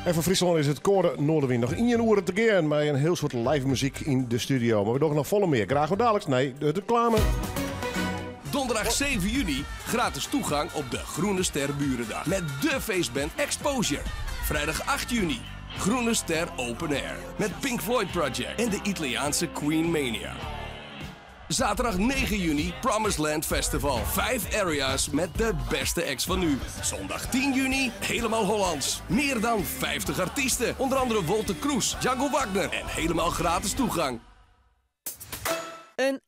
En van Friesland is het koren Noorderwind nog 1 uur te gaan met een heel soort live muziek in de studio. Maar we doen nog volle meer. Graag wat dadelijks. Nee, de reclame. Donderdag 7 juni gratis toegang op de Groene Ster Burendag. Met de feestband Exposure. Vrijdag 8 juni Groene Ster Open Air. Met Pink Floyd Project en de Italiaanse Queen Mania. Zaterdag 9 juni Promised Land Festival. 5 areas met de beste acts van nu. Zondag 10 juni helemaal Hollands. Meer dan 50 artiesten. Onder andere Wolter Kroes, Django Wagner en helemaal gratis toegang. Een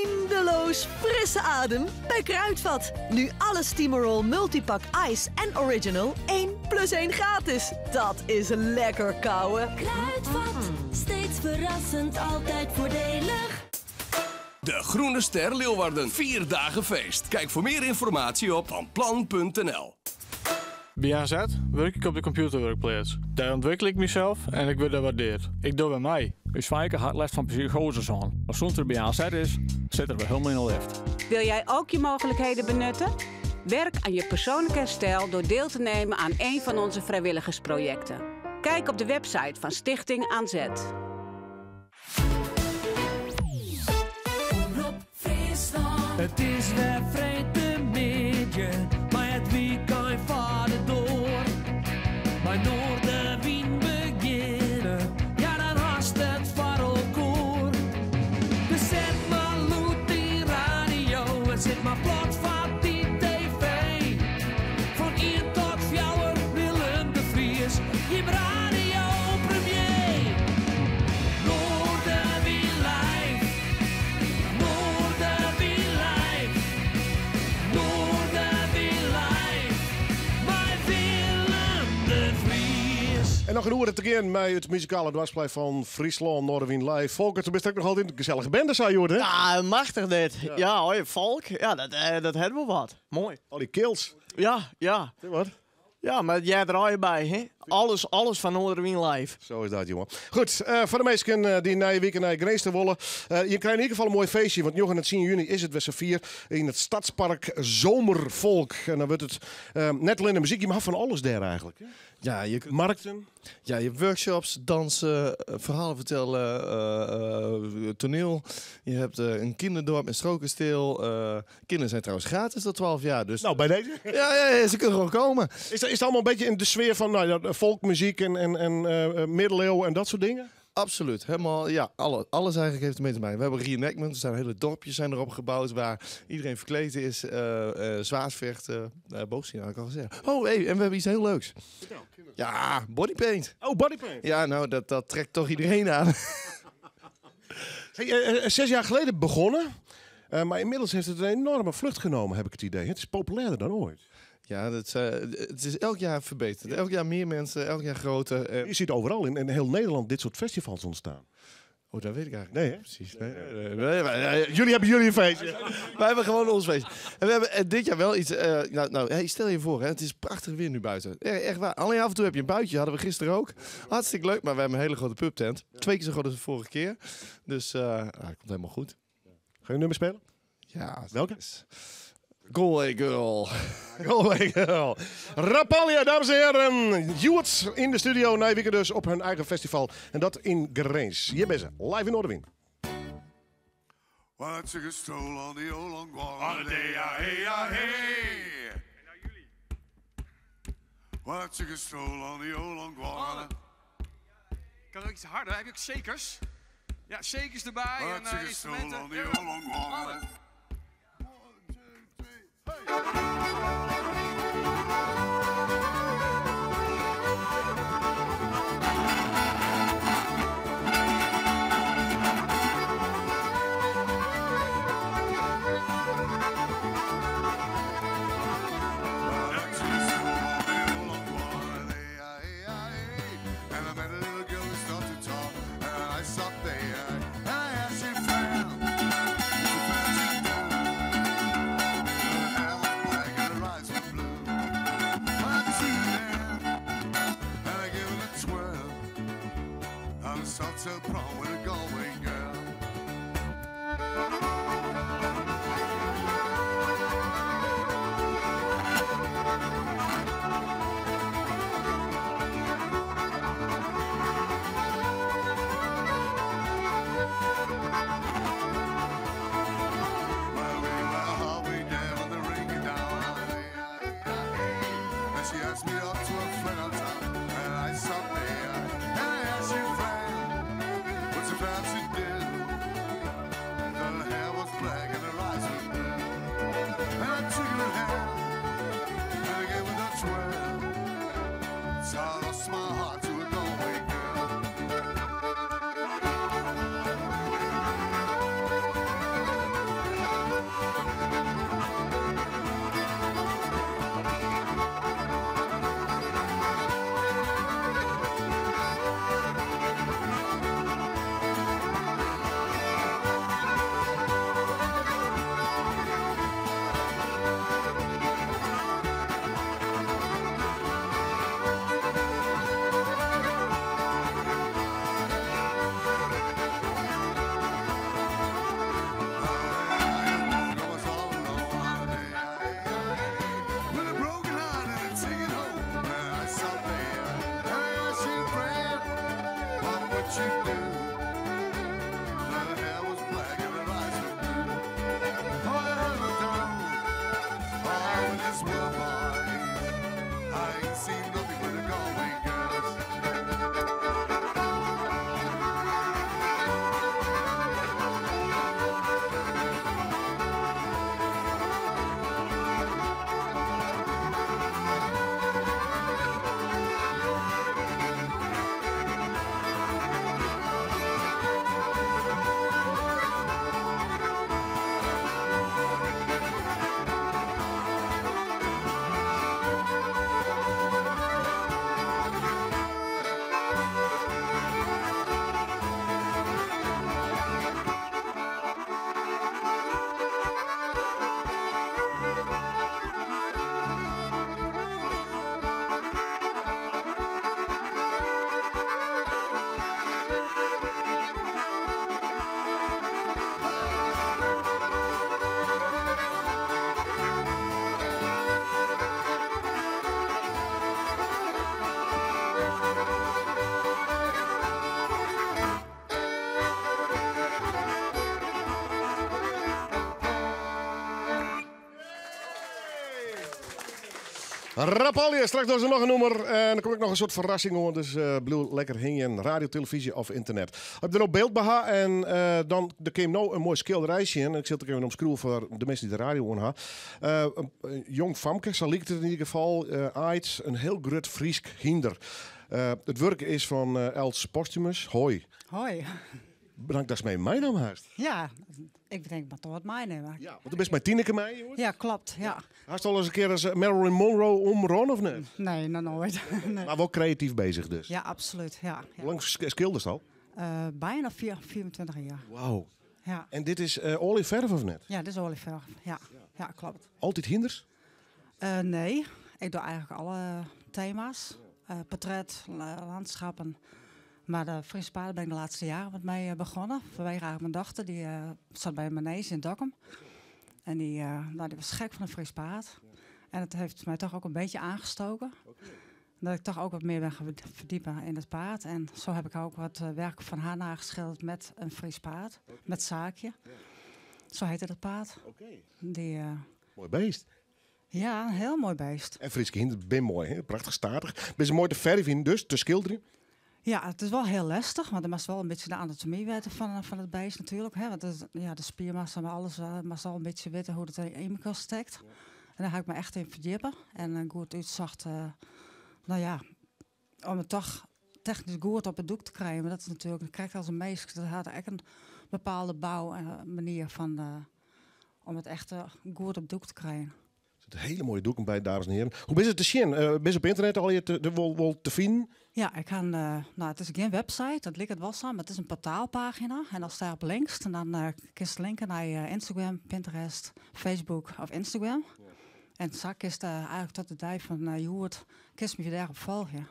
eindeloos frisse adem bij Kruidvat. Nu alle Steamerol Multipack Ice en Original 1 + 1 gratis. Dat is lekker kouwen. Kruidvat, steeds verrassend, altijd voordelig. De Groene Ster Leeuwarden. 4 dagen feest. Kijk voor meer informatie op vanplan.nl. Bij AZ werk ik op de computerwerkplaats. Daar ontwikkel ik mezelf en ik word daar waardeerd. Ik doe bij mij. Uw zwaaier had last van psychose aan. Als zonder bij AZ is, zitten we helemaal in de lift. Wil jij ook je mogelijkheden benutten? Werk aan je persoonlijke herstel door deel te nemen aan een van onze vrijwilligersprojecten. Kijk op de website van Stichting Aan Zet. Het is weer vreemde maar het weekend vaart door. Bij Noorderwind beginnen, ja dan haast het varelkoor. Dus zet maar loet die radio en zet maar plat van die tv. Van 1 tot 4 Willem de Vries, je radio premier. Noorderwind live, Noorderwind live, Noorderwind live, bij Willem de Vries. En nog een uur te gaan met het muzikale dwarsplein van Friesland, Noorderwind Live. Volkert, ze best ook nog altijd een gezellige bende, zei je, hè? Ja, machtig dit. Ja, hoi, volk. Ja, dat hebben we wat. Mooi. Al die kills. Ja. Wat? Ja, maar jij draai je bij, hè? Alles van Noorderwind Live. Zo is dat, jongen. Goed, voor de mensen die na je weekend naar Greens te willen. Je krijgt in ieder geval een mooi feestje. Want nog en 10 juni is het weer 4 in het Stadspark Zomervolk. En dan wordt het net alleen de muziek. Je mag van alles daar eigenlijk. Hè? Ja, markten. Ja, je hebt workshops, dansen, verhalen vertellen, toneel. Je hebt een kinderdorp en strokenstil. Kinderen zijn trouwens gratis tot 12 jaar. Dus... Nou, bij deze? Ja, ze kunnen gewoon komen. Is het allemaal een beetje in de sfeer van folkmuziek en middeleeuwen en dat soort dingen? Absoluut, helemaal, ja, alles eigenlijk heeft ermee te maken. We hebben reenactments, er zijn hele dorpjes zijn erop gebouwd waar iedereen verkleed is, zwaardvechten, boogstien had ik al gezegd. Oh, hey, en we hebben iets heel leuks. Ja, bodypaint. Oh, bodypaint. Ja, nou, dat trekt toch iedereen aan. 6 jaar geleden begonnen, maar inmiddels heeft het een enorme vlucht genomen, heb ik het idee. Het is populairder dan ooit. Ja, het is elk jaar verbeterd. Elk jaar meer mensen, elk jaar groter. Je ziet overal in heel Nederland dit soort festivals ontstaan. Oh, dat weet ik eigenlijk niet. Precies. Nee. Jullie hebben jullie een feestje. Wij hebben gewoon ons feestje. En we hebben dit jaar wel iets... hey, stel je voor, hè, het is prachtig weer nu buiten. Echt waar. Alleen af en toe heb je een buitje. Hadden we gisteren ook. Hartstikke leuk. Maar we hebben een hele grote pubtent. 2 keer zo groot als de vorige keer. Dus het komt helemaal goed. Ga je een nummer spelen? Ja. Welke? Galway Girl. Galway Girl. Rapalje, dames en heren. Youths in de studio. Nijweken dus op hun eigen festival. En dat in Greens. Hier ben ze. Live in Noorderwind. Well, I took a stroll on the old long wall on a day, hey, hey. En nou jullie. Well, I took a stroll on the old long wall. Kan ook iets harder, heb je ook shakers? Ja, shakers erbij well, en I took a instrumenten. stroll on the old long wall. So prom with a Galway girl. Well, we were halfway there when the ring came down. And she asked me up to a friend of town, and I sat there, and I asked you, friend, what's the fancy do? Her hair was black and her eyes were blue. And I took her hand and I gave her a twirl. So I lost my heart to a Galway girl. Rapalje, straks doen ze nog een nummer. En dan kom ik nog een soort verrassing hoor. Dus bedoel, lekker hing je in radio, televisie of internet. Heb je er ook beeld bij en dan er kwam nou een mooi schilderijtje in. Ik zit er even op scroll voor de mensen die de radio aan hebben. Een jong famke, zo lijkt het in ieder geval. Aids, een heel groot Friesk hinder. Het werk is van Els Postumus. Hoi. Hoi. Bedankt dat ze mij mijn naam haast. Ja, ik denk maar toch wat mijn naam. Ja, want er best mijn Tineke mij, jongens. Ja, klopt. Ja. Hast je al eens een keer als Marilyn Monroe omron of niet? Nee, nog nooit. Nee. Maar wel creatief bezig dus. Ja, absoluut. Ja. Hoe lang schildert al? Bijna 24 jaar. Wauw. Ja. En dit is olieverf of net? Ja, dit is olieverf. Ja. Ja, klopt. Altijd hinders? Nee, ik doe eigenlijk alle thema's. Portret, landschappen. Maar de Friese paarden ben ik de laatste jaren met mij begonnen. Vanwege eigenlijk mijn dochter, die zat bij mijn neus in Dokkum. En die was gek van een Fries paard. En het heeft mij toch ook een beetje aangestoken. Dat ik toch ook wat meer ben gaan verdiepen in het paard. En zo heb ik ook wat werk van haar nageschilderd met een Fries paard. Met zaakje. Zo heette dat paard. Oké. Mooi beest. Ja, een heel mooi beest. En Friese kinderen, ben mooi, hè? Prachtig statig. Ben ze mooi te verven, dus te schilderen. Ja, het is wel heel lastig, want er moest wel een beetje de anatomie weten van het beest natuurlijk. Hè? Want de spiermassa, maar alles moest al een beetje weten hoe het in elkaar steekt. Ja. En daar heb ik me echt in verdiepen. En goed uitzag, om het toch technisch goed op het doek te krijgen. Maar dat is natuurlijk, dat krijgt als een meisje, dat had echt een bepaalde bouw en manier van, om het echt goed op het doek te krijgen. Er zitten hele mooie doeken bij, dames en heren. Hoe is het te zien? Ben je op internet al je te vinden? Ja, ik kan, het is geen website, dat ligt het wel samen, maar het is een portaalpagina. En als daar op links, en dan kun je linken naar Instagram, Pinterest, Facebook of Instagram. Ja. En zak is eigenlijk tot de tijd van hoe het kun je me daarop volgen.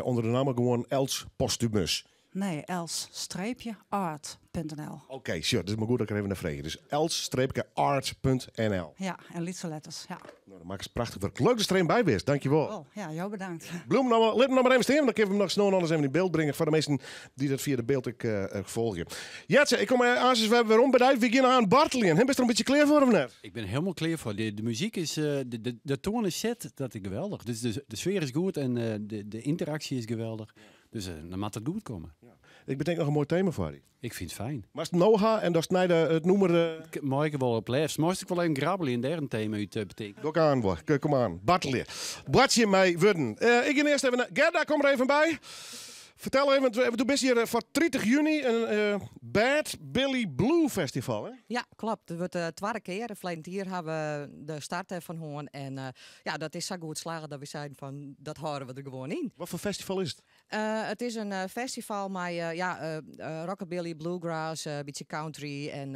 Onder de naam gewoon Els Postumus. Nee, els-art.nl. Oké, sure, dat is maar goed dat ik er even naar vraag. Dus els-art.nl. Ja, en lietse letters, ja. Nou, dan maak ik het prachtig werk. Leuk dat er een bij bent, dankjewel. Oh, ja, jou bedankt. Bloem, let nog maar even staan, dan kan ik hem nog snel anders even in beeld brengen. Voor de mensen die dat via de beeld volgen. Jetse, ik kom aan, we hebben weer bedrijf. We gaan aan Bartelien. Ben je er een beetje klaar voor of net? Ik ben helemaal klaar voor. De muziek is, de toon is set, dat is geweldig. Dus de sfeer is goed en de interactie is geweldig. Dus dan moet het goed komen. Ja. Ik bedenk nog een mooi thema voor je. Ik vind het fijn. Maar als het Noha en dat is het noemer... Mag ik wel op lijf. Moest ik wel even grabbelen in daar een thema uit betekent. Doe aan, hoor. Kom aan. Bartelien. Watje mij worden. Ik ga eerst even... Gerda, kom er even bij. Vertel even, we doen best hier voor 30 juni een Bad Billy Blue Festival, hè? Ja, klopt. Het wordt de tweede keer. Verleden jaar hebben we de start van hoorn. En dat is zo goed slagen dat we zeiden van, dat houden we er gewoon in. Wat voor festival is het? Het is een festival met rockabilly, bluegrass, een beetje country en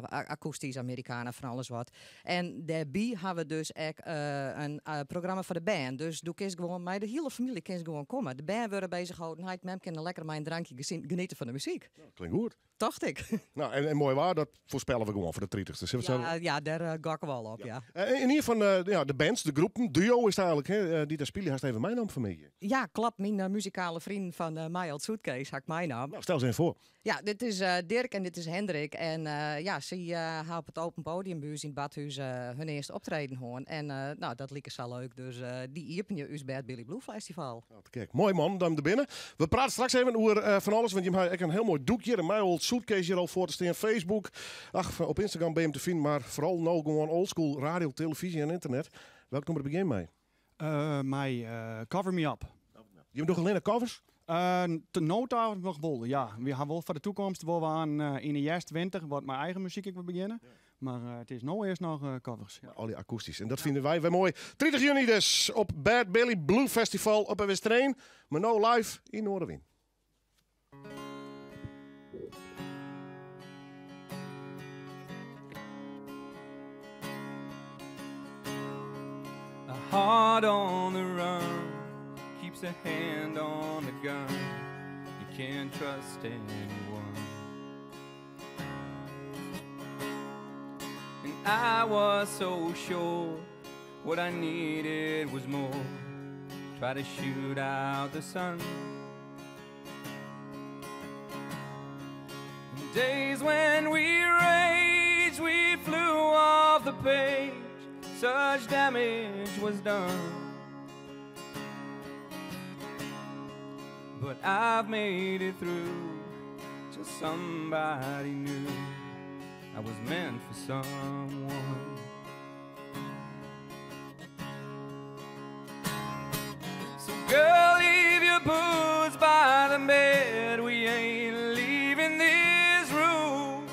akoestisch Amerikanen, van alles wat. En daarbij hebben we dus ook een programma voor de band. Dus doe kies gewoon, maar de hele familie kan gewoon komen. De band worden bezig gehouden. Hij mem kan lekker mijn drankje genieten van de muziek. Klinkt goed. Dacht ik. Nou, en mooi waar, dat voorspellen we gewoon voor de 30ste. Ja, daar gakken we al op, ja. In ieder van de bands, de groepen, duo is het eigenlijk, hè, die daar spelen, heeft even mijn naam van mij. Ja, klopt. Mijn muzikale vriend van mij als Suitcase, had ik mijn naam. Nou, stel ze even voor. Ja, dit is Dirk en dit is Hendrik. En ze hebben op het open podium bij ons in het badhuis hun eerste optreden hoorn. En dat liep zo leuk. Dus die iepen je bij het Billy Blue Festival. Kijk, mooi man, dan er binnen. We praten straks even over van alles, want je hebt een heel mooi doekje. En mij al Suitcase hier al voor te staan. Facebook, op Instagram ben je hem te vinden. Maar vooral nou gewoon oldschool radio, televisie en internet. Welk nummer begin mee? Cover Me Up. Je hebt nog alleen covers? De nota nog wel, ja. We gaan wel voor de toekomst waar we aan in de eerste winter wat mijn eigen muziek ik wil beginnen. Ja. Maar het is nou eerst nog covers. Ja. Al die akoestisch. En dat vinden wij weer mooi. 30 juni dus op Bad Billy Blue Festival op een Westereen. Maar nou live in Noorderwien. A heart on the run keeps a hand on the gun. You can't trust anyone. And I was so sure what I needed was more. Try to shoot out the sun. Days when we raged, we flew off the page. Such damage was done. But I've made it through. Just somebody knew I was meant for someone. So girl, leave your boots by the bed. We ain't leaving this room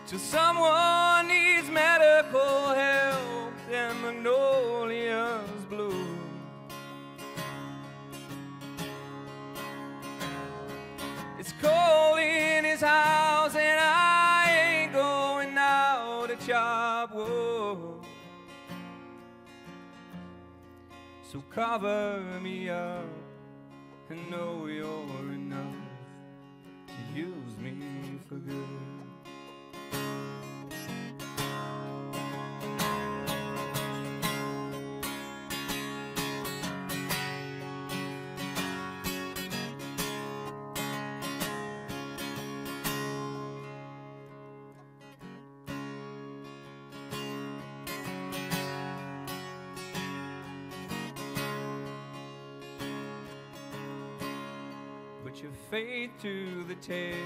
till someone needs medical help and magnolias bloom. It's cold in his house and I ain't going out to chop wood. So cover me up and know you're enough to use me for good. your faith to the test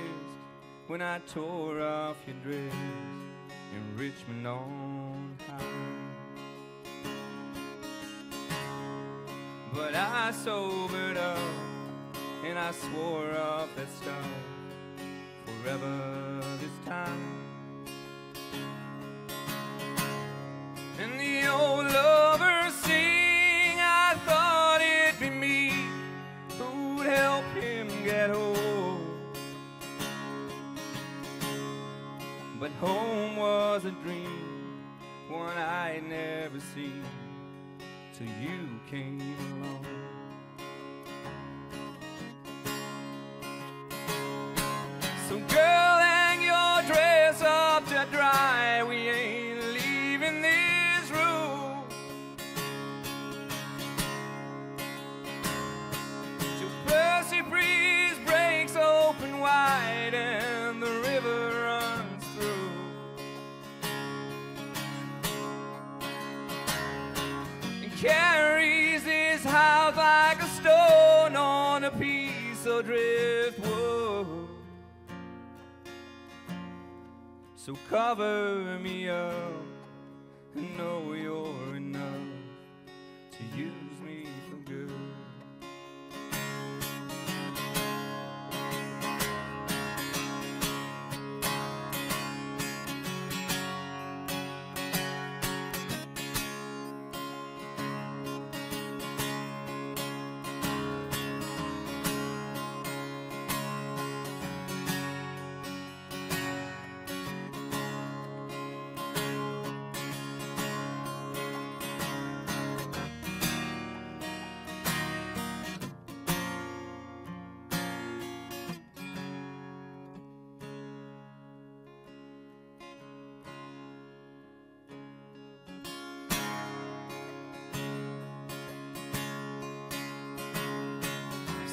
when I tore off your dress in Richmond on high. But I sobered up and I swore off that stuff forever this time. And the old lovers sing, I thought it'd be me who'd help him get home. But home was a dream, one I'd never seen, till you came along. So girl, hang your dress up to dry, we ain't leaving this room till Percy breeze breaks open wide and the river runs through. And carries his house like a stone on a piece of driftwood. So cover me up and know you're enough to use me for good.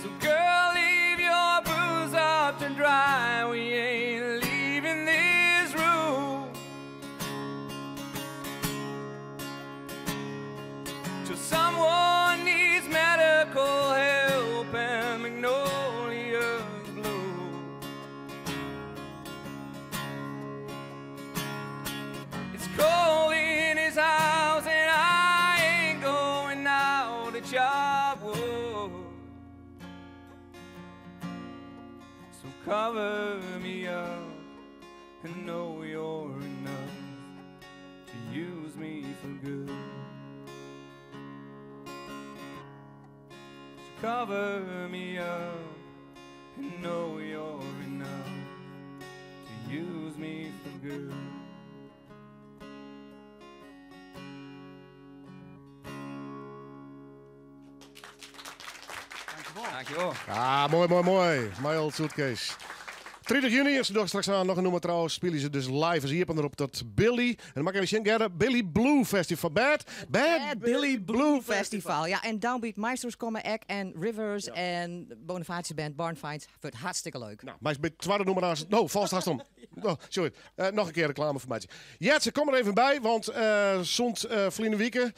So girl, leave your booze up to dry, we ain't leaving this room till someone needs medical help and magnolias bloom. It's cold in his house and I ain't going out to chop wood. So cover me up and know you're enough to use me for good. So cover me up and know you're enough to use me for good. Dankjewel. Ah, mooi, mooi, mooi. My Old Suitcase. 30 juni, als ze nog straks aan nog een nummer trouwens, spelen ze dus live. Ze hier erop dat Billy, en dan mag ik even zien, Billy Blue Festival. Bad Billy Blue Festival. Ja, en Downbeat Meisters komen ek en Rivers en Boniface Band Barnfinds. Wordt hartstikke leuk. Nou, maar is bij het tweede nummer aan. No, vast haast om. Oh, sorry. Nog een keer reclame voor mij. Ja, ze komen er even bij, want zond verleden weken.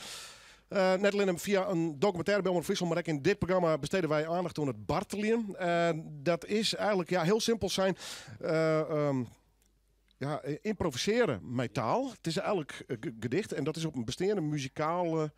Net alleen via een documentaire bij Omroep Friesland, maar ook in dit programma besteden wij aandacht aan het bartelien. Dat is eigenlijk heel simpel zijn. Improviseren met taal. Het is eigenlijk gedicht en dat is op een bestaande muzikale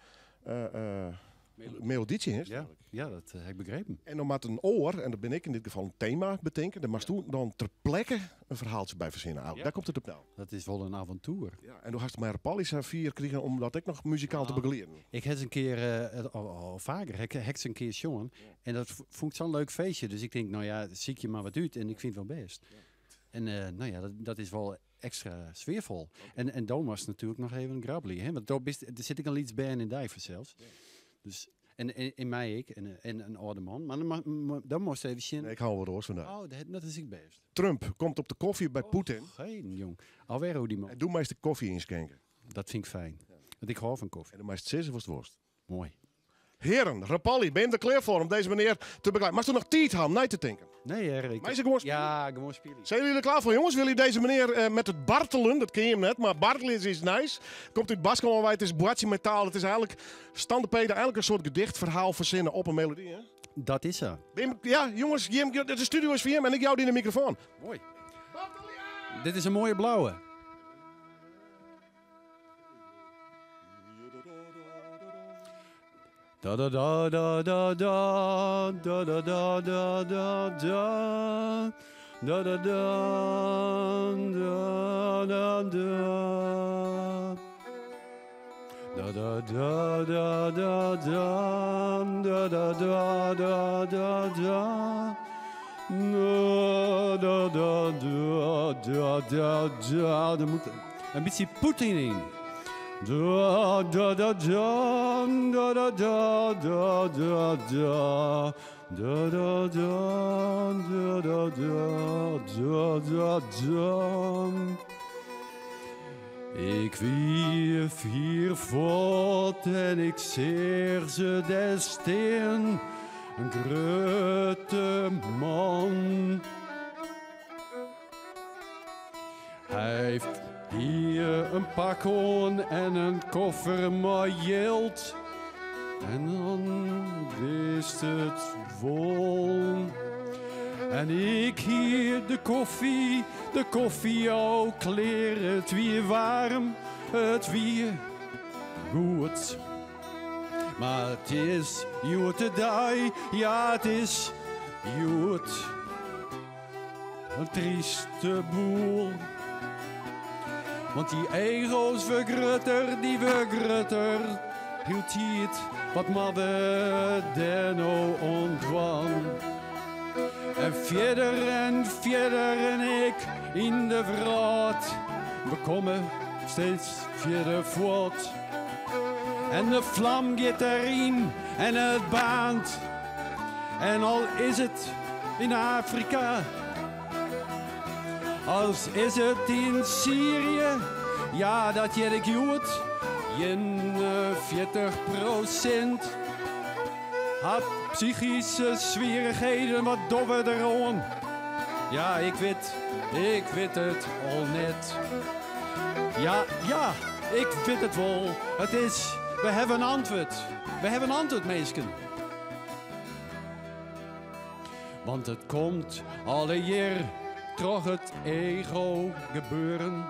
melodietje. Ja, dat heb ik begrepen. En dan met een oor, en dat ben ik in dit geval een thema bedenken, dan mag je dan ter plekke een verhaaltje bij verzinnen. Ja. Daar komt het op nou. Dat is wel een avontuur. Ja, en toen had je mij Rapallis 4 kregen om dat ik nog muzikaal te begeleiden. Ik heb een keer, al vaker, ik heb een keer jongen. En dat vond ik zo'n leuk feestje. Dus ik denk, nou ja, ziek je maar wat uit en ik vind het wel best. En nou ja, dat is wel extra sfeervol. En dan was het natuurlijk nog even een grabbeli. Hè? Want daar zit ik een lietsband in Dijven zelfs. Dus, en in mij ik, en een oude man. Maar dan moest even zien. Nee, ik hou wel roos vandaag. Oh, dat is ik best. Trump komt op de koffie bij Poetin. Geen jong. Alweer hoe die man. En doe maar eens de koffie inschenken. Dat vind ik fijn. Want ik hou van koffie. En dan maar het was het worst. Mooi. Heren, Rapalli, ben je er klaar voor om deze meneer te begeleiden? Mag je nog tijd hebben, nee te denken? Nee, Erik. Maar is het gewoon spelen? Ja, gewoon spelen. Zijn jullie er klaar voor, jongens? Willen jullie deze meneer met het bartelen, dat ken je hem net, maar bartelen is nice. Komt uit Baskenland, het is boatje metaal, het is eigenlijk standaardpeden, eigenlijk een soort gedichtverhaal verzinnen op een melodie, hè? Dat is zo. Ja, jongens, Jim, de studio is voor hem en ik jou die in de microfoon. Mooi. Dit is een mooie blauwe. Da da da da da da da da da da da da da da da da da. Da da da da da da da da da da da da. Da da da da da da. Er moet een beetje Poetin in. Da da da da da da da da da da. Da da da da da da da da. Ik wierf hier voort en ik zeer ze des steen, een grote man. Hij heeft hier een pak on en een koffer maar geld. En dan wist het vol. En ik hier de koffie ook kleren. Het weer warm, het weer goed. Maar het is goed te die, ja het is goed. Een trieste boel. Want die ego's vergrutter, die vergrutter, hield het wat madde denno ontwang. En verder en ik in de vraat. We komen steeds verder voort. En de vlam gaat erin en het baant. En al is het in Afrika, als is het in Syrië, ja dat jet ik goed. 40% had psychische zwierigheden, wat doffer erom. Ja, ik weet het al net. Ja, ik weet het wel. Het is, we hebben een antwoord. We hebben een antwoord, meisken. Want het komt alle jaar troch het ego gebeuren.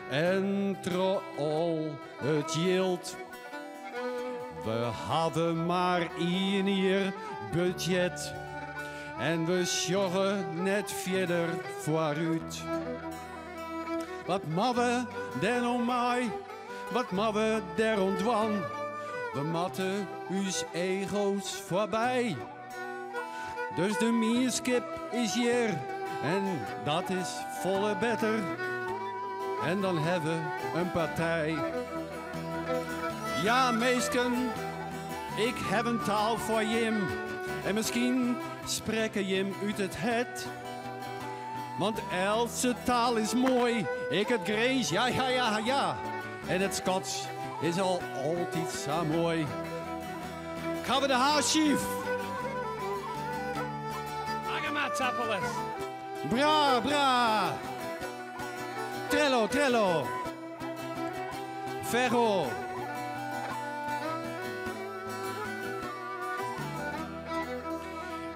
En troch al het geld. We hadden maar 1 jaar budget en we sjoggen net verder vooruit. Wat we den om mij, wat we der ontwan. We matten uws ego's voorbij. Dus de meerskip is hier en dat is volle better. En dan hebben we een partij. Ja, meisken, ik heb een taal voor Jim. En misschien spreken Jim uit het. Want Else taal is mooi. Ik het Grijs, ja. En het Schots is al altijd zo mooi. Gaan we de haarschief. Agamatopoulos. Bra. Trello. Ferro.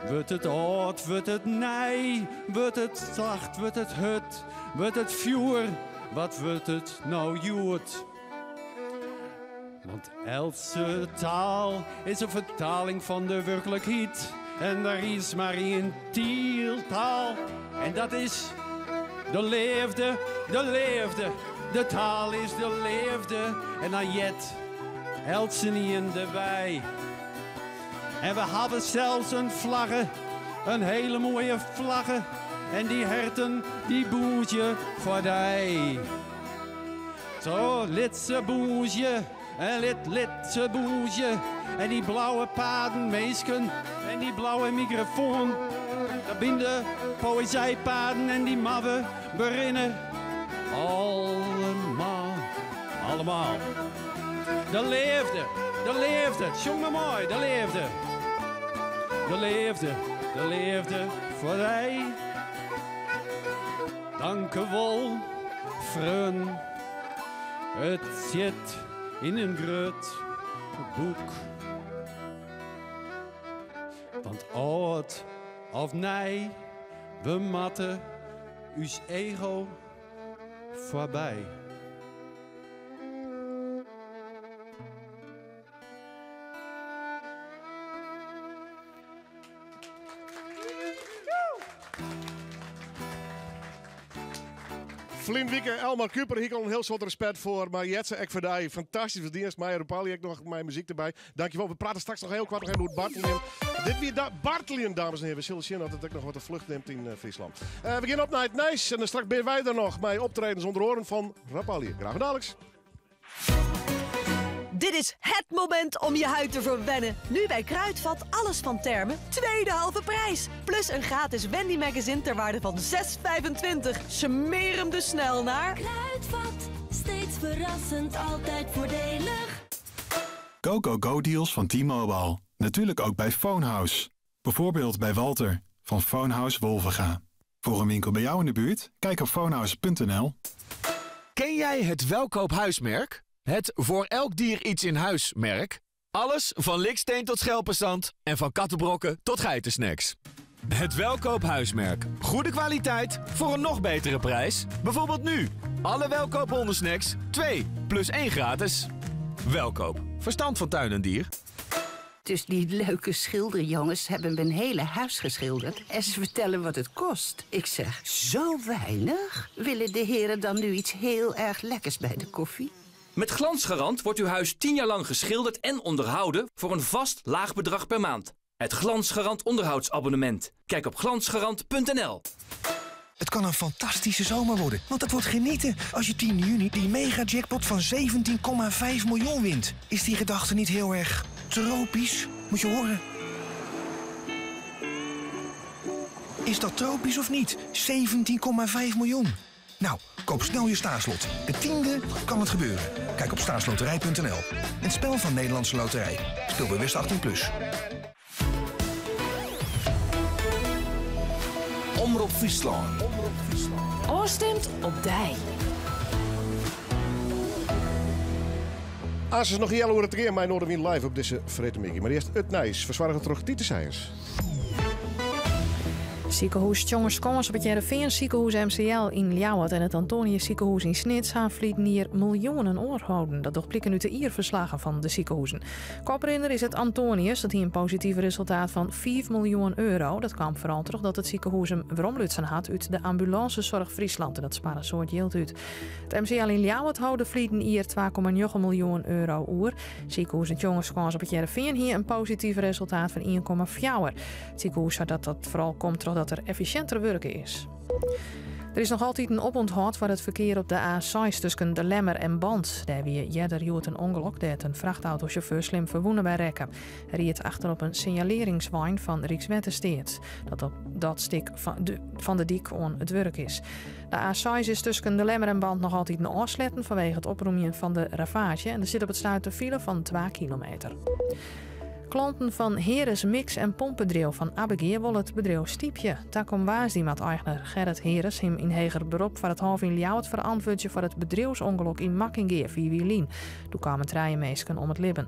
Wordt het oud, wordt het nij, wordt het zacht, wordt het hut, wordt het vuur, wat wordt het nou goed? Want Else taal is een vertaling van de werkelijkheid. En er is maar één taal. En dat is de leefde. De taal is de leefde. En dan jet Else niet in de wei. En we hebben zelfs een vlagge, een hele mooie vlagge. En die herten, die boeien voor die. Zo, litse boeien en litse boeien. En die blauwe paardenmeesken en die blauwe microfoon. Dat zijn de poëzijpaarden en die mabben beginnen. Allemaal. De leefde, zong maar mooi, de leefde voor hij. Dank u wel, vriend. Het zit in een groot boek. Want oud of nee, we matten uw ego voorbij. Flynn Wieke, Elmar Kuper, hier kan een heel soort respect voor. Maar Jetse, ik vind je fantastisch verdienst. Maya Rupali, ik nog mijn muziek erbij. Dankjewel. We praten straks nog heel kort over het Bartelium. Dit weer Bartelium, dames en heren. We zullen zien dat het ook nog wat een vlucht neemt in Friesland. We beginnen op naar het Nijs. En dan straks ben wij er nog met optredens onder oren van Rapali. Graag gedaan, Alex. Dit is het moment om je huid te verwennen. Nu bij Kruidvat alles van Termen, tweede halve prijs. Plus een gratis Wendy magazine ter waarde van €6,25. Smeer hem dus snel naar Kruidvat, steeds verrassend, altijd voordelig. Go deals van T-Mobile. Natuurlijk ook bij Phonehouse. Bijvoorbeeld bij Walter van Phonehouse Wolvenga. Voor een winkel bij jou in de buurt? Kijk op phonehouse.nl. Ken jij het Welkoop-huismerk? Het voor elk dier iets in huis merk. Alles van liksteen tot schelpenzand en van kattenbrokken tot geitensnacks. Het Welkoop-huismerk. Goede kwaliteit voor een nog betere prijs. Bijvoorbeeld nu. Alle Welkoop hondensnacks 2 plus 1 gratis. Welkoop. Verstand van tuin en dier. Dus die leuke schilderjongens hebben mijn hele huis geschilderd. En ze vertellen wat het kost. Ik zeg, zo weinig? Willen de heren dan nu iets heel erg lekkers bij de koffie? Met Glansgarant wordt uw huis 10 jaar lang geschilderd en onderhouden voor een vast laag bedrag per maand. Het Glansgarant onderhoudsabonnement. Kijk op glansgarant.nl. Het kan een fantastische zomer worden, want het wordt genieten als je 10 juni die mega-jackpot van 17,5 miljoen wint. Is die gedachte niet heel erg tropisch? Moet je horen. Is dat tropisch of niet? 17,5 miljoen. Nou, koop snel je staatslot. De 10e kan het gebeuren. Kijk op staatsloterij.nl. Een spel van Nederlandse Loterij. Speel bewust 18+. Omroep Friesland. Oorstemt op Dij. Als is nog heel horen te keer, mijn Noorderwien live op deze vretemikkie. Maar eerst het Nijs. Verzwaardigen terug Tieten Science. Ziekenhuis Tjongens Kans op het Jereveen ziekenhuis MCL in Ljouwert en het Antonius ziekenhuis in Snits vliegen hier miljoenen oorhouden. Dat blikken uit de ierverslagen van de ziekenhuizen. Koprinner is het Antonius, dat hier een positief resultaat van €5 miljoen. Dat kwam vooral terug dat het ziekenhuis hem veromlutsen had uit de ambulancezorg Friesland. En dat sparen soort geld uit. Het MCL in Ljouwert houden vliegen hier €2,9 miljoen oer. Ziekenhuis en Tjongens Kans op het Jereveen hier een positief resultaat van 1,4. Het ziekenhuis had dat vooral komt terug dat er efficiënter werken is. Er is nog altijd een oponthoud voor het verkeer op de A6 tussen de Lemmer en Band. Daar wie eerder joert een ongeluk dat een vrachtautochauffeur slim verwonnen bij Rekken. Hij reed achterop een signaleringswijn van Rijkswaterstaat dat op dat stuk van de dik on het werk is. De A6 is tussen de Lemmer en Band nog altijd een afsletten vanwege het oproemen van de ravage. En er zit op het sluit een file van 2 kilometer. Klanten van Heres Mix en Pompendriel van Abegeer willen het bedrijf stiepje. Takom waas die met eigenaar Gerrit Heres hem in heger beroep voor het half in Ljouwert verantwoordje voor het bedrijfsongeluk in Makkingeer via Wielien. Toen kwamen 3 mensen om het libben.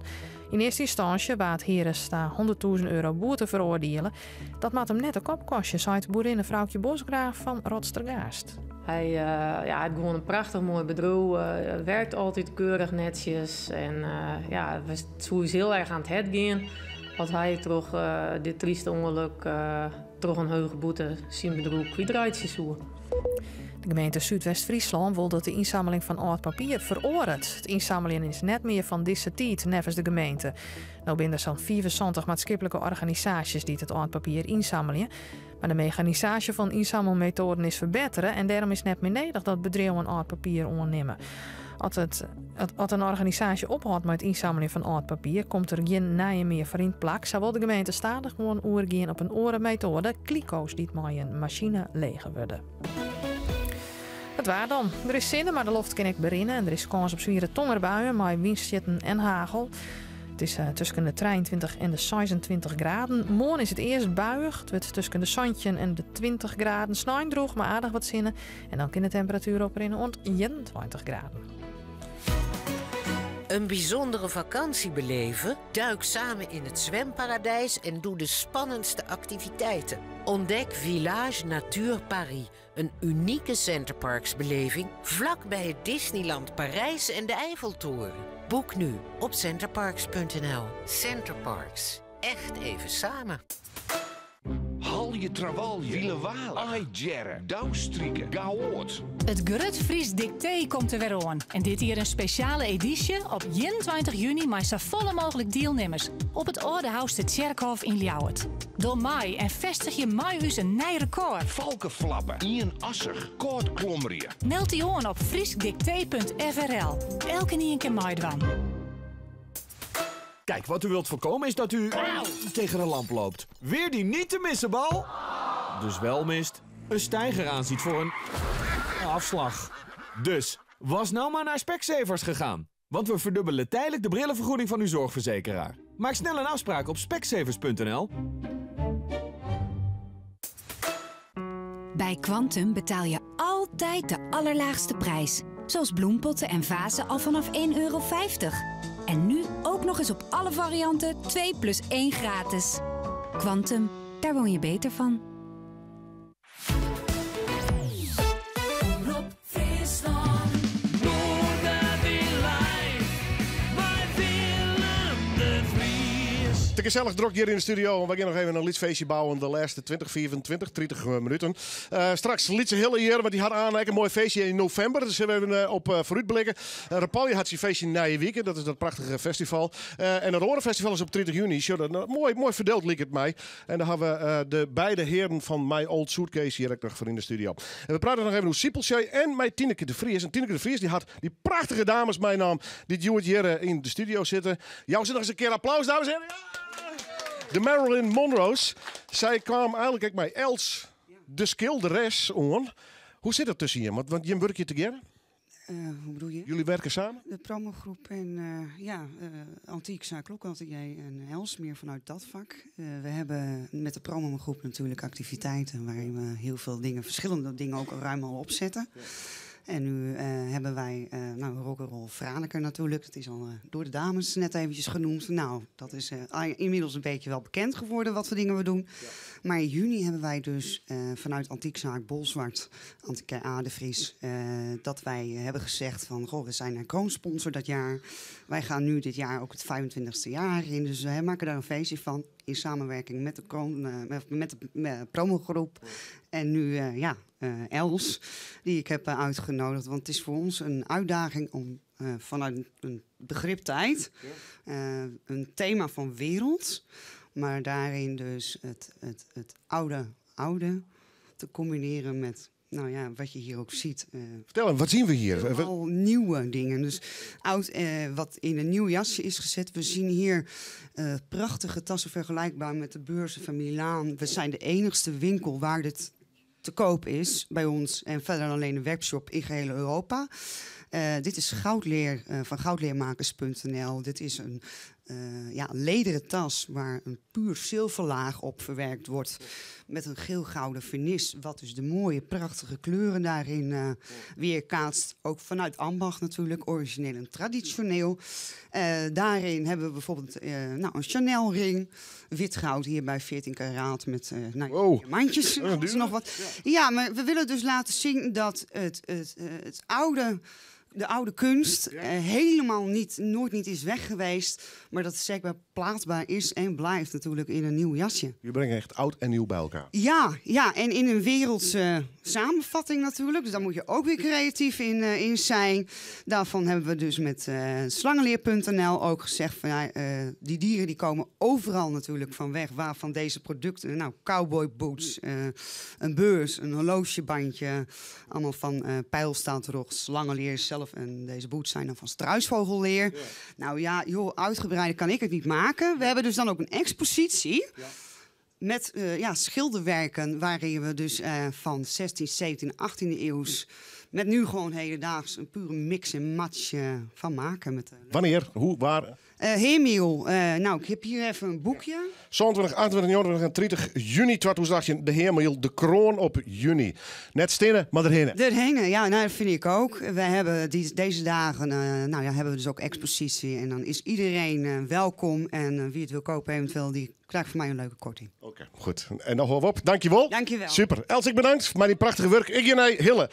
In eerste instantie baat Heres daar €100.000 boete veroordelen. Dat maakt hem net een kopkostje, zei het boerinnenvrouwtje Bosgraaf van Rotstergaast. Hij heeft gewoon een prachtig mooi bedrijf, werkt altijd keurig netjes en we zijn heel erg aan het het gaan. Want hij toch dit trieste ongeluk toch een hoge boete zijn bedrijf kwijtraait zo. De gemeente Zuidwest-Friesland wil dat de inzameling van oud papier veroordeelt. Het inzamelen is net meer van deze tijd, nevens de gemeente. Nou zijn er zo'n 74 maatschappelijke organisaties die het oud papier inzamelen. Maar de mechanisatie van inzamelmethoden is verbeteren en daarom is het net meer nodig dat bedrijven oud papier ondernemen. Als een organisatie ophoudt met het inzamelen van oud papier, komt er geen nije meer voor in het plak. Zou wel de gemeente stadig gewoon oorgaan op een orenmethode, kliko's die met een machine legen worden. Het waar dan. Er is zin, maar de lucht kan ik berinnen en er is kans op zware tongerbuien, maar windschieten en hagel. Het is tussen de 23 en de 26 graden. Morgen is het eerst buiig. Het wordt tussen de zandje en de 20 graden. Snijn droog, maar aardig wat zinnen. En dan kan de temperatuur oprinnen rond 21 graden. Een bijzondere vakantie beleven? Duik samen in het zwemparadijs en doe de spannendste activiteiten. Ontdek Village Natuur Paris, een unieke Centerparks-beleving vlakbij het Disneyland Parijs en de Eiffeltoren. Boek nu op centerparks.nl. Centerparks. Echt even samen. Hal je trawal, wielenwalen, aaitjerren, douwstrieken, gauwot. Het Grut Fries Dicté komt er weer aan. En dit hier een speciale editie op 21 juni met zo volle mogelijk deelnemers op het Oudehuis de Tjerkhof in Ljouwert. Door mij en vestig je mij een nieuw record. Valkenflappen, Ian Assig, Koord Klommerje. Meld die aan op friesdicté.frl. Elke nie een keer meidwan. Kijk, wat u wilt voorkomen is dat u tegen een lamp loopt. Weer die niet te missen bal. Dus wel mist. Een steiger aanziet voor een afslag. Dus, was nou maar naar Specsavers gegaan. Want we verdubbelen tijdelijk de brillenvergoeding van uw zorgverzekeraar. Maak snel een afspraak op specsavers.nl. Bij Quantum betaal je altijd de allerlaagste prijs. Zoals bloempotten en vazen al vanaf €1,50. En nu ook nog eens op alle varianten 2+1 gratis. Quantum, daar woon je beter van. Rob Friesland. Te gezellig druk hier in de studio. En we gaan nog even een liedfeestje bouwen. De laatste 20, 24, 30 minuten. Straks Lietse Hille hier, want die had eigenlijk een mooi feestje in november. Dus we hebben op vooruitblikken. Rapalje had zijn feestje in Nijweken. Dat is dat prachtige festival. En het Orenfestival is op 30 juni. Mooi verdeeld liep het mij. En dan hebben we de beide heren van My Old Suitcase hier ook nog voor in de studio. En we praten nog even over Siepelsjee en met Tineke de Vries. En Tineke de Vries die had die prachtige dames mijn naam die duwt hier in de studio zitten. Jou zit nog eens een keer applaus, dames en heren. De Marilyn Monroe's. Zij kwam eigenlijk ook bij Els, de schilderes, on. Hoe zit dat tussen je? Want je werkt je together? Hoe bedoel je? Jullie werken samen? De promogroep en Antiek Klokatelier en Els, meer vanuit dat vak. We hebben met de promogroep natuurlijk activiteiten waarin we heel veel dingen, verschillende dingen ook ruim al opzetten. Ja. En nu hebben wij Rock'n'Roll Franeker natuurlijk. Dat is al door de dames net eventjes genoemd. Nou, dat is inmiddels een beetje wel bekend geworden wat voor dingen we doen. Ja. Maar in juni hebben wij dus vanuit Antiekzaak Bolzwart, Antieke A. de Vries, dat wij hebben gezegd van, goh, we zijn een kroonsponsor dat jaar. Wij gaan nu dit jaar ook het 25e jaar in. Dus we maken daar een feestje van in samenwerking met de promogroep. Ja. En nu, Els, die ik heb uitgenodigd. Want het is voor ons een uitdaging om vanuit een begrip tijd, een thema van wereld, maar daarin dus het oude te combineren met, nou ja, wat je hier ook ziet. Vertel hem, wat zien we hier? Al nieuwe dingen. Dus oud, wat in een nieuw jasje is gezet. We zien hier prachtige tassen vergelijkbaar met de beurzen van Milaan. We zijn de enigste winkel waar dit te koop is bij ons. En verder alleen een webshop in geheel Europa. Dit is goudleer van goudleermakers.nl. Dit is een lederen tas waar een puur zilverlaag op verwerkt wordt. Met een geel-gouden vernis. Wat dus de mooie, prachtige kleuren daarin weerkaatst. Ook vanuit ambacht natuurlijk, origineel en traditioneel. Daarin hebben we bijvoorbeeld een Chanel-ring. Wit goud hier bij 14 karaat met diamantjes. Nog wat. Ja, maar we willen dus laten zien dat het oude... De oude kunst helemaal nooit niet is weg geweest. Maar dat het zeker plaatsbaar is en blijft natuurlijk in een nieuw jasje. Je brengt echt oud en nieuw bij elkaar. Ja, en in een wereldse samenvatting natuurlijk. Dus daar moet je ook weer creatief in zijn. Daarvan hebben we dus met slangenleer.nl ook gezegd van die dieren die komen overal natuurlijk van weg. Waarvan deze producten, nou cowboy boots, een beurs, een horlogebandje. Allemaal van pijlstaartrog, slangenleer zelf. En deze boots zijn dan van struisvogelleer. Ja. Nou ja, joh, uitgebreider kan ik het niet maken. We hebben dus dan ook een expositie met schilderwerken waarin we dus van 16, 17, 18e eeuws met nu gewoon hedendaags een pure mix en match van maken. Met, wanneer? Hoe? Waar? Heermiel. Nou, ik heb hier even een boekje. 27, 28, 29 en 30 juni 2018. De Heermiel, de kroon op juni. Net stenen, maar erheen. Erheen, ja, nou, dat vind ik ook. We hebben deze dagen hebben we dus ook expositie. En dan is iedereen welkom. En wie het wil kopen eventueel, die krijgt van mij een leuke korting. Oké, goed. En dan horen we op. Dankjewel. Dankjewel. Super. Els, ik bedankt voor die prachtige werk. Ik ga naar Hille.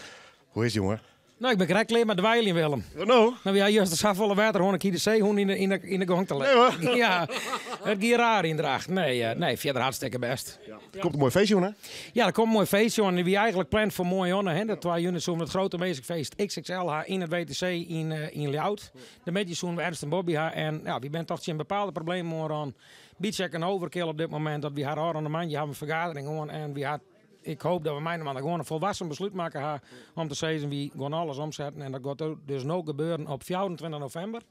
Hoe is het, jongen? Nou, ik ben correct alleen maar de Weilen, Willem. Nou? Nou ja, juist de schafvolle water gewoon een keer de zeehoen in de gang te leggen. Nee, ja, het gaat raar in draagt. Nee, verder hartstikke best. Ja. Er komt een mooi feestje, hè? Ja, er komt een mooi feestje, en wie eigenlijk plant voor mooi jongen, hè? Dat 2 juni zo'n het grote meesterfeest XXL in het WTC in Ljout. De beetje zo'n Ernst en Bobby en ja, wie bent toch een bepaalde probleem maar aan. Beetje een overkill op dit moment dat we haar aan de mandje hebben een vergadering gewoon en we had. Ik hoop dat we mijn man gewoon een volwassen besluit maken gaan om te zeggen wie gewoon alles omzetten. En dat gaat dus nog gebeuren op 24 november.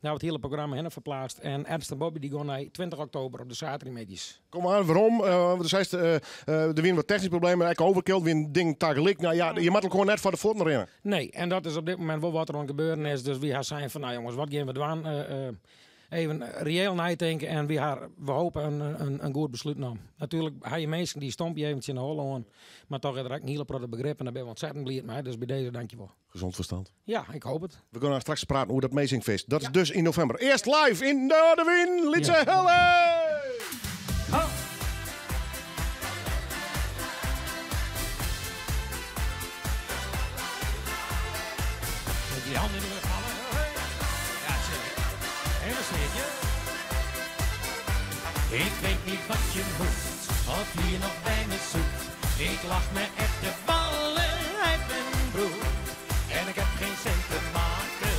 Nou, het hele programma heen verplaatst. En Ernst en Bobby die gaan naar 20 oktober op de zaterdagmiddags. Kom maar, waarom? Er winnen wat technische problemen, ik overkill, wie een ding tegelijk. Nou ja, je moet er gewoon net voor de voeten rennen. Nee, en dat is op dit moment wel wat er aan gebeuren is. Dus we gaan zijn van, nou jongens, wat gaan we doen? Even reëel nadenken en we hopen een goed besluit nemen. Natuurlijk heb je mensen die stomp je eventjes in de holle aan. Maar toch is er ook een hele grote begrip en daar ben ik ontzettend blij mee. Dus bij deze dankjewel. Gezond verstand. Ja, ik hoop het. We gaan straks praten hoe dat Meezingfeest. Dat is dus in november. Eerst live in de Wien, Lietse Helle! Die handen in de lucht halen. Ja, even steekje. Ik weet niet wat je moet, of je nog bij me zoekt. Ik lach me echt de ballen uit mijn broek. En ik heb geen cent te maken.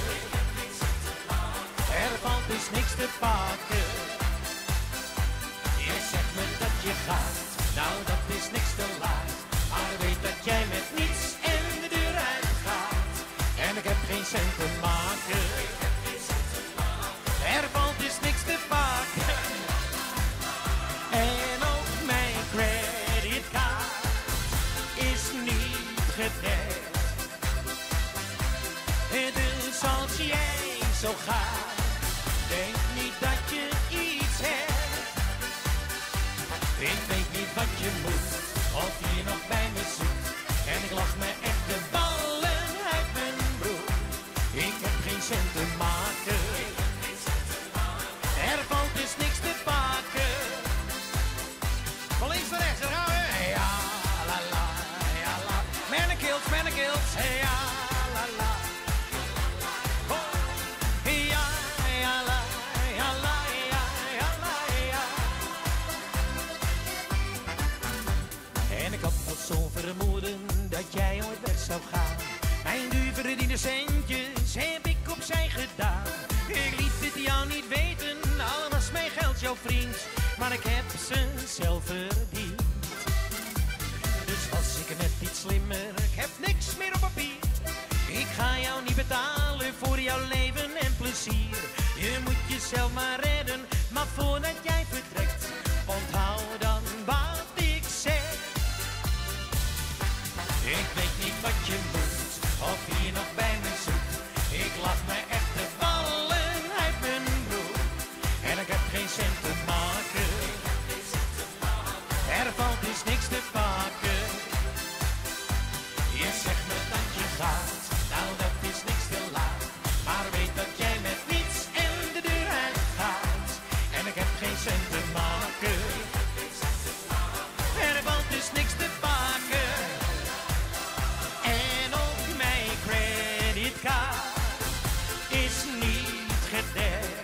Er valt dus niks te pakken. Je zegt me dat je gaat, nou dat is niks te laat. Maar weet dat jij met niets en de deur uitgaat. En ik heb geen cent te maken. Er valt dus niks te pakken. En ook mijn creditcard is niet gedekt. Dus als jij zo gaat, denk niet dat je iets hebt. Ik weet niet wat je moet, of je nog bij me zoekt. En ik lach me echt de ballen uit mijn broek. Ik heb geen cent te maken. Er valt dus niks te pakken. Van links naar rechts, daar gaan we. Ja, la la, ja la. Mannekilts, ja, la la. Oh, ja, ja la, ja la, ja, ja la, ja. En ik had al zo'n vermoeden dat jij ooit weg zou gaan. Mijn duur verdiende centjes heb ik opzij gedaan. Ik liet het jou niet weten, al was mijn geld jouw vriend. Maar ik heb ze zelf verdiend. Dus was ik net iets slimmer, ik heb niks meer op papier. Ik ga jou niet betalen voor jouw leven en plezier. Je moet jezelf maar redden, maar voordat jij vertrekt, onthoud dan wat ik zeg. Ik weet niet wat je moet, of je nog bij me zoekt. Ik lach me echt de ballen uit mijn broek. En ik heb geen cent te maken. Er valt dus niks te pakken. Je zegt me dat je gaat, nou dat is niks te laat. Maar weet dat jij met niets en de deur uitgaat. En ik heb geen cent te maken. Er valt dus niks te pakken. En ook mijn creditcard is niet gedekt.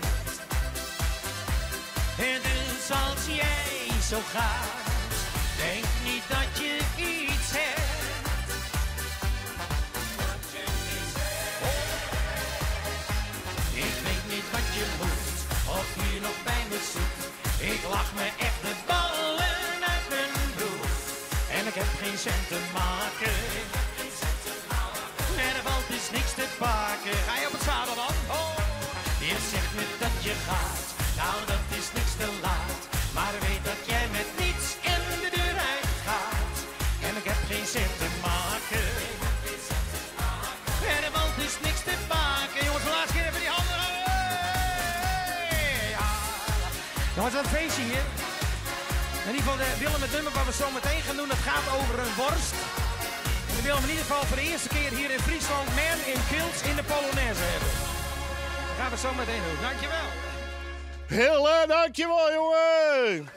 Dus als jij zo gaat, denk niet dat je iets hebt. Ik weet niet wat je moet, of je nog bij me zoekt. Ik lach me echt de ballen uit mijn broek. En ik heb geen cent te maken. Er valt dus niks te pakken. Ga je op het zadel dan? Oh. Je zegt me dat je gaat, nou dat is niks te laat. Maar weet dat jij met niets in de deur uitgaat. En ik heb geen cent te maken. Er valt dus niks te pakken. Jongens, de laatste keer even die handen. Hey, Was dat een feestje hier? In ieder geval, Willem, het nummer wat we zo meteen gaan doen, dat gaat over een worst. En we willen in ieder geval voor de eerste keer hier in Friesland Man in Kilts in de Polonaise hebben. Dat gaan we zo meteen doen. Dankjewel. Hille, dankjewel, jongen!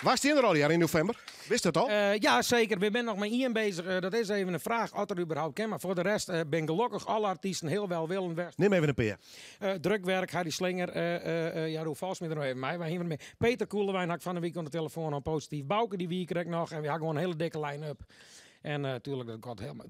Waar staan er al jaar in november? Wist je dat al? Ja, zeker. We zijn nog met Ian bezig. Dat is even een vraag, of er überhaupt kan. Maar voor de rest ben ik gelukkig alle artiesten heel welwillend. Neem even een peer. Drukwerk, Harry Slinger. Ja, hoe vals me er nog even mij. Waar mee? Peter Koelewijn had ik van de week aan de telefoon al positief. Bouke die week ik nog. En we hadden gewoon een hele dikke line-up. En natuurlijk, dat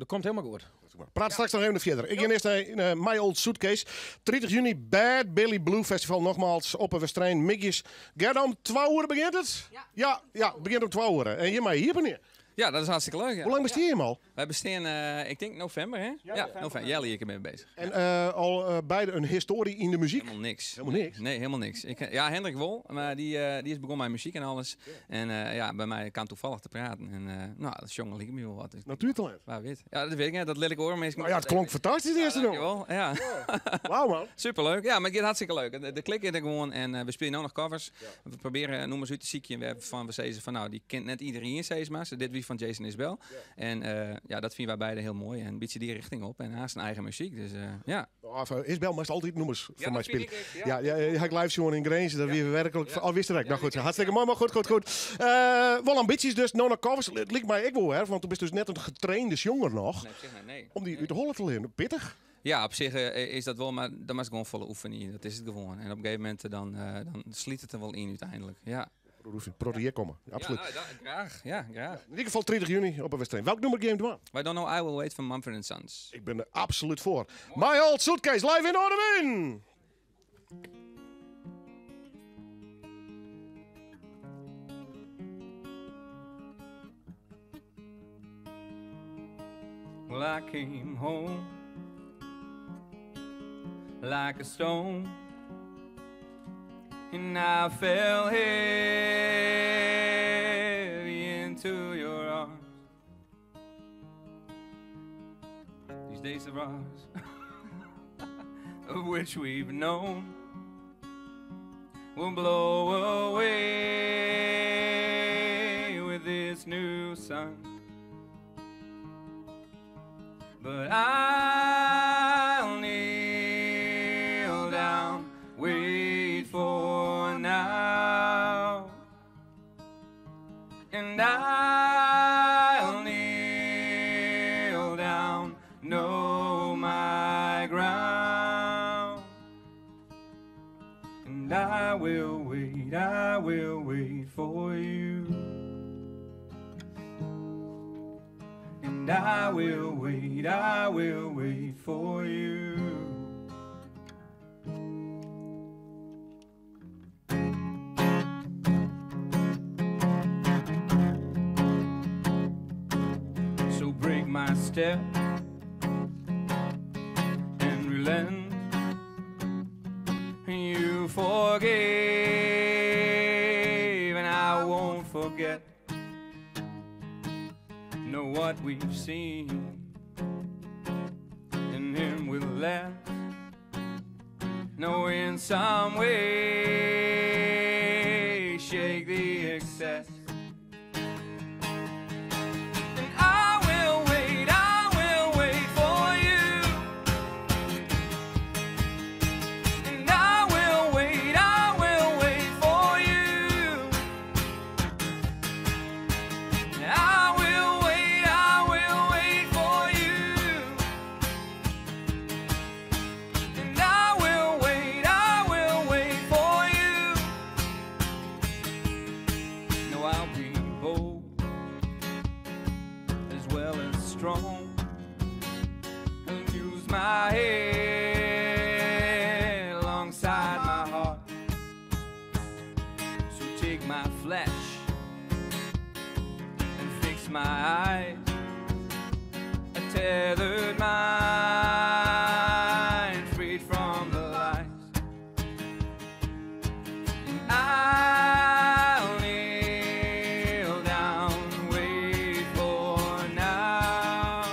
komt helemaal goed. Praat straks nog even verder. Ik ga eerst naar My Old Suitcase. 30 juni, Bad Billy Blue Festival. Nogmaals, op een Westrijn. Migjes. Gert, om 2 uur begint het? Ja, het begint om 2 uur. En je mij hier meneer. Ja, dat is hartstikke leuk. Ja. Hoe lang besteed je hem al? Wij bestaan, ik denk november, hè? Ja, november. Jij ik ermee bezig. En al beide een historie in de muziek? Helemaal niks. Helemaal niks? Nee, helemaal niks. Ja, Hendrik wel, maar die is begonnen met muziek en alles. En ja, bij mij kan toevallig te praten. En nou, dat jongen liep me wel wat. Natuurtalent? Waar weet. Ja, dat weet ik niet. Dat leer ik horen. Nou ja, het klonk fantastisch de eerste nog. Ja. Wauw man. Superleuk. Ja, maar het gaat hartstikke leuk. De klik is er gewoon en we spelen ook nog covers. We proberen, noem eens uit de ziekje. En we zeggen van nou, die kent net iedereen steeds maar. Dit wie van Jason Isbell. En ja, dat vinden wij beide heel mooi. En een beetje die richting op. En haast zijn eigen muziek. Dus ja. Isbell moest altijd noemers voor mij spelen. Ja, ik live show in Grange. Dat weer werkelijk al wist ik. Nou goed, hartstikke mooi, maar goed. Wel ambities dus. Nou, covers. Het lijkt mij ik wel, hè. Want toen bent dus net een getrainde jonger nog. Nee. Om die uit de hollen te leren. Pittig. Ja, op zich is dat wel, maar dan was gewoon volle oefening. Dat is het gewoon. En op een gegeven moment dan sliet het er wel in uiteindelijk. Ja. Proteïe komen. Absoluut. Ja, graag. In ieder geval 30 juni op een wedstrijd. Welk nummer game doen we? Wij don't know I Will Wait van Mumford & Sons. Ik ben er absoluut voor. My Old Suitcase live in Ordewin! Well, I came home like a stone, and I fell heavy into your arms. These days of ours, of which we've known, will blow away with this new sun. But I'll kneel down, wait for now, and I'll kneel down, know my ground, and I will wait for you, and I will wait for you. So break my step and relent. You forgave and I won't forget. Know what we've seen in him will last. No, in some way shake the excess. And I will wait for you. And I will wait for you. And I will wait for you. And I will wait for you. No, I'll be bold as well as strong. I'll use my head alongside my heart. So take my flesh and fix my eyes. A tethered mind, freed from the lies. And I'll kneel down, wait for now.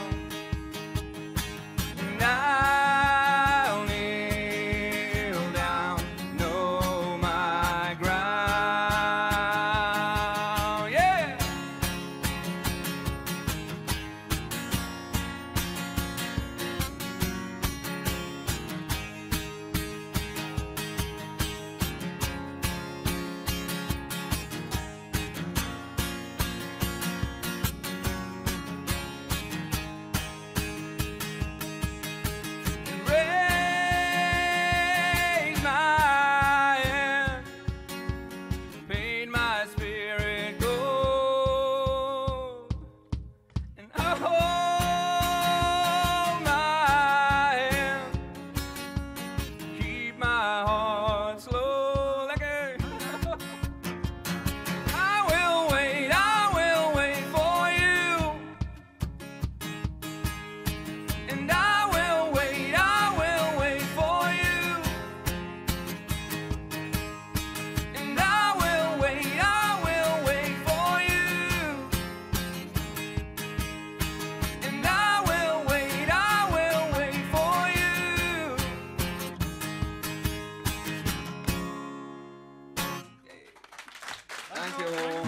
And I'll kneel down, know my ground.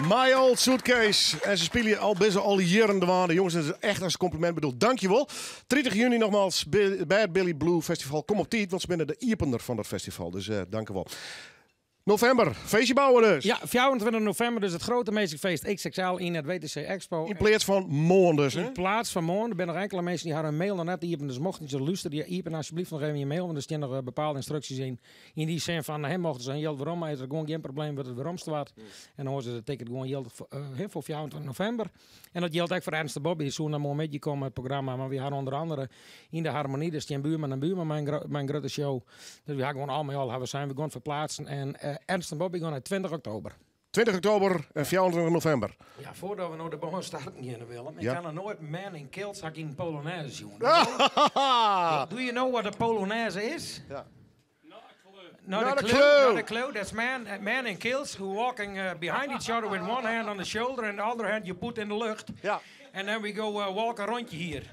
My Old Suitcase. En ze spelen al best al jaren de waarde. Jongens, dat is echt als compliment bedoeld. Dankjewel. 30 juni nogmaals bij het Billy Blue Festival. Kom op tijd, want ze zijn de ierpender van dat festival. Dus dankjewel. November, feestje bouwen dus. Ja, 24 november, dus het grote meesterfeest XXL in het WTC Expo. In plaats van morgen dus, hè? In plaats van morgen. Er zijn nog enkele mensen die hadden een mail net iepen, dus mochten ze luisteren, die iepen alsjeblieft nog even je mail, want er staan nog bepaalde instructies in die zin van, hem mochten ze een geld waarom, maar is er gewoon geen probleem wat het waarom staat. En dan horen ze het ticket gewoon geld voor 24 november. En dat geldt ook voor Ernst de Bobby, die zo naar een beetje komen het programma, maar we hadden onder andere in de Harmonie, dus die buurman en buurman, mijn grote show. Dus we hadden gewoon allemaal, we zijn gewoon verplaatsen en Ernst en Bobby gaan naar 20 oktober. 20 oktober en 24 november. Ja, voordat we naar de baan starten gaan, Willem. Ik Ja. kan er nooit man in kilts in Polonaise zien. Do you know what a Polonaise is? Ja. Not Not a a clue. clue. Not a clue. That's man in kilts who walking behind each other with one hand on the shoulder and the other hand you put in de lucht. Ja. And then we go walk een rondje hier.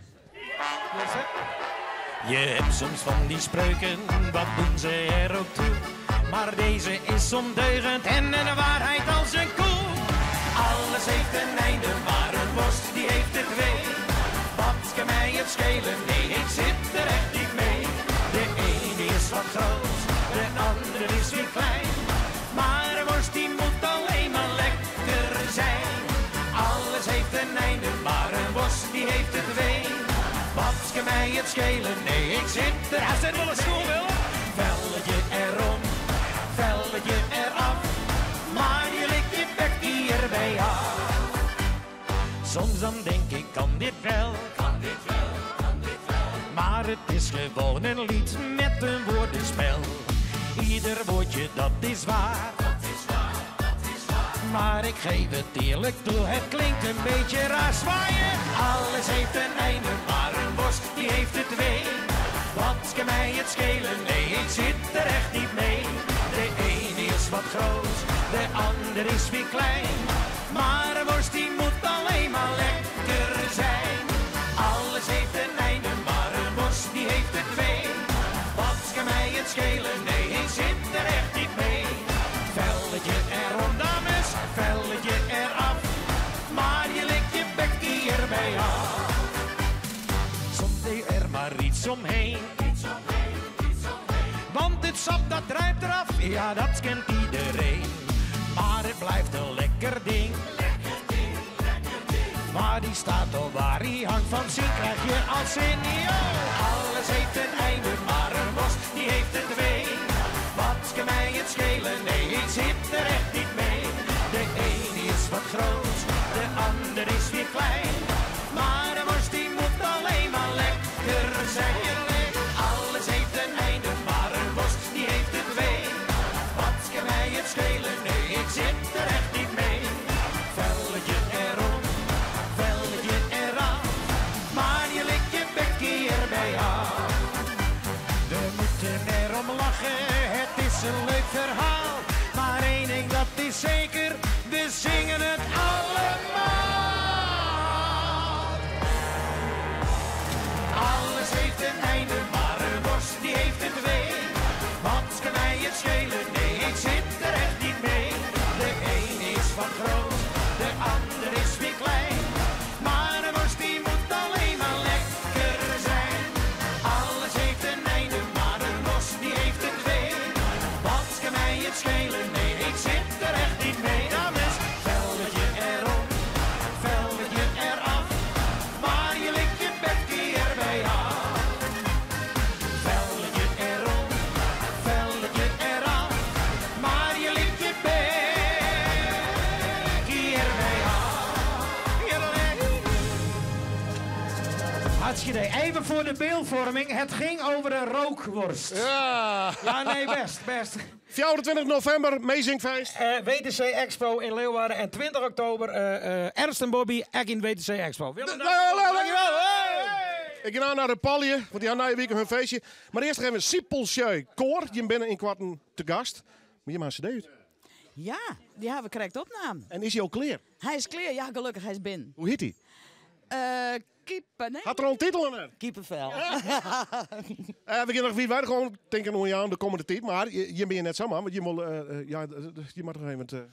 Yes, Je hebt soms van die spreuken, wat doen ze er ook toe? Maar deze is ondeugend en de waarheid als een koe. Alles heeft een einde, maar een worst die heeft er twee. Wat kan mij het schelen? Nee, ik zit er echt niet mee. De ene is wat groot, de andere is weer klein. Maar een worst die moet alleen maar lekker zijn. Alles heeft een einde, maar een worst die heeft er twee. Wat kan mij het schelen? Nee, ik zit er. Hij zit wel een school, wel. Velletje erom, velletje eraf. Maar je likt je bek hierbij af. Soms dan denk ik, kan dit wel? Kan dit wel, kan dit wel. Maar het is gewoon een lied met een woordenspel. Ieder woordje, dat is waar. Dat is waar, dat is waar. Maar ik geef het eerlijk toe, het klinkt een beetje raar zwaaien. Alles heeft een einde, maar een worst die heeft er twee. Wat kan mij het schelen? Nee, ik zit er echt niet mee. De ene is wat groot, de ander is weer klein. Maar een worst die moet alleen maar lekker zijn. Alles heeft een einde, maar een worst die heeft er twee. Wat kan mij het schelen? Nee, ik zit er echt niet mee. Velletje erom, dames, velletje eraf. Maar je likt je bek hierbij af. Soms deed er maar iets omheen. Want het sap dat druipt eraf, ja dat kent iedereen. Maar het blijft een lekker ding. Maar die staat al waar hij hangt, van zin krijg je als senior. Alles heeft een einde, maar een worst die heeft er twee. Wat kan mij het schelen? Nee, ik zit er echt niet mee. De ene is wat groot, de ander is weer klein. Maar een worst die moet alleen maar lekker zijn. Alles heeft een einde, maar een worst die heeft er twee. Wat kan mij het schelen? Nee, ik zit er echt niet mee. Velletje erom, velletje eraf. Maar je likt je bek hierbij af. We moeten erom lachen, het is een leuk verhaal. Maar één ding dat is zeker, we zingen het allemaal. Alles heeft een einde, maar een worst die heeft er twee. Wat kan mij het schelen? Nee, ik zit er echt niet mee. De ene is wat groot, de ander is weer klein. Maar een worst die moet alleen maar lekker zijn. Alles heeft een einde, maar een worst die heeft er twee. Wat kan mij het schelen? Nee, ik zit er echt niet mee. Dames, velletje erom, velletje eraf. Maar je likt je bek hierbij af. Velletje erom, velletje eraf. Maar je likt je bek hierbij af. Hartstikke idee. Even voor de beeldvorming. Het ging over een rookworst. Ja. Ja, nee, best. 24 november, Meezingfeest. WTC Expo in Leeuwarden. En 20 oktober Ernst en Bobby, ook in WTC Expo. Willem, dankjewel. Ik ga naar de Palje, want die hadden na je week hun feestje. Maar eerst gaan we Siepelsjeu Koor. Je bent in kwarten te gast. Moet je maar een cd uit. Ja, die hebben we correct opname. En is hij al klaar? Hij is klaar, ja, gelukkig, hij is binnen. Hoe heet hij? Kiepen, nee? Had er al een titel in? Kiepenvel. We gaan nog wie wij gewoon denken nog aan de komende tijd. Maar je bent je net samen, want je moet, je mag nog even...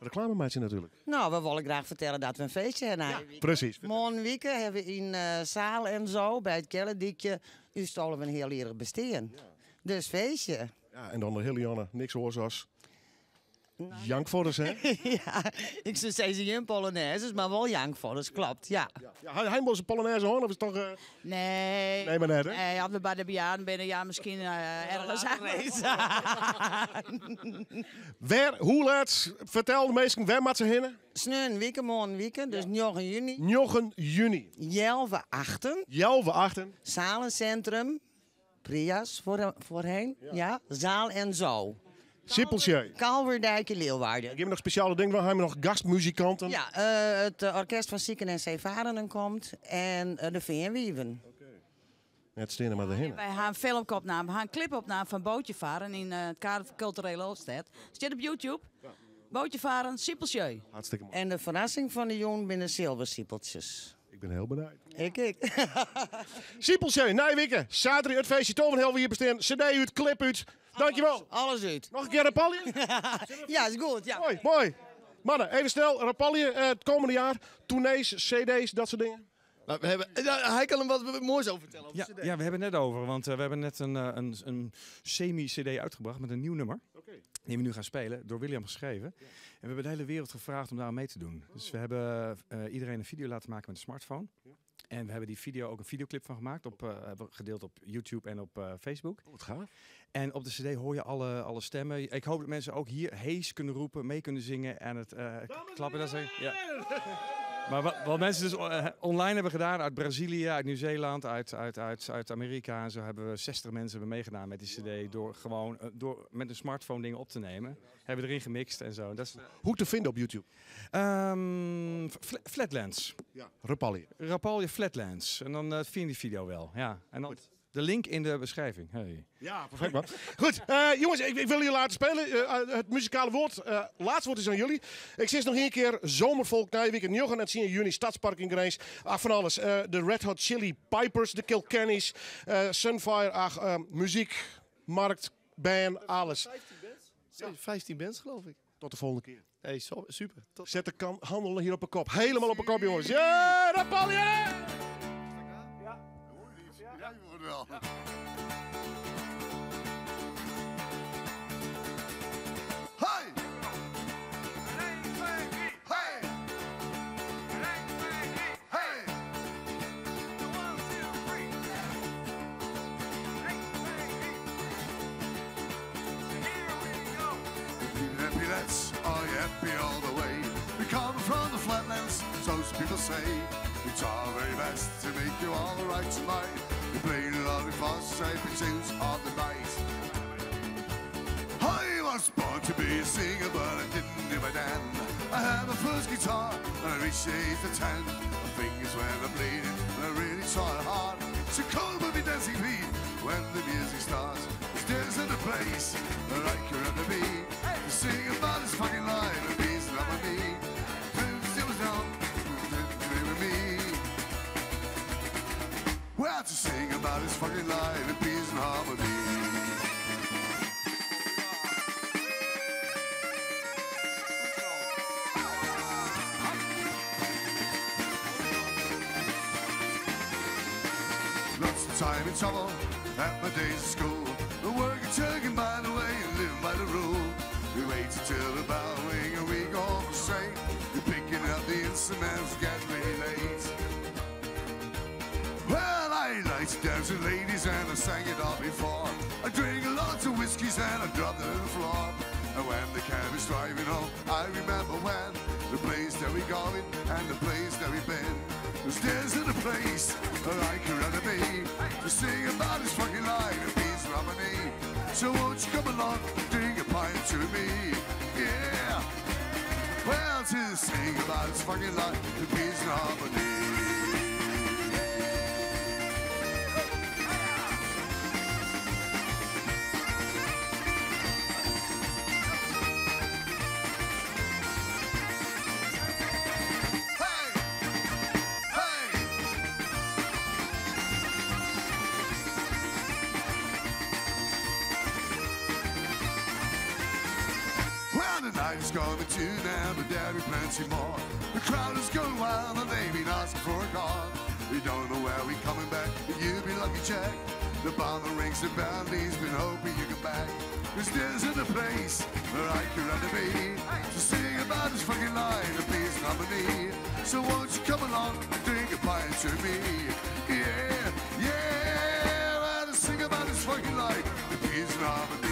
Reclamemeidje natuurlijk. Nou, we willen graag vertellen dat we een feestje hebben. Ja, precies. Morgen weekend hebben we in Zaal en zo, bij het Kellendikje, u stolen we een heel eerlijk besteen. Ja. Dus feestje. Ja, en dan de hele Janne, niks oorzaas. Jankvodders, hè? Ja, ik zou zeggen geen Polonaises, maar wel jankvodders, klopt, ja. Hij moest een Polonaise hoor, of is het toch... Nee. Nee, maar net, hè? Nee, als we bij de bejaarden binnen, ja, misschien ergens geweest. Hoe laat? Vertel de meesten, waar moet ze heen? Sneun weekend, morgen weekend, dus 9 juni. 9 juni. Jelve 8. Zalencentrum. Prias voorheen, ja. Zaal en zo. Sippeltje. Kalverdijkje, Leeuwarden. Geef me nog speciale dingen, we hebben nog gastmuzikanten. Ja, het orkest van Zieken en Zeevarenden komt en de VN-wieven. Het stenen maar erheen. Wij gaan een filmopname, we gaan een clipopname van Bootje varen in het kader van Culturele Hoofdstad. Zit op YouTube. Ja. Bootje varen, Siepelsjeu. Hartstikke mooi. En de verrassing van de jongen binnen zilversiepeltjes. Ik ben heel benieuwd. Ik. Siepelsjeu, Nijwikken, zaterdag het feestje Tovenhel hier bestaan. CD uit, clip uit. Dankjewel. Alles uit. Nog een keer Rapalje? Ja, is goed. Ja. Mooi. Mannen, even snel. Rapalje, het komende jaar. Tournees, CD's, dat soort dingen. Nou, hij kan hem wat moois over vertellen. Ja, we hebben het net over. Want we hebben net een semi-CD uitgebracht met een nieuw nummer. Die we nu gaan spelen, door William geschreven. Ja. En we hebben de hele wereld gevraagd om daar aan mee te doen. Dus we hebben iedereen een video laten maken met een smartphone. Ja. En we hebben die video ook een videoclip van gemaakt. Hebben gedeeld op YouTube en op Facebook. Wat gaaf. En op de CD hoor je alle stemmen. Ik hoop dat mensen ook hier hees kunnen roepen, mee kunnen zingen en het klappen. Dat zeggen. Ja. Maar wat mensen dus online hebben gedaan, uit Brazilië, uit Nieuw-Zeeland, uit Amerika en zo, hebben we 60 mensen hebben meegedaan met die CD door gewoon met een smartphone dingen op te nemen. Hebben we erin gemixt en zo. Dat is... Hoe te vinden op YouTube? Flatlands. Ja, Rapalje Flatlands. En dan vind je die video wel. Ja. En dan de link in de beschrijving. Hey. Ja, perfect man. Goed, jongens, ik wil jullie laten spelen. Het muzikale woord, laatste woord is aan jullie. Ik zeg nog een keer, zomervolk, Nijweek en 9 juni, Stadspark in Grijs. Van alles. De Red Hot Chili Pipers, de Kilkennys, Sunfire, muziek, markt, band, alles. 15 bands geloof ik. Tot de volgende keer. Hey, super. Zet de handel hier op een kop. Helemaal op een kop, jongens. Ja, Rapalje! Ja, je wordt wel. Hey! Let's are you happy all the way? We come from the flatlands, so people say. We try our very best to make you all right tonight. We play a lot of fast shaping tunes of the night. I was born to be a singer, but I didn't do my damn. I have a first guitar, and I reached the age of 10. My fingers were bleeding, and I really tried hard. So cold with me dancing feet when the music starts. There's in the place where I can run the beat. Sing about this fucking life and peace and harmony. Still down, with me. We have to sing about this fucking life and peace and harmony. Lots of time in trouble at my days of school. The work and tugging by the way and living by the rule. We wait until the bell ring and we go home straight. We're picking up the instruments, getting really late. Well, I like to dance with ladies and I sang it all before. I drink lots of whiskeys and I drop them on the floor. And when the cab is driving home, I remember when the place that we going and the place that we've been. There's in the place where I can run to be. To sing about this fucking life and peace and harmony. So won't you come along, drink a pint to me, yeah. Well, to sing about this fucking life and peace and harmony. coming to now, but there'll be plenty more. The crowd is going wild and they've been asking for a car. We don't know where we're coming back, but you'll be lucky, Jack. The bomber rings the bell, he's been hoping you come back. Cause there's in a place where I could rather be, to sing about this fucking line and be his nominee. So won't you come along and drink a pint to me? Yeah, yeah, and sing about this fucking line and be his nominee.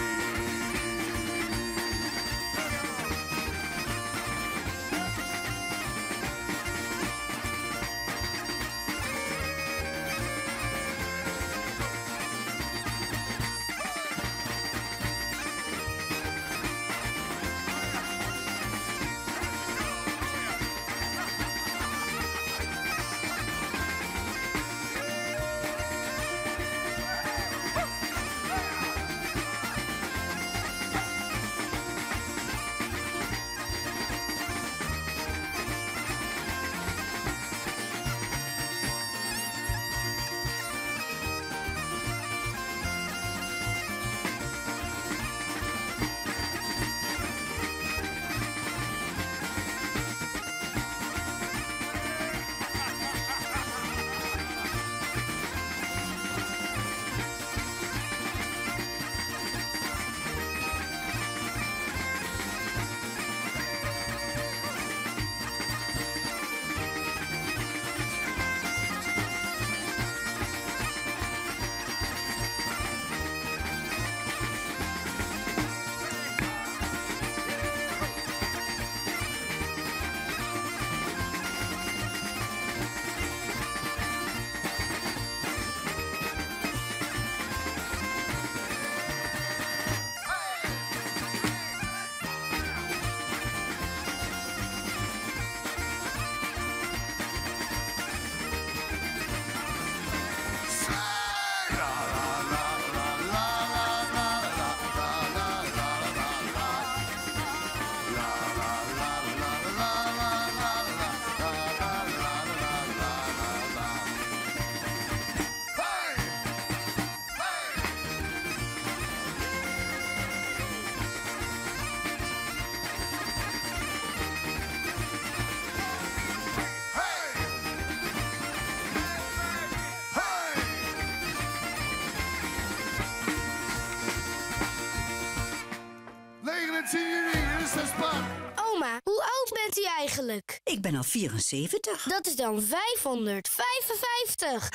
Oma, hoe oud bent u eigenlijk? Ik ben al 74. Dat is dan 555.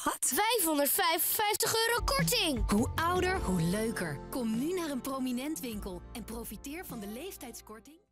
Wat? 555 euro korting. Hoe ouder, hoe leuker. Kom nu naar een Prominent winkel en profiteer van de leeftijdskorting.